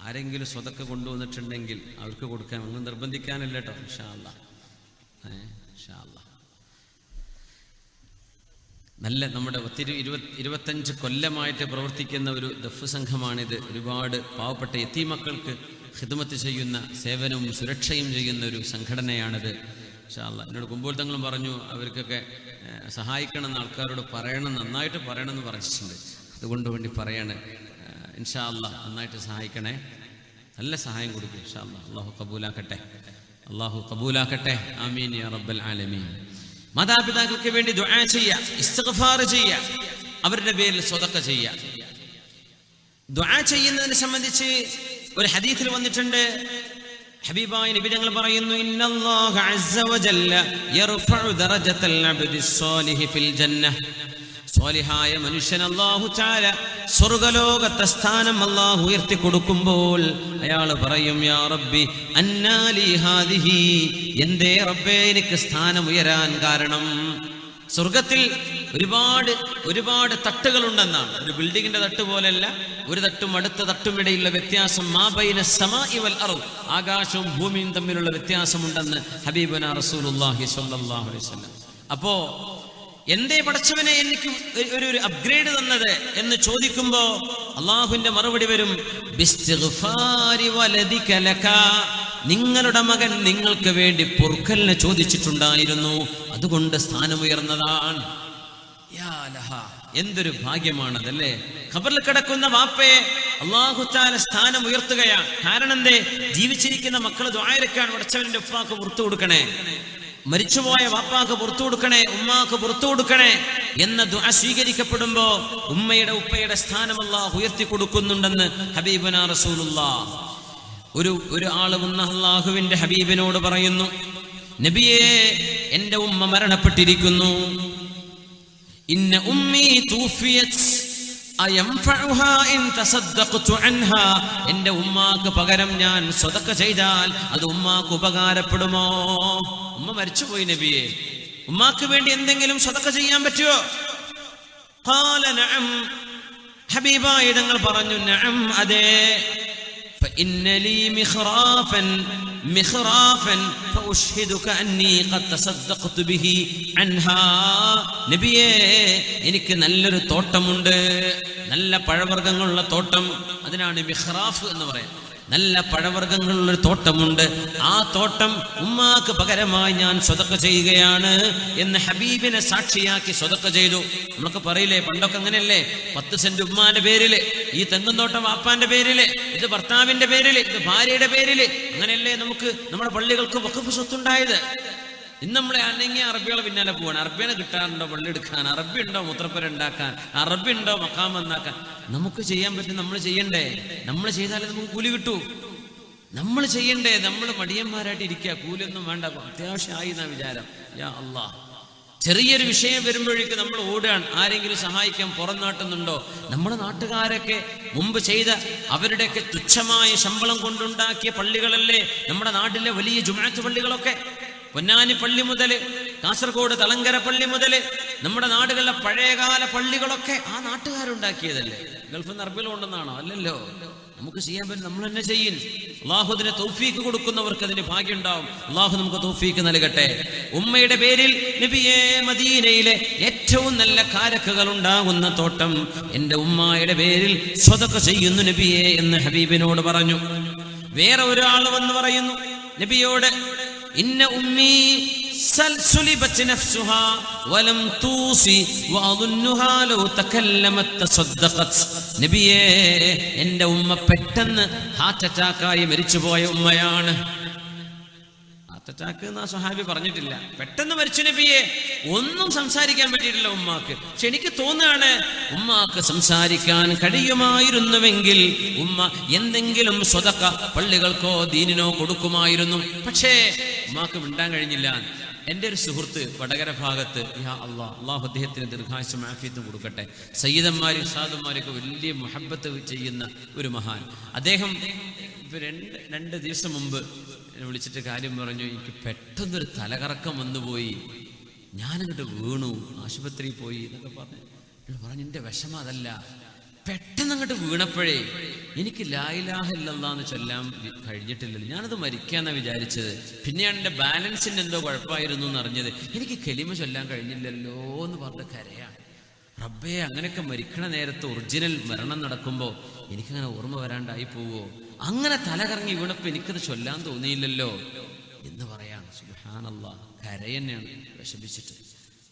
ആരെങ്കിലും സ്വതക്ക കൊണ്ടുവന്നിട്ടുണ്ടെങ്കിൽ അവർക്ക് കൊടുക്കാൻ. ഒന്നും നിർബന്ധിക്കാനല്ല കേട്ടോ. ഇൻഷാ അല്ലാഹ്. ഇൻഷാ അല്ലാഹ്. നല്ല നമ്മുടെ 25 കൊല്ലമായിട്ട് പ്രവർത്തിക്കുന്ന ഒരു ദഫ് സംഘമാണിത്. ഒരുപാട് പാവപ്പെട്ട യതീമക്കൾക്ക് ഖിദ്മത്ത് ചെയ്യുന്ന, സേവനവും സുരക്ഷയും ചെയ്യുന്ന ഒരു സംഘടനയാണിത്. ഇൻഷാ അല്ലാഹ്. എന്നോട് കുമ്പോൾ തങ്ങളും പറഞ്ഞു അവർക്കൊക്കെ സഹായിക്കണമെന്ന് ആൾക്കാരോട് പറയണം, നന്നായിട്ട് പറയണമെന്ന് പറഞ്ഞിട്ടുണ്ട്. അതുകൊണ്ട് വേണ്ടി പറയാണ്. ഇൻഷാ അല്ലാഹ് നന്നായിട്ട് സഹായിക്കണേ, നല്ല സഹായം കൊടുക്കും ഇൻഷാ അല്ലാഹ്. അള്ളാഹു കബൂലാക്കട്ടെ, അള്ളാഹു കബൂലാക്കട്ടെ. ആമീൻ യാ റബ്ബൽ ആലമീൻ. മാതാപിതാക്കൾക്ക് വേണ്ടി ദുആ ചെയ്യുക, ഇസ്തിഗ്ഫാർ ചെയ്യുക, അവരുടെ പേരിൽ സ്വതക്ക ചെയ്യുക. ദുആ ചെയ്യുന്നതിനെ സംബന്ധിച്ച് ഒരു ഹദീസിൽ വന്നിട്ടുണ്ട്. ഹബീബായ നബി തങ്ങൾ പറയുന്നു, ഇന്നല്ലാഹ അസ്സ വജല്ല യർഫഉ ദറജതൽ അബ്ദിസ് സ്വാലിഹി ഫിൽ ജന്നah. സ്വാലിഹായ മനുഷ്യൻ അല്ലാഹു തആല സ്വർഗ്ഗലോകത്തെ സ്ഥാനം അല്ലാഹു ഉയർത്തി കൊടുക്കുമ്പോൾ അയാൾ പറയും, യാ റബ്ബി അന്നാലി ഹാദിഹി, എന്തേ റബ്ബേ എനിക്ക് സ്ഥാനം ഉയരാൻ കാരണം? സ്വർഗത്തിൽ ഒരുപാട് തട്ടുകളുണ്ടെന്നാണ്. ഒരു ബിൽഡിങ്ങിന്റെ തട്ട് പോലെയല്ല, ഒരു തട്ടും അടുത്ത തട്ടും ഇടയിലുള്ള വ്യത്യാസം മാ ബൈന സമാഇ വൽ അർദ്, ആകാശവും ഭൂമിയും തമ്മിലുള്ള വ്യത്യാസമുണ്ടെന്ന് ഹബീബുനാ റസൂലുള്ളാഹി സ്വല്ലല്ലാഹു അലൈഹി വസല്ലം. അപ്പോ എന്തേ പടച്ചവനെ എനിക്ക് ഒരു അപ്ഗ്രേഡ് തന്നത് എന്ന് ചോദിക്കുമ്പോ അള്ളാഹുവിന്റെ മറുപടി വരും, ബിസ്തിഗ്ഫാരി വലദിക ലക, നിങ്ങളുടെ മകൻ നിങ്ങൾക്ക് വേണ്ടി പൊറുക്കലിനെ ചോദിച്ചിട്ടുണ്ടായിരുന്നു, അതുകൊണ്ട് സ്ഥാനമുയർന്നതാണ്. യാ ലഹ, എന്തൊരു ഭാഗ്യമാണതല്ലേ. ഖബറിൽ കിടക്കുന്ന വാപ്പയെ അല്ലാഹു തആല സ്ഥാനം ഉയർത്തുകയാണ്. കാരണം എന്തേ? ജീവിച്ചിരിക്കുന്ന മക്കൾ ദുആയിരക്കാണ്, പടച്ചവന്റെ ഉപ്പാക്ക് പുറത്തു കൊടുക്കണേ, മരിച്ചുപോയ വാപ്പാക്ക് പുറത്തു കൊടുക്കണേ, ഉമ്മാക്ക് പുറത്തു കൊടുക്കണേ എന്ന ദുആ സ്വീകരിക്കപ്പെടുമ്പോ ഉമ്മയുടെ ഉപ്പയുടെ സ്ഥാനം അല്ലാഹു ഉയർത്തി കൊടുക്കുന്നുണ്ടെന്ന് ഹബീബുനാ റസൂലുള്ളാഹ്. ഒരു ആള് വന്ന് അല്ലാഹുവിന്റെ ഹബീബിനോട് പറയുന്നു, നബിയേ എന്റെ ഉമ്മ മരണപ്പെട്ടിരിക്കുന്നു, ഇന്ന ഉമ്മി തൂഫിയത് അയംഫഉഹാ ഇൻ തസദ്ദഖ്തു അൻഹാ, എന്റെ ഉമ്മാക്ക് പകരം ഞാൻ സ്വതക്ക ചെയ്താൽ അത് ഉമ്മാക്ക് ഉപകാരപ്പെടുമോ? ഉമ്മ മരിച്ചുപോയി നബിയെ, ഉമ്മാക്ക് വേണ്ടി എന്തെങ്കിലും സ്വതക്ക ചെയ്യാൻ പറ്റുമോ? ഖാല നഅം, ഹബീബായ തങ്ങൾ പറഞ്ഞു, നഅം, അതെ. فإن لي مخرافا فأشهدك أني قد تصدقت به عنها. നബിയേ എനിക്ക് നല്ലൊരു തോട്ടമുണ്ട്, നല്ല പഴവർഗ്ഗങ്ങളുള്ള തോട്ടം, അതിനാണ് മിഹ്റാഫ് എന്ന് പറയുന്നത്. നല്ല പഴവർഗ്ഗങ്ങളുള്ളൊരു തോട്ടമുണ്ട്, ആ തോട്ടം ഉമ്മാക്ക് പകരമായി ഞാൻ സ്വതക്ക ചെയ്യുകയാണ് എന്ന് ഹബീബിനെ സാക്ഷിയാക്കി സ്വതക്ക ചെയ്തു. നമ്മളൊക്കെ പറയില്ലേ, പണ്ടൊക്കെ അങ്ങനെയല്ലേ, 10 സെന്റ് ഉമ്മാന്റെ പേരില്, ഈ തെങ്ങുന്തോട്ടം വാപ്പാന്റെ പേരില്, ഇത് ഭർത്താവിന്റെ പേരില്, ഇത് ഭാര്യയുടെ പേരില്, അങ്ങനെയല്ലേ നമുക്ക് നമ്മുടെ പള്ളികൾക്ക് വഖഫ് സ്വത്തുണ്ടായത്. ഇന്ന് നമ്മളെ അനങ്ങിയ അറബികളെ പിന്നാലെ പോവാണ്. അറബിനെ കിട്ടാറുണ്ടോ പള്ളി എടുക്കാൻ? അറബി ഉണ്ടോ മൂത്രപ്പുര ഉണ്ടാക്കാൻ? അറബി ഉണ്ടോ മക്കാം എന്നാക്കാൻ? നമുക്ക് ചെയ്യാൻ പറ്റും, നമ്മൾ ചെയ്യണ്ടേ? നമ്മൾ ചെയ്താലേ നമുക്ക് കൂലി കിട്ടൂ. നമ്മൾ ചെയ്യണ്ടേ? നമ്മൾ മടിയന്മാരായിട്ട് ഇരിക്കുക, കൂലിയൊന്നും വേണ്ട, അത്യാവശ്യമായി എന്നാ വിചാരം. യാ അല്ലാഹ്, ചെറിയൊരു വിഷയം വരുമ്പോഴേക്ക് നമ്മൾ ഓടുകയാണ്, ആരെങ്കിലും സഹായിക്കാൻ പുറം നാട്ടുന്നുണ്ടോ? നമ്മുടെ നാട്ടുകാരൊക്കെ മുമ്പ് ചെയ്ത അവരുടെയൊക്കെ തുച്ഛമായ ശമ്പളം കൊണ്ടുണ്ടാക്കിയ പള്ളികളല്ലേ നമ്മുടെ നാട്ടിലെ വലിയ ജുമുഅത്ത് പള്ളികളൊക്കെ. പൊന്നാനി പള്ളി മുതൽ കാസർഗോഡ് തളങ്കര പള്ളി മുതൽ നമ്മുടെ നാടുകളിലെ പഴയകാല പള്ളികളൊക്കെ ആ നാട്ടുകാരുണ്ടാക്കിയതല്ലേ. ഗൾഫിൽ നിന്ന് അറബികൾ കൊണ്ടെന്നാണോ? അല്ലല്ലോ. നമുക്ക് ചെയ്യാൻ പറ്റും, നമ്മൾ തന്നെ ചെയ്യും. അള്ളാഹു അതിന് തൗഫീക്ക് കൊടുക്കുന്നവർക്ക് അതിന് ഭാഗ്യം ഉണ്ടാവും. അള്ളാഹു നമുക്ക് തൗഫീക്ക് നൽകട്ടെ. ഉമ്മയുടെ പേരിൽ നബിയേ മദീനയിലെ ഏറ്റവും നല്ല കാരക്കുകൾ ഉണ്ടാകുന്ന തോട്ടം എന്റെ ഉമ്മയുടെ പേരിൽ സ്വതക്ക ചെയ്യുന്നു നബിയേ എന്ന് ഹബീബിനോട് പറഞ്ഞു. വേറെ ഒരാൾ വന്ന് പറയുന്നു നബിയോട്, ഇന്ന ഉമ്മി സൽസുലിബത് നഫ്സുഹാ വലം തൂസി വഅദുന്നുഹാ ലൗ തകല്ലമത് തസദ്ദഖത്. നബിയേ എൻ്റെ ഉമ്മ പെട്ടെന്ന് ഹാർട്ട് അറ്റാക്കായി മരിച്ചുപോയ ഉമ്മയാണ്. ഹാർട്ട് അറ്റാക്ക് എന്ന് ആ സ്വഹാബി പറഞ്ഞിട്ടില്ല, പെട്ടെന്ന് മരിച്ചു നബിയെ, ഒന്നും സംസാരിക്കാൻ പറ്റിയിട്ടില്ല ഉമ്മാക്ക്. പക്ഷെ എനിക്ക് തോന്നുകയാണ് ഉമ്മാക്ക് സംസാരിക്കാൻ കഴിയുമായിരുന്നുവെങ്കിൽ ഉമ്മ എന്തെങ്കിലും സ്വതക്ക പള്ളികൾക്കോ ദീനിനോ കൊടുക്കുമായിരുന്നു. പക്ഷേ ഉമ്മാക്ക് മിണ്ടാൻ കഴിഞ്ഞില്ല. എൻ്റെ ഒരു സുഹൃത്ത് വടകര ഭാഗത്ത്, യാ അല്ലാഹ്, അള്ളാഹു അദ്ദേഹത്തിന് ദീർഘായുസ്സും ആഫിയത്തും കൊടുക്കട്ടെ, സയ്യിദന്മാരും ഉസ്താദന്മാരൊക്കെ വലിയ മുഹബ്ബത്ത് ചെയ്യുന്ന ഒരു മഹാൻ. അദ്ദേഹം രണ്ട് ദിവസം മുമ്പ് വിളിച്ചിട്ട് കാര്യം പറഞ്ഞു, എനിക്ക് പെട്ടെന്നൊരു തലകറക്കം വന്നുപോയി, ഞാനങ്ങോട്ട് വീണു, ആശുപത്രിയിൽ പോയി എന്നൊക്കെ പറഞ്ഞു. എൻ്റെ വിഷമം അതല്ല, പെട്ടെന്ന് അങ്ങോട്ട് വീണപ്പോഴേ എനിക്ക് ലാ ഇലാഹ ഇല്ലല്ലാഹ് എന്ന് ചൊല്ലാൻ കഴിഞ്ഞിട്ടില്ലല്ലോ, ഞാനത് മരിക്കാന്നാണ് വിചാരിച്ചത്. പിന്നെയാണ് എൻ്റെ ബാലൻസിൻ്റെ എന്തോ കുഴപ്പമായിരുന്നു എന്ന് അറിഞ്ഞത്. എനിക്ക് കലിമ ചൊല്ലാൻ കഴിഞ്ഞില്ലല്ലോ എന്ന് പറഞ്ഞ് കരയാണ്. റബ്ബേ, അങ്ങനെയൊക്കെ മരിക്കണ നേരത്ത് ഒറിജിനൽ മരണം നടക്കുമ്പോൾ എനിക്കങ്ങനെ ഓർമ്മ വരാണ്ടായി പോവോ? അങ്ങനെ തലകറങ്ങി വീണപ്പോൾ എനിക്കത് ചൊല്ലാൻ തോന്നിയില്ലല്ലോ എന്ന് പറയാണ്. സുബ്ഹാനല്ലാഹ്, കരയെന്നെയാണ് വിഷമിച്ചിട്ട്.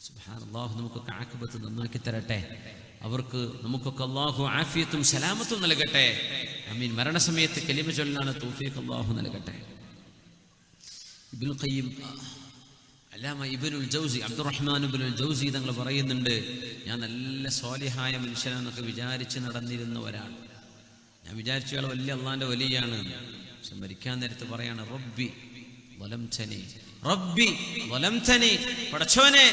സുബ്ഹാനല്ലാഹ്, നമുക്കൊക്കെ ആഖിബത്ത് നന്നാക്കി തരട്ടെ. അവർക്ക് നമുക്കൊക്കെ അല്ലാഹു ആഫിയത്തും സലാമത്തും നൽകട്ടെ. ആമീൻ. മരണസമയത്ത് കലിമ ചൊല്ലാൻ തൗഫീഖ് അല്ലാഹു നൽകട്ടെ. ഇബ്നുൽ ഖയ്യിം, അല്ലാമ ഇബ്നുൽ ജൗസി, അബ്ദുറഹ്മാൻ ഇബ്നുൽ ജൗസി തങ്ങൾ പറയുന്നുണ്ട്, ഞാൻ നല്ല സ്വാലിഹായ മനുഷ്യനാണെന്നൊക്കെ വിചാരിച്ച് നടന്നിരുന്ന ഒരാൾ. ഞാൻ വിചാരിച്ചു അയാൾ വലിയ അള്ളാന്റെ വലിയാണ്. പക്ഷെ മരിക്കാൻ നേരത്ത് പറയാണ്, റബ്ബി വലംതനി, റബ്ബി വലംതനി, പടച്ചോനെ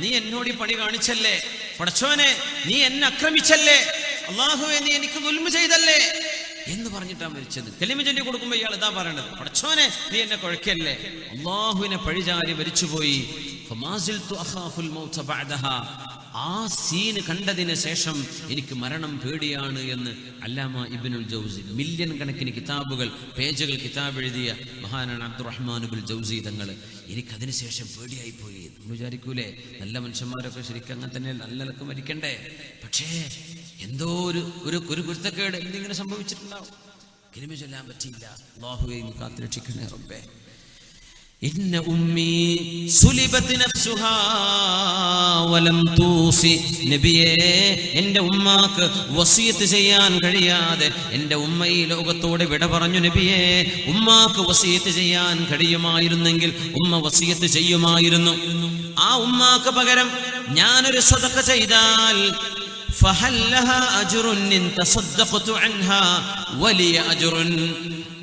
നീ എന്നോട് ഈ പണി കാണിച്ചല്ലേ, പടച്ചോനെ നീ എന്നെ ആക്രമിച്ചല്ലേ, അല്ലാഹുവേ നീ എനിക്ക് ദുൽമ ചെയ്തല്ലേ എന്ന് പറഞ്ഞിട്ടാണ് മരിച്ചത്. കലിമ ചൊല്ലി കൊടുക്കുമ്പോൾ ഇയാൾ ഇതാ പറയണത്, പടച്ചോനെ നീ എന്നെ കുഴക്കല്ലേ. അല്ലാഹുവിനെ പഴിചാരി മരിച്ചുപോയി. ഫമാസിൽതു അഖാഫുൽ മൗത ബഅദഹാ, ആ സീന് കണ്ടതിന് ശേഷം എനിക്ക് മരണം പേടിയാണ് എന്ന് അല്ലാമ ഇബ്നുൽ ജൗസി. മില്യൺ കണക്കിന് കിതാബുകൾ, പേജുകൾ കിതാബ് എഴുതിയ മഹാനാണ് അബ്ദുറഹ്മാൻ ഇബ്നുൽ ജൗസി തങ്ങൾ. എനിക്കതിന് ശേഷം പേടിയായി പോയി. നമ്മൾ വിചാരിക്കൂലേ, നല്ല മനുഷ്യന്മാരൊക്കെ ശരിക്കും അങ്ങനെ തന്നെ നല്ല നിലക്ക് മരിക്കണ്ടേ? പക്ഷേ എന്തോ ഒരു കുരുത്തക്കേട് എന്തെങ്കിലും സംഭവിച്ചിട്ടുണ്ടാവും. കലിമ ചൊല്ലാൻ പറ്റിയില്ല. അല്ലാഹുവേ നീ കാത്തുരക്ഷിക്കണേ റബ്ബേ. ഇന്ന ഉമ്മി സുലിബത് നഫ്സുഹാ വലം തൂസി, നബിയേ എൻ്റെ ഉമ്മാക്ക് വസിയത്ത് ചെയ്യാൻ കഴിയാതെ എൻ്റെ ഉമ്മ ഈ ലോകത്തോട് വിട പറഞ്ഞു. നബിയേ, ഉമ്മാക്ക് വസിയത്ത് ചെയ്യാൻ കഴിയുമായിരുന്നെങ്കിൽ ഉമ്മ വസിയത്ത് ചെയ്യുമായിരുന്നു. ആ ഉമ്മാക്ക് പകരം ഞാനൊരു സ്വതക്ക ചെയ്താൽ ഫഹൽ ലഹാ അജ്റുൻ ഇൻ തസദ്ദഖതു അൻഹാ വലിയ അജ്റുൻ,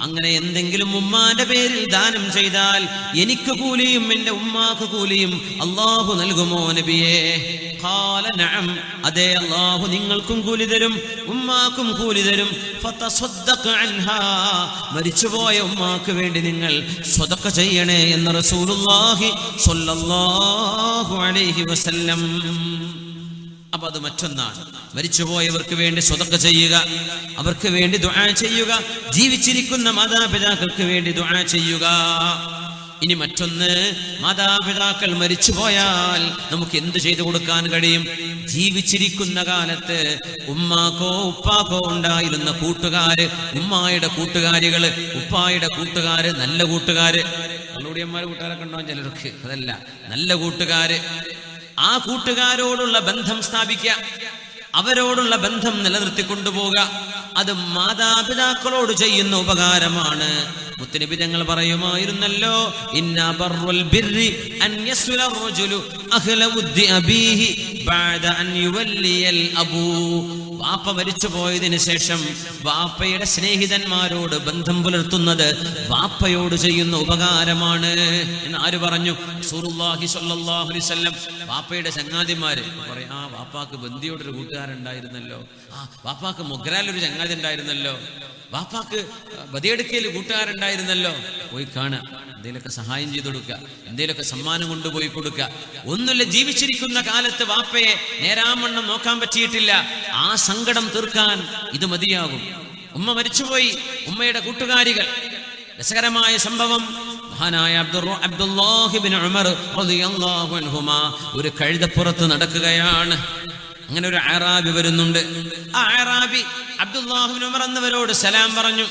അങ്ങനെ എന്തെങ്കിലും ഉമ്മാന്റെ പേരിൽ ദാനം ചെയ്താൽ എനിക്ക് കൂലിയും എൻ്റെ ഉമ്മാക്ക് കൂലിയും അല്ലാഹു നൽകുമോ നബിയേ? ഖാല നഅം, അതെ അല്ലാഹു നിങ്ങൾക്കും കൂലി തരും ഉമ്മാക്കും കൂലി തരും. ഫതസദ്ദഖ അൻഹാ, മരിച്ചുപോയ ഉമ്മാക്ക് വേണ്ടി നിങ്ങൾ സ്വതക്ക ചെയ്യണേ എന്ന് റസൂലുള്ളാഹി സ്വല്ലല്ലാഹു അലൈഹി വസല്ലം. അപ്പൊ അത് മറ്റൊന്നാണ്, മരിച്ചുപോയവർക്ക് വേണ്ടി സ്വതക്ക ചെയ്യുക, അവർക്ക് വേണ്ടി ദുആ ചെയ്യുക, ജീവിച്ചിരിക്കുന്ന മാതാപിതാക്കൾക്ക് വേണ്ടി ദുആ ചെയ്യുക. ഇനി മറ്റൊന്ന്, മാതാപിതാക്കൾ മരിച്ചുപോയാൽ നമുക്ക് എന്ത് ചെയ്തു കൊടുക്കാൻ കഴിയും? ജീവിച്ചിരിക്കുന്ന കാലത്ത് ഉമ്മാക്കോ ഉപ്പാക്കോ ഉണ്ടായിരുന്ന കൂട്ടുകാര്, ഉമ്മായുടെ കൂട്ടുകാരികള്, ഉപ്പായുടെ കൂട്ടുകാര്, നല്ല കൂട്ടുകാര്, കള്ളുടിയന്മാര് കൂട്ടുകാരൊക്കെ ഉണ്ടാവും ചിലർക്ക്, അതല്ല നല്ല കൂട്ടുകാര്, ആ കൂട്ടുകാരോടുള്ള ബന്ധം സ്ഥാപിക്കുക, അവരോടുള്ള ബന്ധം നിലനിർത്തിക്കൊണ്ടുപോകുക. അത് മാതാപിതാക്കളോട് ചെയ്യുന്ന ഉപകാരമാണ്. മുത്തനബി തങ്ങൾ പറയുമായിരുന്നല്ലോ, ഇന്നാ ബർറുൽ ബിർരി അൻ യസ്ല റജുലു അഹ്ല വുദ്ദി അബീഹി ബഅദ അൻ യുവല്ലിയൽ അബൂ. വാപ്പ മരിച്ചു പോയതിനു ശേഷം വാപ്പയുടെ സ്നേഹിതന്മാരോട് ബന്ധം പുലർത്തുന്നത് വാപ്പയോട് ചെയ്യുന്ന ഉപകാരമാണ് എന്ന് ആര് പറഞ്ഞു? റസൂലുള്ളാഹി സ്വല്ലല്ലാഹു അലൈഹി വസല്ലം. വാപ്പയുടെ ചങ്ങാതിമാര് പറയും, ആ വാപ്പാക്ക് ബന്ദിയോടൊരു കൂട്ടുകാരുണ്ടായിരുന്നല്ലോ, ആ വാപ്പാക്ക് മൊഗ്രാലൊരു ചങ്ങാതി ഉണ്ടായിരുന്നല്ലോ, വാപ്പാക്ക് ബദിയെടുക്കയിൽ കൂട്ടുകാരുണ്ടായിരുന്നല്ലോ, പോയി കാണുക, എന്തെങ്കിലുമൊക്കെ സഹായം ചെയ്തു കൊടുക്കുക, എന്തെങ്കിലുമൊക്കെ സമ്മാനം കൊണ്ടുപോയി കൊടുക്കുക. ഒന്നുമില്ല, ജീവിച്ചിരിക്കുന്ന കാലത്ത് വാപ്പയെ നേരാമണ്ണം നോക്കാൻ പറ്റിയിട്ടില്ല, ആ സങ്കടം തീർക്കാൻ ഇത് മതിയാകും. ഉമ്മ മരിച്ചുപോയി, ഉമ്മയുടെ കൂട്ടുകാരികൾ. രസകരമായ സംഭവം, മഹാനായ അബ്ദുല്ലാഹി ഇബ്നു ഉമർ റളിയല്ലാഹു അൻഹുമാ ഒരു കഴുതപ്പുറത്ത് നടക്കുകയാണ്. അങ്ങനെ ഒരു അറാബി വരുന്നുണ്ട്. ആ അറാബി അബ്ദുല്ലാഹി ഇബ്നു ഉമർ എന്നവരോട് സലാം പറഞ്ഞു.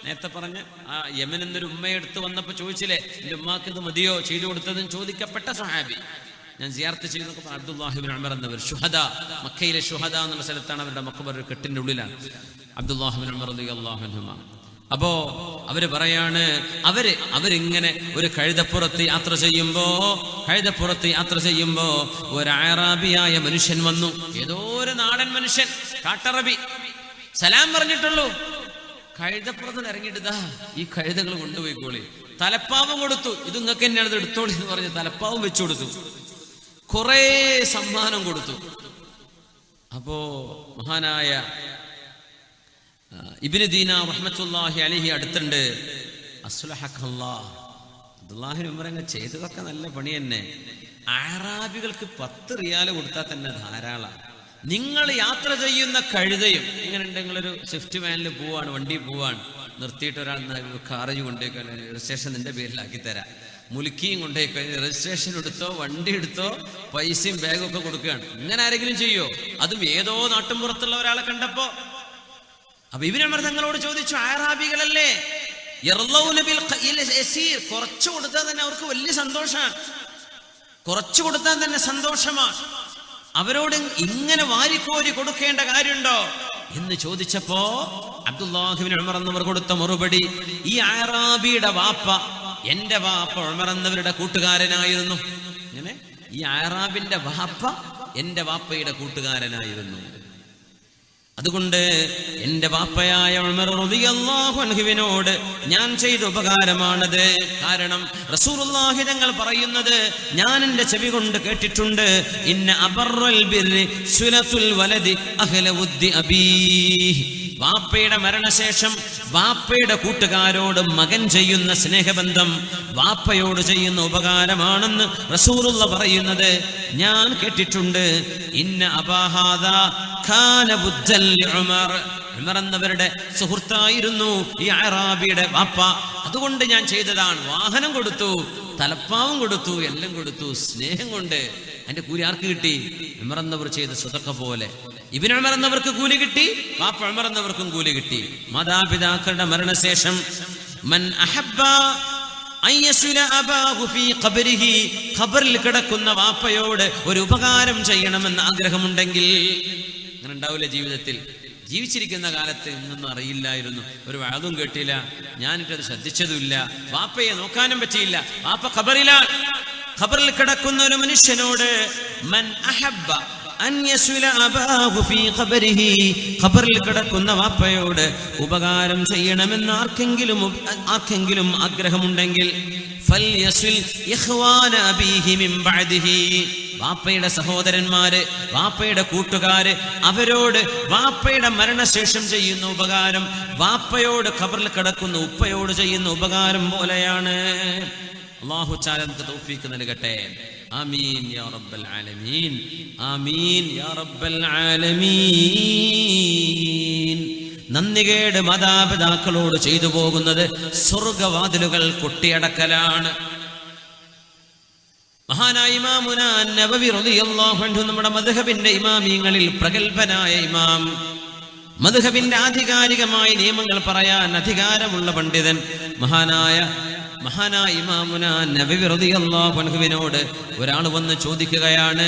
നേരത്തെ പറഞ്ഞ ആ യമൻ എന്നൊരു ഉമ്മയെടുത്ത് വന്നപ്പോൾ ചോദിച്ചില്ലേ, എൻ്റെ ഉമ്മാക്ക് ഇത് മതിയോ ചെയ്തു കൊടുത്തതെന്ന് ചോദിക്കപ്പെട്ട സഹാബി. ഞാൻ സിയാറത്ത് ചെയ്യുന്നൊക്കെ അബ്ദുല്ലാഹി ഇബ്നു ഉമർ എന്നവർ ഷുഹദ, മക്കയിലെ ഷുഹദ എന്നുള്ള സ്ഥലത്താണ് അവരുടെ മഖബർ, ഒരു കെട്ടിന്റെ ഉള്ളിലാണ് അബ്ദുല്ലാഹി ഇബ്നു ഉമർ റളിയല്ലാഹു അൻഹുമാ. അപ്പോ അവര് പറയാണ്, അവരിങ്ങനെ ഒരു കഴുതപ്പുറത്ത് യാത്ര ചെയ്യുമ്പോ ഒരു അറാബിയായ മനുഷ്യൻ വന്നു. ഏതോ ഒരു നാടൻ മനുഷ്യൻ, കാട്ടറബി. സലാം പറഞ്ഞിട്ടുള്ളൂ, കഴുതപ്പുറത്ത് ഇറങ്ങിയിട്ട് ഈ കഴുതകൾ കൊണ്ടുപോയിക്കോളി. തലപ്പാവും കൊടുത്തു, ഇത് നിങ്ങൾക്ക് തന്നെയാണ്, ഇത് എടുത്തോളി എന്ന് പറഞ്ഞ് തലപ്പാവും വെച്ചു കൊടുത്തു. കുറെ സമ്മാനം കൊടുത്തു. അപ്പോ മഹാനായ ഇബ്നു ദീനാർ റഹ്മത്തുള്ളാഹി അലൈഹി അടുത്തുണ്ട്. അസ്ലഹക്കല്ലാഹ്, അബ്ദുല്ലാഹി ഇബ്നു ഉമർ ചെയ്തതൊക്കെ നല്ല പണി തന്നെ. അറാബികൾക്ക് 10 റിയാൽ കൊടുത്താൽ തന്നെ ധാരാളമാണ്. നിങ്ങൾ യാത്ര ചെയ്യുന്ന കഴുതയും ഇങ്ങനെ നിങ്ങളൊരു സ്വിഫ്റ്റ് വാനിൽ പോവാണ്, വണ്ടി പോവാണ്, നിർത്തിയിട്ട് ഒരാൾ കാറ് കൊണ്ടുപോയി രജിസ്ട്രേഷൻ നിന്റെ പേരിലാക്കി തരാം, മുലുക്കിയും കൊണ്ടുപോയി കഴിഞ്ഞ് രജിസ്ട്രേഷൻ എടുത്തോ വണ്ടി എടുത്തോ പൈസയും ബാഗും ഒക്കെ കൊടുക്കുകയാണ്. ഇങ്ങനെ ആരെങ്കിലും ചെയ്യോ? അതും ഏതോ നാട്ടും പുറത്തുള്ള ഒരാളെ കണ്ടപ്പോ. അപ്പൊ ഇബ്നു ഉമർ തങ്ങളോട് ചോദിച്ചു, അഅറാബികളല്ലേ, കുറച്ചു കൊടുത്താൽ തന്നെ അവർക്ക് വലിയ സന്തോഷമാണ്, കുറച്ചു കൊടുത്താൽ തന്നെ സന്തോഷമാണ്, അവരോട് ഇങ്ങനെ വാരിക്കോരി കൊടുക്കേണ്ട കാര്യമുണ്ടോ എന്ന് ചോദിച്ചപ്പോ അബ്ദുല്ലാഹി ഇബ്നു ഉമർ എന്നവർ കൊടുത്ത മറുപടി, ഈ അഅറാബിയുടെ വാപ്പ എന്റെ വാപ്പ ഉമർ എന്നവരുടെ കൂട്ടുകാരനായിരുന്നു. ഇങ്ങനെ ഈ അഅറാബിന്റെ വാപ്പ എന്റെ വാപ്പയുടെ കൂട്ടുകാരനായിരുന്നു. അതുകൊണ്ട് എന്റെ വാപ്പയായ ഉമർ റളിയല്ലാഹു അൻഹുവിനോട് ഞാൻ ചെയ്ത ഉപകാരമാണത്. കാരണം റസൂലുള്ളാഹി തങ്ങൾ പറയുന്നത് ഞാൻ എന്റെ ചെവി കൊണ്ട് കേട്ടിട്ടുണ്ട്, ഇന്ന അബറൽ ബിർരി സുലത്തുൽ വലദി അഹ്ല വുദ്ദി അബീഹി. വാപ്പയുടെ മരണശേഷം വാപ്പയുടെ കൂട്ടുകാരോട് മകൻ ചെയ്യുന്ന സ്നേഹബന്ധം വാപ്പയോട് ചെയ്യുന്ന ഉപകാരമാണെന്ന് റസൂലുള്ള പറയുന്നത് ഞാൻ കേട്ടിട്ടുണ്ട്. ഇന്ന അബാഹാദാ ഖാന വുദ്ദൽ ഉമർ. ഉമർ എന്നവരുടെ സുഹൃത്തായിരുന്നു ഈ അഅറാബിയുടെ വാപ്പ. അതുകൊണ്ട് ഞാൻ ചെയ്തതാണ്. വാഹനം കൊടുത്തു, തലപ്പാവും കൊടുത്തു, എല്ലാം കൊടുത്തു, സ്നേഹം കൊണ്ട്. അതിന്റെ കൂലി ആർക്ക് കിട്ടി? ഉമർ എന്നവർ ചെയ്ത സദഖ പോലെ ഇബ്നു ഉമർ എന്നവർക്ക് കൂലി കിട്ടി, വാപ്പ ഉമർ എന്നവർക്കും കൂലി കിട്ടി. മാതാപിതാക്കളുടെ മരണശേഷം മൻ അഹബ്ബ അയ്യസുല അബാഹു ഫീ ഖബരിഹി, ഖബറിൽ കിടക്കുന്ന വാപ്പയോട് ഒരു ഉപകാരം ചെയ്യണമെന്ന് ആഗ്രഹമുണ്ടെങ്കിൽ, അങ്ങനെ ഉണ്ടാവില്ല ജീവിതത്തിൽ. ജീവിച്ചിരിക്കുന്ന കാലത്ത് ഇന്നൊന്നും അറിയില്ലായിരുന്നു, ഒരു വാദവും കേട്ടില്ല, ഞാനിട്ടത് ശ്രദ്ധിച്ചതുമില്ല, വാപ്പയെ നോക്കാനും പറ്റിയില്ല, വാപ്പ ഖബറിലാണ്. ഖബറിൽ കിടക്കുന്ന ഒരു മനുഷ്യനോട് മൻ അഹബ്ബ അൻ യസുല അബാഹു ഫീ ഖബരിഹി, ഖബറിൽ കിടക്കുന്ന വാപ്പയോട് ഉപകാരം ചെയ്യണമെന്ന് ആർക്കെങ്കിലും ആഗ്രഹമുണ്ടെങ്കിൽ ഫൽയസുൽ ഇഖ്വാന അബീഹി മിൻ ബഅദിഹി, വാപ്പയുടെ സഹോദരന്മാര്, വാപ്പയുടെ കൂട്ടുകാര്, അവരോട് വാപ്പയുടെ മരണശേഷം ചെയ്യുന്ന ഉപകാരം വാപ്പയോട് ഖബറിൽ കിടക്കുന്ന ഉപ്പയോട് ചെയ്യുന്ന ഉപകാരം പോലെയാണ്. അല്ലാഹു തആല നമുക്ക് തൗഫീഖ് നൽകട്ടെ. ആമീൻ യാ റബ്ബൽ ആലമീൻ, ആമീൻ യാ റബ്ബൽ ആലമീൻ. നന്ദികേട് മാതാപിതാക്കളോട് ചെയ്തു പോകുന്നത് സ്വർഗവാതിലുകൾ കൊട്ടിയടക്കലാണ്. മഹാനായ ഇമാമുന നബവി റളിയല്ലാഹു അൻഹു, നമ്മുടെ മദ്ഹബിന്റെ ഇമാമിങ്ങളിൽ പ്രഗൽഭനായ ഇമാം, മദ്ഹബിന്റെ ആധികാരികമായ നിയമങ്ങൾ പറയാൻ അധികാരമുള്ള പണ്ഡിതൻ, മഹാനായ ഇമാമുന നബവി റളിയല്ലാഹു അൻഹുവിനോട് ഒരാൾ വന്ന് ചോദിക്കുകയാണ്,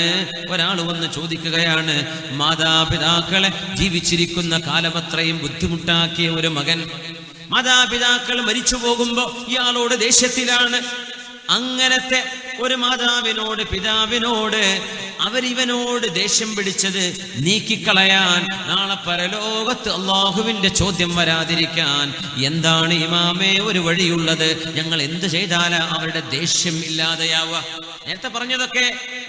മാതാപിതാക്കളെ ജീവിച്ചിരിക്കുന്ന കാലമത്രയും ബുദ്ധിമുട്ടാക്കിയ ഒരു മകൻ, മാതാപിതാക്കൾ മരിച്ചു പോകുമ്പോ ഇയാളോട് ദേഷ്യത്തിലാണ്. അങ്ങനത്തെ ഒരു മാതാവിനോട്, പിതാവിനോട് അവരിവനോട് ദേഷ്യം പിടിച്ചത് നീക്കിക്കളയാൻ, നാളെ പരലോകത്ത് അള്ളാഹുവിന്റെ ചോദ്യം വരാതിരിക്കാൻ എന്താണ് ഇമാമേ ഒരു വഴിയുള്ളത്? ഞങ്ങൾ എന്ത് ചെയ്താലാ അവരുടെ ദേഷ്യം ഇല്ലാതെയാവുക? നേരത്തെ പറഞ്ഞതൊക്കെ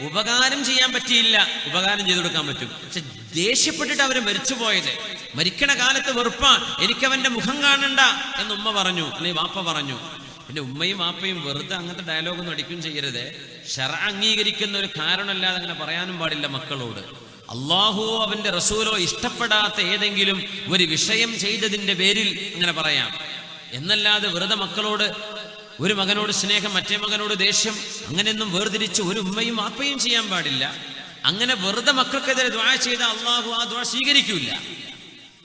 ഉപകാരം ചെയ്യാൻ പറ്റിയില്ല, ഉപകാരം ചെയ്തു കൊടുക്കാൻ പറ്റും. പക്ഷെ ദേഷ്യപ്പെട്ടിട്ട് അവര് മരിച്ചുപോയത്, മരിക്കണ കാലത്ത് വെറുപ്പാൻ, എനിക്കവന്റെ മുഖം കാണണ്ട എന്ന് ഉമ്മ പറഞ്ഞു, അല്ലെങ്കിൽ വാപ്പ പറഞ്ഞു. പിന്നെ ഉമ്മയും വാപ്പയും വെറുതെ അങ്ങനത്തെ ഡയലോഗൊന്നും അടിക്കുകയും ചെയ്യരുത്. ശർഅ അംഗീകരിക്കുന്ന ഒരു കാരണമല്ലാതെ അങ്ങനെ പറയാനും പാടില്ല മക്കളോട്. അള്ളാഹുവോ അവന്റെ റസൂലോ ഇഷ്ടപ്പെടാത്ത ഏതെങ്കിലും ഒരു വിഷയം ചെയ്തതിന്റെ പേരിൽ അങ്ങനെ പറയാം എന്നല്ലാതെ വെറുതെ മക്കളോട്, ഒരു മകനോട് സ്നേഹം മറ്റേ മകനോട് ദേഷ്യം, അങ്ങനെയൊന്നും വേർതിരിച്ച് ഒരു ഉമ്മയും വാപ്പയും ചെയ്യാൻ പാടില്ല. അങ്ങനെ വെറുതെ മക്കൾക്കെതിരെ ദുആ ചെയ്ത അള്ളാഹു ആ ദുആ സ്വീകരിക്കൂല.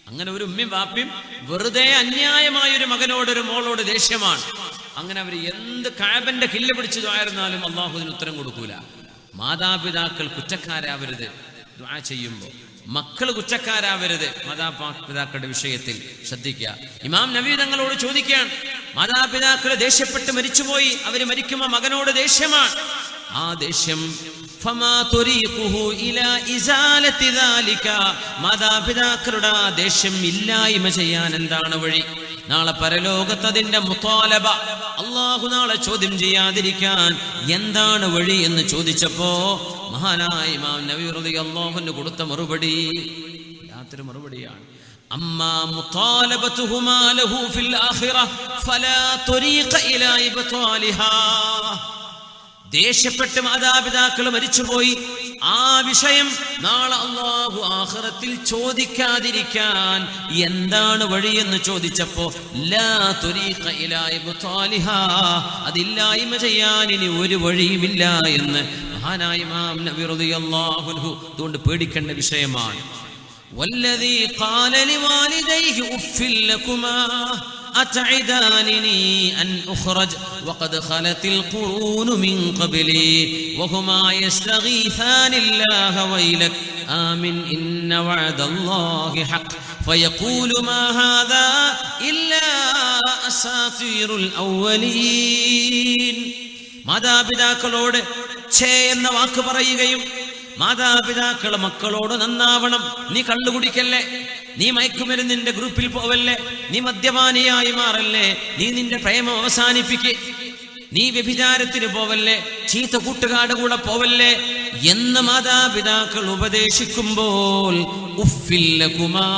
അങ്ങനെ ഒരു ഉമ്മയും വാപ്പയും വെറുതെ അന്യായമായ ഒരു മകനോട്, ഒരു മോളോട് ദേഷ്യമാണ്, അങ്ങനെ അവർ എന്ത് കഅബന്റെ കില്ല പിടിച്ചു ദുആയിരുന്നാലും അള്ളാഹുവിന് ഉത്തരം കൊടുക്കൂല. മാതാപിതാക്കൾ കുറ്റക്കാരാവരുത് ദുആ ചെയ്യുമ്പോൾ, മക്കൾ കുറ്റക്കാരാവരുത് മാതാപിതാക്കളുടെ വിഷയത്തിൽ ശ്രദ്ധിക്കുക. ഇമാം നബവി തങ്ങളോട് ചോദിക്കുകയാണ്, മാതാപിതാക്കൾ ദേഷ്യപ്പെട്ട് മരിച്ചുപോയി, അവര് മരിക്കുമ്പോൾ മകനോട് ദേഷ്യമാണ്, ആ ദേഷ്യം മാതാപിതാക്കളുടെ ആ ദേഷ്യം ഇല്ലായ്മ ചെയ്യാൻ എന്താണ് വഴി? നാളെ പരലോകത്ത് അതിന്റെ മുത്താലബ, അള്ളാഹു നാളെ ചോദ്യം ചെയ്യാതിരിക്കാൻ എന്താണ് വഴി എന്ന് ചോദിച്ചപ്പോ മഹാനായ ഇമാം നബവി റളിയല്ലാഹു അൻഹു കൊടുത്ത മറുപടി യാതൊരു മറുപടിയാണ്. അമ്മാ മുത്താലബതുഹുമാ ലഹു ഫിൽ ആഖിറ ഫലാ ത്വരീഖ ഇലാ ഇബ്താലിഹാ. ദേഷ്യപ്പെട്ട് മാതാപിതാക്കൾ മരിച്ചുപോയി, ആ വിഷയം നാളെ അല്ലാഹു ആഖിറത്തിൽ ചോദിക്കാതിരിക്കാൻ എന്താണ് വഴിയെന്ന് ചോദിച്ചപ്പോ ലാ തുരീഖ ഇലാ ഇബ്താലിഹാ, അതില്ലായ്മ ചെയ്യാൻ ഇനി ഒരു വഴിയുമില്ല എന്ന് മഹാനായ ഇമാം നബി റളിയല്ലാഹു അൻഹു അതുകൊണ്ട് പേടിക്കേണ്ട വിഷയമാണ്. വല്ലദീ ഖാല ലിവാലിദൈഹി ഉഫ്ഫിൽ ലകുമാ أتعدانني أن أخرج وقد خلت القرون من قبلي وهما يستغيثان الله ويلك آمن إن وعد الله حق فيقول ما هذا إلا أساطير الأولين. മാതാപിതാക്കളോട് ഛേ എന്ന വാക്ക് പറയുകയും മാതാപിതാക്കളെ മക്കളോട് നന്നാവണം, നീ കള്ളുകുടിക്കല്ലേ, നീ മയക്കുമരുന്നിന്റെ ഗ്രൂപ്പിൽ പോവല്ലേ, നീ മദ്യപാനിയായി മാറല്ലേ, നീ നിന്റെ പ്രേമം അവസാനിപ്പിക്ക്, നീ വ്യഭിചാരത്തിന് പോവല്ലേ, ചീത്ത കൂട്ടുകാരുടെ കൂടെ പോവല്ലേ എന്ന് മാതാപിതാക്കൾ ഉപദേശിക്കുമ്പോൾ ഉഫ്ഫിൽ ലകുമാ,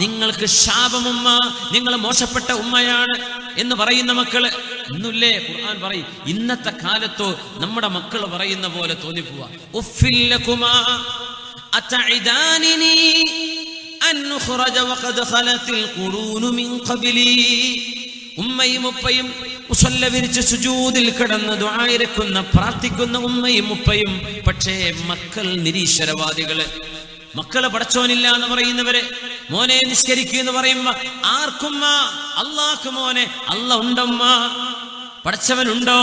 നിങ്ങൾക്ക് ശാപമുമ്മ, നിങ്ങൾ മോശപ്പെട്ട ഉമ്മയാണ് എന്ന് പറയുന്ന മക്കള് ഇന്നില്ലേ? ഖുർആൻ പറയും ഇന്നത്തെ കാലത്തോ നമ്മുടെ മക്കൾ പറയുന്ന പോലെ തോന്നിപ്പോവാ. ഉഫ്ഫിൽ ലകുമാ അതഇദാനിനി അൻ ഖുറജ വഖദ് ഖലത്തിൽ ഖുറൂനു മിൻ ഖബ്ലി. ഉമ്മയും ഉപ്പയും മുസല്ല വിരിച്ച് സുജൂദിൽ കിടന്ന് ദുആ ഇരക്കുന്ന പ്രാർത്ഥിക്കുന്ന ഉമ്മയും ഉപ്പയും, പക്ഷേ മക്കൾ നിരീശ്വരവാദികള്, മക്കള് പടച്ചോനില്ല എന്ന് പറയുന്നവര്, മോനെ നിസ്കരിക്കുക എന്ന് പറയുമ്പോ ആർക്കുമ്മ അള്ളാഹ്ക്ക് മോനെ അല്ല ഉണ്ടമ്മ, പടച്ചവനുണ്ടോ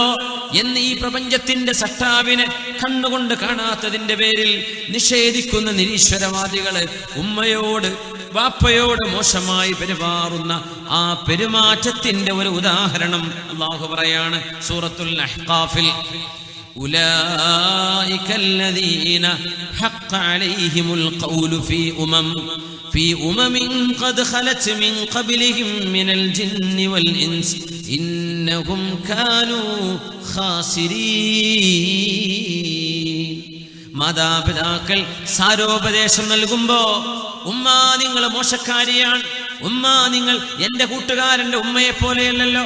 എന്ന് ഈ പ്രപഞ്ചത്തിന്റെ സട്ടാവിനെ കണ്ണുകൊണ്ട് കാണാത്തതിന്റെ പേരിൽ നിഷേധിക്കുന്ന നിരീശ്വരവാദികള് ഉമ്മയോട് വാപ്പയോട് മോശമായി പെരുമാറുന്ന ആ പെരുമാറ്റത്തിന്റെ ഒരു ഉദാഹരണം അല്ലാഹു പറയാണ് സൂറത്തുൽ അഹ്ഖാഫിൽ. ഉലൈക الذين حق عليهم القول في أمم قد خلت من قبلهم من الجن والإنس إنهم كانوا خاسرين. മാതാപിതാക്കൾ സാരോപദേശം നൽകുമ്പോ ഉമ്മ നിങ്ങൾ മോശക്കാരിയാണ്, ഉമ്മ നിങ്ങൾ എന്റെ കൂട്ടുകാരന്റെ ഉമ്മയെ പോലെയല്ലല്ലോ,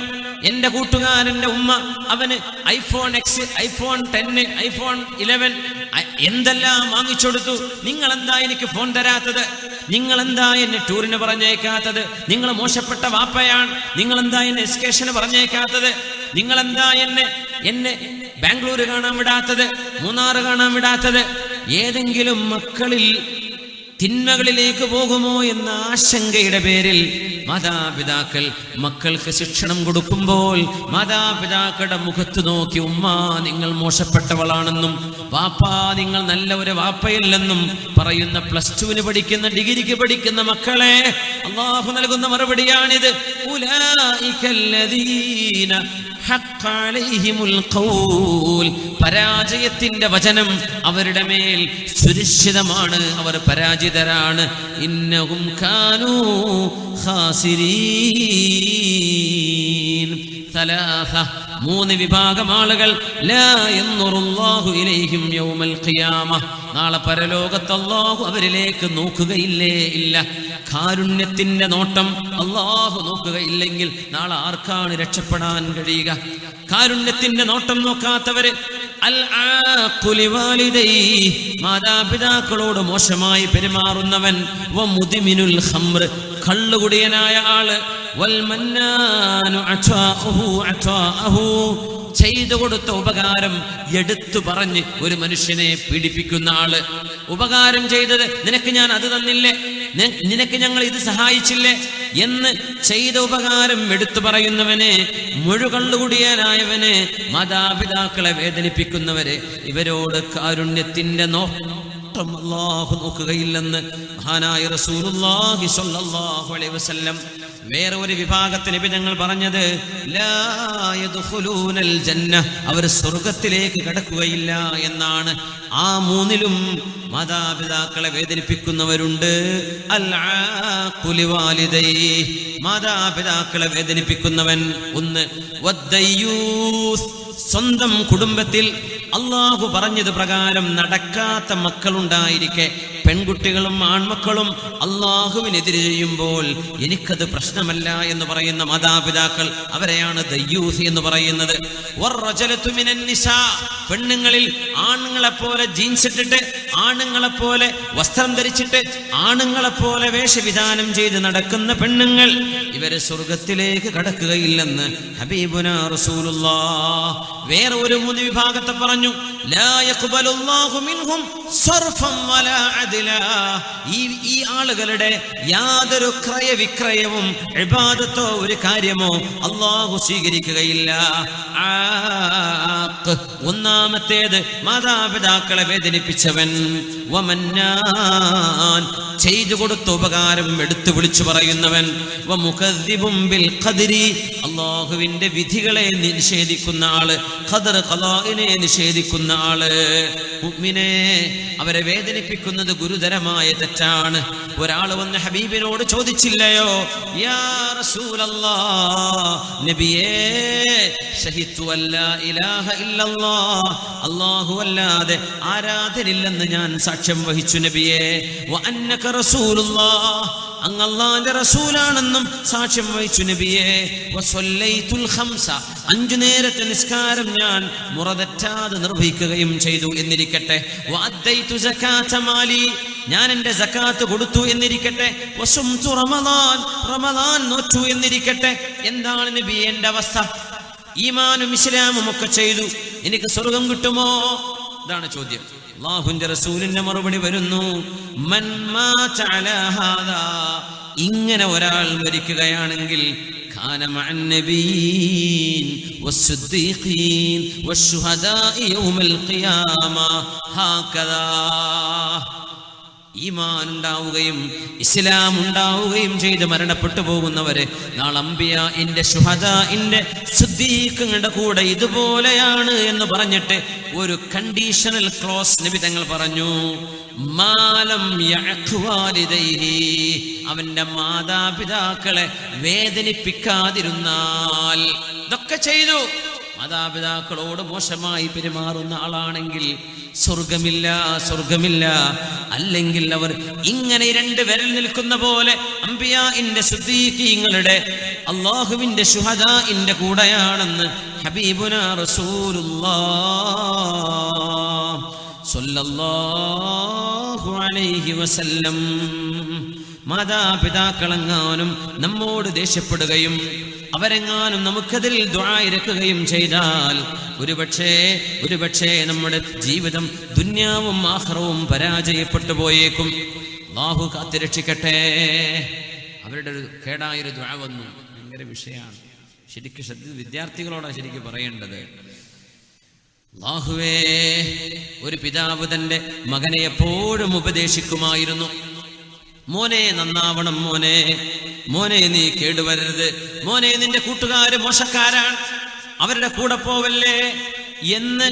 എന്റെ കൂട്ടുകാരന്റെ ഉമ്മ അവന് ഐഫോൺ എക്സ്, ഐഫോൺ 10, ഐഫോൺ 11 എന്തെല്ലാം വാങ്ങിച്ചെടുത്തു, നിങ്ങളെന്താ എനിക്ക് ഫോൺ തരാത്തത്, നിങ്ങളെന്താ എന്നെ ടൂറിന് പറഞ്ഞേക്കാത്തത്, നിങ്ങൾ മോശപ്പെട്ട വാപ്പയാണ്, നിങ്ങളെന്താ എന്നെ എസ്കേഷന് പറഞ്ഞേക്കാത്തത്, നിങ്ങളെന്താ എന്നെ ബാംഗ്ലൂർ കാണാൻ വിടാത്തത്, മൂന്നാറ് കാണാൻ വിടാത്തത്. ഏതെങ്കിലും മക്കളിൽ തിന്മകളിലേക്ക് പോകുമോ എന്ന ആശങ്കയുടെ പേരിൽ മാതാപിതാക്കൾ മക്കൾക്ക് ശിക്ഷണം കൊടുക്കുമ്പോൾ മാതാപിതാക്കളുടെ മുഖത്ത് നോക്കി ഉമ്മ നിങ്ങൾ മോശപ്പെട്ടവളാണെന്നും വാപ്പാ നിങ്ങൾ നല്ല ഒരു വാപ്പയല്ലെന്നും പറയുന്ന +2 പഠിക്കുന്ന, ഡിഗ്രിക്ക് പഠിക്കുന്ന മക്കളെ അല്ലാഹു നൽകുന്ന മറുപടിയാണിത്. ഉലൈകല്ലദീന ഹഖ്ഖ അലൈഹിമുൽ ഖൗൽ, പരാജയത്തിന്റെ വചനം അവരുടെ മേൽ സുരക്ഷിതമാണ്, അവർ പരാജിതരാണ്. ഇന്നഹും കാനൂ ഖാസിരീൻ. 3 വിഭാഗം ആളുകൾ ലാ യൻദുറുല്ലാഹു ഇലൈഹിം യൗമൽ ഖിയാമ, നാളെ പരലോകത്ത് അല്ലാഹു അവരിലേക്ക് നോക്കുകയില്ലേ ഇല്ല. കാരുണ്യത്തിന്റെ നോട്ടം അല്ലാഹു നോക്കുകയില്ലെങ്കിൽ നാളെ ആർക്കാണ് രക്ഷപ്പെടാൻ കഴിയുക? കാരുണ്യത്തിന്റെ നോട്ടം നോക്കാത്തവര് മാതാപിതാക്കളോട് മോശമായി പെരുമാറുന്നവൻ, വമുദ്മിനുൽ ഖംർ കള്ളുകുടിയനായ ആള്, വൽമന്നാനു അതാഅഹു ചെയ്തു കൊടുത്ത ഉപകാരം എടുത്തു പറഞ്ഞ് ഒരു മനുഷ്യനെ പീഡിപ്പിക്കുന്ന ആള്, ഉപകാരം ചെയ്തത് നിനക്ക് ഞാൻ അത് തന്നില്ലേ, നിനക്ക് ഞങ്ങൾ ഇത് സഹായിച്ചില്ലേ എന്ന് ചെയ്ത ഉപകാരം എടുത്തു പറയുന്നവനെ, മുഴുകള്ളുകുടിയനായവനെ, മാതാപിതാക്കളെ വേദനിപ്പിക്കുന്നവരെ, ഇവരോട് കാരുണ്യത്തിന്റെ നോട്ടം അല്ലാഹു നോക്കുകയില്ലെന്ന് മഹാനായ റസൂലുള്ളാഹി സ്വല്ലല്ലാഹു അലൈഹി വസല്ലം. വേറെ ഒരു വിഭാഗത്തിന് നബി ഞങ്ങൾ പറഞ്ഞത് ലാ യദ്ഖുലൂനൽ ജന്ന, അവർ സ്വർഗ്ഗത്തിലേക്ക് കടക്കുകയില്ല എന്നാണ്. ആ 3ലും മാതാപിതാക്കളെ വേദനിപ്പിക്കുന്നവരുണ്ട്. അൽ ആഖുലി വാലിദൈ, മാതാപിതാക്കളെ വേദനിപ്പിക്കുന്നവൻ. 1 വദ്ദയ്യൂസ്, സ്വന്തം കുടുംബത്തിൽ അള്ളാഹു പറഞ്ഞത് പ്രകാരം നടക്കാത്ത മക്കളുണ്ടായിരിക്കെ പെൺകുട്ടികളും ആൺമക്കളും അള്ളാഹുവിനെതിരെ ചെയ്യുമ്പോൾ എനിക്കത് പ്രശ്നമല്ല എന്ന് പറയുന്ന മാതാപിതാക്കൾ, അവരെയാണ് ദയ്യൂസ് എന്ന് പറയുന്നത്. വറജലതു മിനൻ നിസാ, പെണ്ണുങ്ങളിൽ ആണുങ്ങളെപ്പോലെ ജീൻസ് ഇട്ടിട്ട്, ആണുങ്ങളെപ്പോലെ വസ്ത്രം ധരിച്ചിട്ട്, ആണുങ്ങളെപ്പോലെ വേഷവിധാനം ചെയ്ത് നടക്കുന്ന പെണ്ണുങ്ങൾ, ഇവര് സ്വർഗത്തിലേക്ക് കടക്കുകയില്ലെന്ന് ഹബീബുനാ റസൂലുള്ളാഹ്. വേറെ ഒരു മൂന്ന് വിഭാഗത്തെ പറഞ്ഞു, ലാ യഖ്ബലുല്ലാഹു മിൻഹും സർഫൻ വലാ അദ്ലാ. ഈ ആളുകളുടെ യാതൊരു ക്രയവിക്രയവും ഇബാദത്തോ ഒരു കാര്യമോ അല്ലാഹു സ്വീകരിക്കുകയില്ല. ഒന്നാമത്തേത് മാതാപിതാക്കളെ വേദനിപ്പിച്ചവൻ, വമന്നാൻ ചെയ്തു കൊടുത്ത ഉപകാരം എടുത്തു വിളിച്ചു പറയുന്നവൻ, വമുകദ്ദിബും ബിൽ ഖദ്രി അല്ലാഹുവിന്റെ വിധികളെ നിഷേധിക്കുന്ന ആള്, ഖദർ ഖലാഇനെ നിഷേധിക്കുന്ന ആള്. മുഅ്മിനെ, അവരെ വേദനിപ്പിക്കുന്നത് ഗുരുതരമായ തെറ്റാണ്. ഒരാൾ വന്ന് ഹബീബിനോട് ചോദിച്ചില്ലയോ, യാ റസൂലല്ലാഹ്, നബിയേ, ഷഹിദു അല്ലാ ഇലാഹ ഇല്ലല്ലാഹ്, അല്ലാഹു അല്ലാതെ ആരാധനില്ലെന്ന് ഞാൻ സാക്ഷ്യം വഹിച്ചു നബിയേ, വ അന്നക റസൂലുള്ളാഹ്, അങ്ങ് അല്ലാഹുവിന്റെ റസൂലാണെന്നും സാക്ഷ്യം വഹിച്ചു നബിയേ, വസല്ലൈതുൽ ഖംസ, 5 നേരത്തെ നിസ്കാരം ഞാൻ മുറതെറ്റാതെ നിർവഹിക്കുകയും ചെയ്തു എന്നിരിക്കട്ടെ, വഅദ്ദൈതു സകാത മാലി, ഞാൻ എൻ്റെ സകാത്ത് കൊടുത്തു എന്നിരിക്കട്ടെ, വസുംതു റമളാൻ, റമളാൻ നോറ്റു എന്നിരിക്കട്ടെ, എന്താണ് നബി എൻ്റെ അവസ്ഥ? ഈമാനും ഇസ്ലാമും ഒക്കെ ചെയ്തു, എനിക്ക് സ്വർഗം കിട്ടുമോ? ഇതാണ് ചോദ്യം. അല്ലാഹുവിന്റെ റസൂലിന്റെ മറുപടി വരുന്നു, മൻ മാത അലാ ഹാദാ, ഇങ്ങനെ ഒരാൾ മരിക്കുകയാണെങ്കിൽ കാന മഅൻ നബിയ്യീൻ വസ്സിദ്ദീഖീൻ വശുഹദാഇ യൗമൽ ഖിയാമ ഹാകദാ. ഈമാൻ ഉണ്ടാവുകയും ഇസ്ലാം ഉണ്ടാവുകയും ചെയ്ത് മരണപ്പെട്ടു പോകുന്നവരെ നാളെ അംബിയാഇന്റെ ശുഹദാഇന്റെ സിദ്ദീഖുകളുടെ കൂടെ ഇതുപോലെയാണ് എന്ന് പറഞ്ഞിട്ട് ഒരു കണ്ടീഷണൽ ക്ലോസ് നബി തങ്ങൾ പറഞ്ഞു, മാലം യഅഖ്വാലിദൈഹി, അവന്റെ മാതാപിതാക്കളെ വേദനിപ്പിക്കാതിരുന്നാൽ. ഇതൊക്കെ ചെയ്തു, മാതാപിതാക്കളോട് മോശമായി പെരുമാറുന്ന ആളാണെങ്കിൽ സ്വർഗമില്ല, സ്വർഗമില്ല. അല്ലെങ്കിൽ അവർ ഇങ്ങനെ 2 വിരൽ നിൽക്കുന്ന പോലെ അംബിയാഇന്റെ സിദ്ദീഖീങ്ങളുടെ അല്ലാഹുവിന്റെ ശുഹദാഇന്റെ കൂടെയാണെന്ന് ഹബീബുനാ റസൂലുള്ളാഹ് സ്വല്ലല്ലാഹു അലൈഹി വസല്ലം. മാതാപിതാക്കളെങ്ങാനും നമ്മോട് ദേഷ്യപ്പെടുകയും അവരെങ്ങാനും നമുക്കതിൽ ദുആ ഇറക്കുകയും ചെയ്താൽ ഒരുപക്ഷേ നമ്മുടെ ജീവിതം ദുന്യാവും ആഖിറവും പരാജയപ്പെട്ടു പോയേക്കും. അല്ലാഹു കാത്തുരക്ഷിക്കട്ടെ. അവരുടെ ഒരു കേടായൊരു ദുആ വന്നു, ഭയങ്കര വിഷയമാണ്. ശരിക്കും വിദ്യാർത്ഥികളോടാണ് ശരിക്കും പറയേണ്ടത്. അല്ലാഹുവേ, ഒരു പിതാവ് തന്റെ മകനെ എപ്പോഴും ഉപദേശിക്കുമായിരുന്നു, മോനെ നന്നാവണം, മോനെ, മോനെ നീ കേടുവരരുത്, മോനെ നിന്റെ കൂട്ടുകാര് മോശക്കാരാണ്, അവരുടെ കൂടെ പോവല്ലേ എന്ന്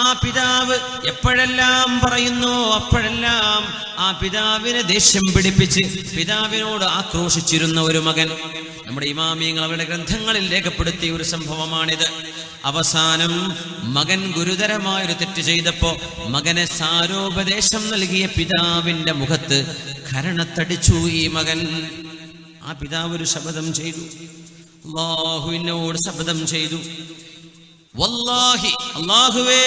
ആ പിതാവ് എപ്പോഴെല്ലാം പറയുന്നു അപ്പോഴെല്ലാം ആ പിതാവിനെ ദേഷ്യം പിടിപ്പിച്ച് പിതാവിനോട് ആക്രോശിച്ചിരുന്ന ഒരു മകൻ. നമ്മുടെ ഇമാമിയങ്ങൾ അവരുടെ ഗ്രന്ഥങ്ങളിൽ രേഖപ്പെടുത്തിയ ഒരു സംഭവമാണിത്. അവസാനം മകൻ ഗുരുതരമായൊരു തെറ്റ് ചെയ്തപ്പോ മകനെ സാരോപദേശം നൽകിയ പിതാവിന്റെ മുഖത്ത് കരണത്തടിച്ചു ഈ മകൻ. ആ പിതാവ് ഒരു ശപഥം ചെയ്തു, അല്ലാഹുവിനോട് ശപഥം ചെയ്തു, വല്ലാഹി, അല്ലാഹുവേ,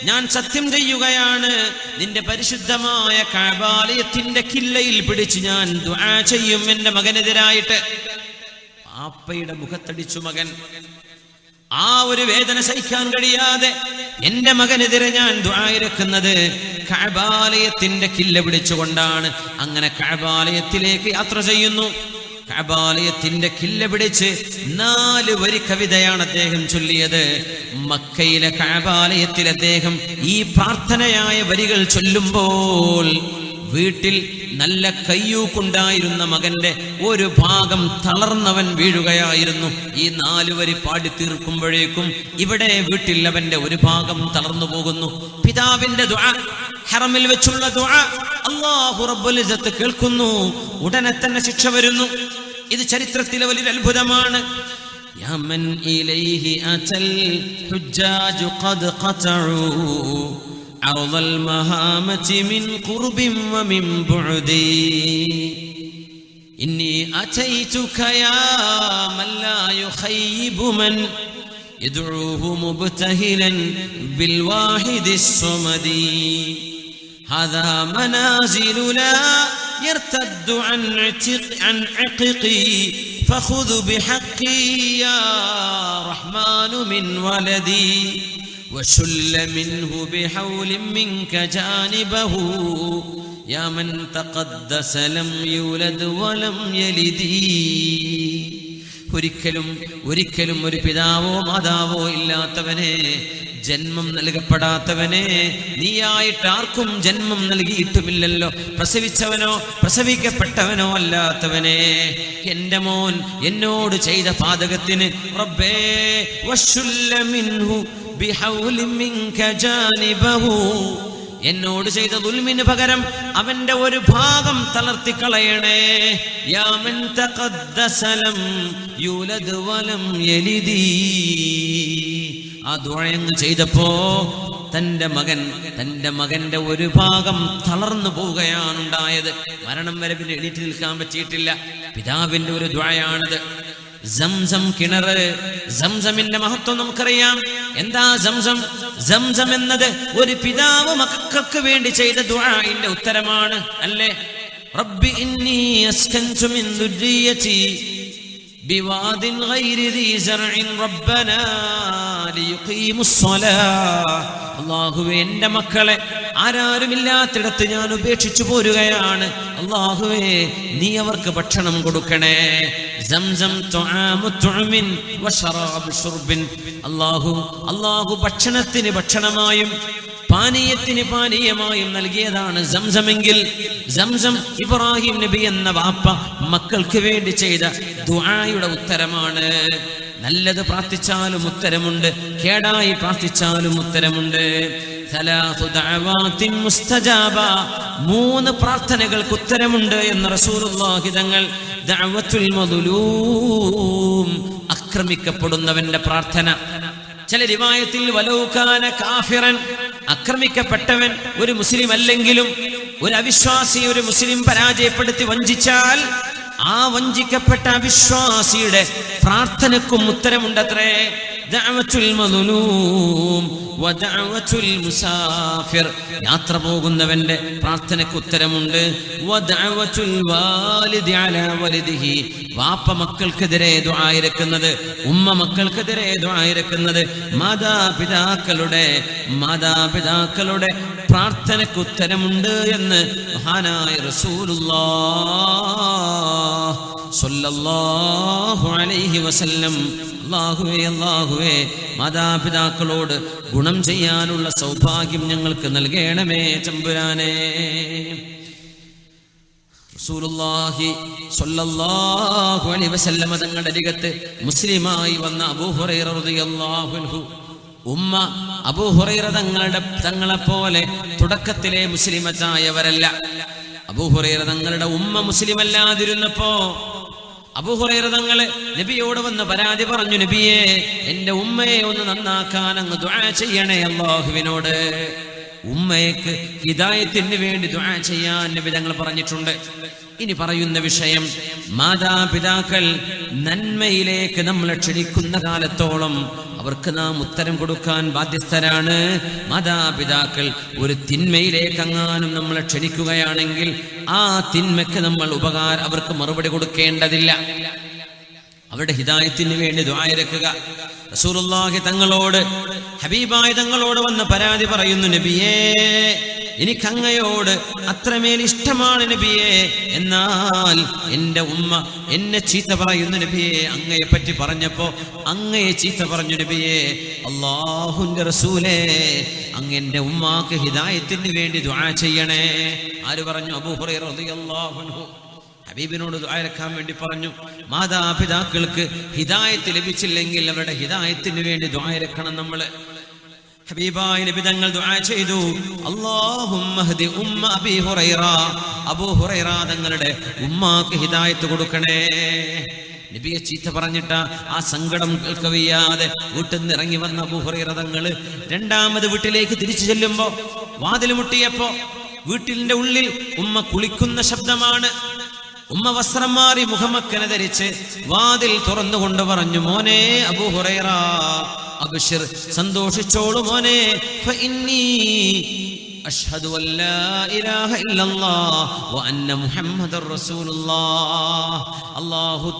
ഞാൻ സത്യം ചെയ്യുകയാണ്, നിന്റെ പരിശുദ്ധമായ കഅബാലയത്തിന്റെ കില്ലയിൽ പിടിച്ച് ഞാൻ ദുആ ചെയ്യും എന്റെ മകനെതിരായിട്ട്. പാപ്പയുടെ മുഖത്തടിച്ചു മകൻ. ആ ഒരു വേദന സഹിക്കാൻ കഴിയാതെ എന്റെ മകനെതിരെ ഞാൻ ദുആ ഇറക്കുന്നത് കഅബാലയത്തിന്റെ കില്ല പിടിച്ചുകൊണ്ടാണ്. അങ്ങനെ കഅബാലയത്തിലേക്ക് യാത്ര ചെയ്യുന്നു. കഅബാലയത്തിന്റെ കില്ല പിടിച്ച് 4 വരി കവിതയാണ് അദ്ദേഹം ചൊല്ലിയത്. മക്കയിലെ കഅബാലയത്തിൽ അദ്ദേഹം ഈ പ്രാർത്ഥനയായ വരികൾ ചൊല്ലുമ്പോൾ വീട്ടിൽ നല്ല കയ്യൂക്കുണ്ടായിരുന്ന മകന്റെ ഒരു ഭാഗം തളർന്നവൻ വീഴുകയായിരുന്നു. ഈ 4 വരി പാടി തീർക്കുമ്പോഴേക്കും ഇവിടെ വീട്ടിൽ അവന്റെ ഒരു ഭാഗം തളർന്നു പോകുന്നു. പിതാവിന്റെ ദുആ, ഹറമിൽ വെച്ചുള്ള ദുആ അല്ലാഹു റബ്ബുൽ ഇസ്സത്ത് കേൾക്കുന്നു. ഉടനെ തന്നെ ശിക്ഷ വരുന്നു. ഇത് ചരിത്രത്തിലെ വലിയൊരു അത്ഭുതമാണ്. യാ മൻ ഇലൈഹി അതൽ ഹുജ്ജാജു ഖദ് ഖതഉ അർദൽ മഹാമതി മിൻ ഖുർബിൻ വമിൻ ബുഅദി ഇന്നി അതൈതുക യാ മൻ ലാ യുഖയ്യിബു മൻ യദ്ഉഹു മുബ്തഹിലൻ ബിൽ വാഹിദിസ് സ്വമദി ഹാദാ മനാസിലു ലാ يرتد عن عققي فخذ بحقي يا رحمن من ولدي وشل منه بحول منك جانبه يا من تقدس لم يولد ولم يلد ഒരിക്കലും ഒരു പിതാവോ മാതാവോ ഇല്ലാത്തവനെ, ജന്മം നൽകപ്പെടാത്തവനെ, നീയായിട്ട് ആർക്കും ജന്മം നൽകിയിട്ടുമില്ലല്ലോ, പ്രസവിച്ചവനോ പ്രസവിക്കപ്പെട്ടവനോ അല്ലാത്തവനെ, എന്റെ മോൻ എന്നോട് ചെയ്ത പാതകത്തിന് റബ്ബേ വശുല്ല മിൻഹു ബിഹൗലിൻ മിൻക ജാനിബഹു, എന്നോട് ചെയ്ത ദുൽമിന് പകരം അവന്റെ ഒരു ഭാഗം തളർത്തിക്കളയണേ. യാ മൻ തഖദ്ദസ ലം യൂലദ് വലം യലിദി. ആ ദുആ ചെയ്തപ്പോ തന്റെ മകന്റെ ഒരു ഭാഗം തളർന്നു പോവുകയാണ് ഉണ്ടായത്. മരണം വരെ പിന്നെ എണീറ്റ് നിൽക്കാൻ പറ്റിയിട്ടില്ല. പിതാവിന്റെ ഒരു ദുആയാണത്. സംസം കിണർ, സംസമിന്റെ മഹത്വം നമുക്കറിയാം. എന്താ സംസം? സംസം എന്നത് ഒരു പിതാവ് മക്കൾക്ക് വേണ്ടി ചെയ്ത ദുആഇന്റെ ഉത്തരമാണ്, അല്ലേ? റബ്ബി ഇന്നി അസ്കൻതു മിൻ ദുർരിയതി ബിവാദിൻ ഗൈരി ദീ സർഇൻ റബ്ബനാ ലിയുഖീമുസ് സ്വലാഹ്. അല്ലാഹുവേ, എൻ്റെ മക്കളെ ആരാരുമില്ലാത്തിടത്ത് ഞാൻ ഉപേക്ഷിച്ചു പോരുകയാണ്. അല്ലാഹുവേ, നീ അവർക്ക് ഭക്ഷണം കൊടുക്കണേ. സംസം തുആമു തുഅമിൻ വശറാബു ശുർബിൻ. അല്ലാഹു ഭക്ഷണത്തിന് ഭക്ഷണമായും പാനീയത്തിന് പാനീയമായും നൽകിയതാണ് സംസമെങ്കിൽ, സംസം ഇബ്രാഹിം നബി എന്ന വാപ്പ മക്കൾക്ക് വേണ്ടി ചെയ്ത ദുആയുടെ ഉത്തരമാണ്. നല്ലത് പ്രാർത്ഥിച്ചാലും ഉത്തരമുണ്ട്, കേടായി പ്രാർത്ഥിച്ചാലും ഉത്തരമുണ്ട്. സലാസു ദഅവാത്തിൻ മുസ്തജാബ, 3 പ്രാർത്ഥനകൾക്ക് ഉത്തരമുണ്ട് എന്ന് റസൂലുള്ളാഹി തങ്ങൾ. ദഅവത്തുൽ മദ്ലൂം, ആക്രമിക്കപ്പെടുന്നവന്റെ പ്രാർത്ഥന. ചില റിവായത്തിൽ വലൗകാന കാഫിറൻ, ആക്രമിക്കപ്പെട്ടവൻ ഒരു മുസ്ലിം അല്ലെങ്കിലും ഒരു അവിശ്വാസി ഒരു മുസ്ലിം പരാജയപ്പെടുത്തി വഞ്ചിച്ചാൽ ആ വഞ്ചിക്കപ്പെട്ട അവിശ്വാസിയുടെ പ്രാർത്ഥനക്കും ഉത്തരമുണ്ടത്രേ. ദഅവത്തുൽ മദ്ലൂം വദഅവത്തുൽ മുസാഫിർ, യാത്ര പോകുന്നവന്റെ പ്രാർത്ഥനയ്ക്ക് ഉത്തരമുണ്ട്. വദഅവത്തുൽ വാലിദി അലാ വലിദിഹി, വാപ്പ മക്കൾക്കെതിരെ ദുആ ഇരക്കുന്നത്, ഉമ്മ മക്കൾക്കെതിരെ ദുആ ഇരക്കുന്നത്, മാതാപിതാക്കളുടെ പ്രാർത്ഥനയ്ക്ക് ഉത്തരമുണ്ട് എന്ന് മഹാനായ റസൂലുള്ളാഹി സ്വല്ലല്ലാഹു അലൈഹി വസല്ലം. അല്ലാഹുവേ, മാതാപിതാക്കളോട് ഗുണം ചെയ്യാനുള്ള സൗഭാഗ്യം ഞങ്ങൾക്ക് നൽകണമേ തമ്പുരാനേ. റസൂലുള്ളാഹി സ്വല്ലല്ലാഹു അലൈഹി വസല്ലം തങ്ങളുടെ അരികത്ത് മുസ്ലിമായി വന്ന അബൂ ഹുറൈറ റളിയല്ലാഹു അൻഹു, ഉമ്മ അബൂ ഹുറൈറ തങ്ങളെപ്പോലെ തുടക്കത്തിലെ മുസ്ലിമത്തായവരല്ല. അബൂ ഹുറൈറ തങ്ങളുടെ ഉമ്മ മുസ്ലിമല്ലാതിരുന്നപ്പോ അബൂ ഹുറൈറ തങ്ങള് നബിയോട് വന്ന് പരാതി പറഞ്ഞു, നബിയെ, എന്റെ ഉമ്മയെ ഒന്ന് നന്നാക്കാൻ അങ്ങ് ദുആ ചെയ്യണേ അല്ലാഹുവിനോട്. ഉമ്മയ്ക്ക് ഹിദായത്തിന് വേണ്ടി ദുആ ചെയ്യാൻ നബി തങ്ങൾ പറഞ്ഞിട്ടുണ്ട്. ഇനി പറയുന്ന വിഷയം, മാതാപിതാക്കൾ നന്മയിലേക്ക് നമ്മളെ ക്ഷണിക്കുന്ന കാലത്തോളം അവർക്ക് നാം ഉത്തരം കൊടുക്കാൻ ബാധ്യസ്ഥരാണ്. മാതാപിതാക്കൾ ഒരു തിന്മയിലേക്ക് എങ്ങാനും നമ്മളെ ക്ഷണിക്കുകയാണെങ്കിൽ ആ തിന്മയ്ക്ക് നമ്മൾ അവർക്ക് മറുപടി കൊടുക്കേണ്ടതില്ല. അവരുടെ ഹിദായത്തിന് വേണ്ടി ദുആ ഇരക്കുക. റസൂലുള്ളാഹി തങ്ങളോട്, ഹബീബായ തങ്ങളോട് വന്ന് പരാതി പറയുന്നു, നബിയേ, എനിക്കങ്ങയോട് അത്രമേൽ ഇഷ്ടമാണ് നബിയേ, എന്നാൽ എൻ്റെ ഉമ്മ എന്നെ ചീത്ത പറയുന്നു നബിയേ. അങ്ങയെ പറ്റി പറഞ്ഞപ്പോ അങ്ങയെ ചീത്ത പറഞ്ഞു നബിയേ. അല്ലാഹുവിന്റെ റസൂലേ, അങ്ങ് എൻ്റെ ഉമ്മാക്ക് ഹിദായത്തിന് വേണ്ടി ദുആ ചെയ്യണേ. ആര് പറഞ്ഞു? അബൂ ഹുറൈറ റളിയല്ലാഹു അൻഹു ഹബീബിനോട് ദുആ ഇരക്കാൻ വേണ്ടി പറഞ്ഞു. മാതാപിതാക്കൾക്ക് ഹിദായത്ത് ലഭിച്ചില്ലെങ്കിൽ അവരുടെ ഹിദായത്തിന് വേണ്ടി ദുആ ഇരക്കണം നമ്മള്. ഹബീബായ നബി തങ്ങൾ ദുആ ചെയ്തു, അല്ലാഹുമ്മ ഹ്ദി ഉമ്മ അബീ ഹുറൈറ, അബൂ ഹുറൈറ തങ്ങളുടെ ഉമ്മാക്ക് ഹിദായത്ത് കൊടുക്കണേ. നബിയെ ചീത്ത പറഞ്ഞിട്ട് ആ സങ്കടം കേൾക്കവയ്യാതെ വീട്ടിൽ നിന്ന് ഇറങ്ങി വന്ന അബൂ ഹുറൈറ തങ്ങൾ രണ്ടാമത് വീട്ടിലേക്ക് തിരിച്ചു ചെല്ലുമ്പോ വാതിൽ മുട്ടിയപ്പോ വീട്ടിന്റെ ഉള്ളിൽ ഉമ്മ കുളിക്കുന്ന ശബ്ദമാണ്. ഉമ്മ വസ്ത്രം മാറി മുഖമക്കന ധരിച്ച് വാതിൽ തുറന്നുകൊണ്ട് പറഞ്ഞു, മോനെ അബൂ ഹുറൈറ, അബ്ശിർ, സന്തോഷിച്ചോളൂ മോനെ, ഫഇന്നീ അഷ്ഹദു അല്ലാ ഇലാഹ ഇല്ലല്ലാഹ് വ അന്ന മുഹമ്മദർ റസൂലുള്ളാഹ്. അല്ലാഹു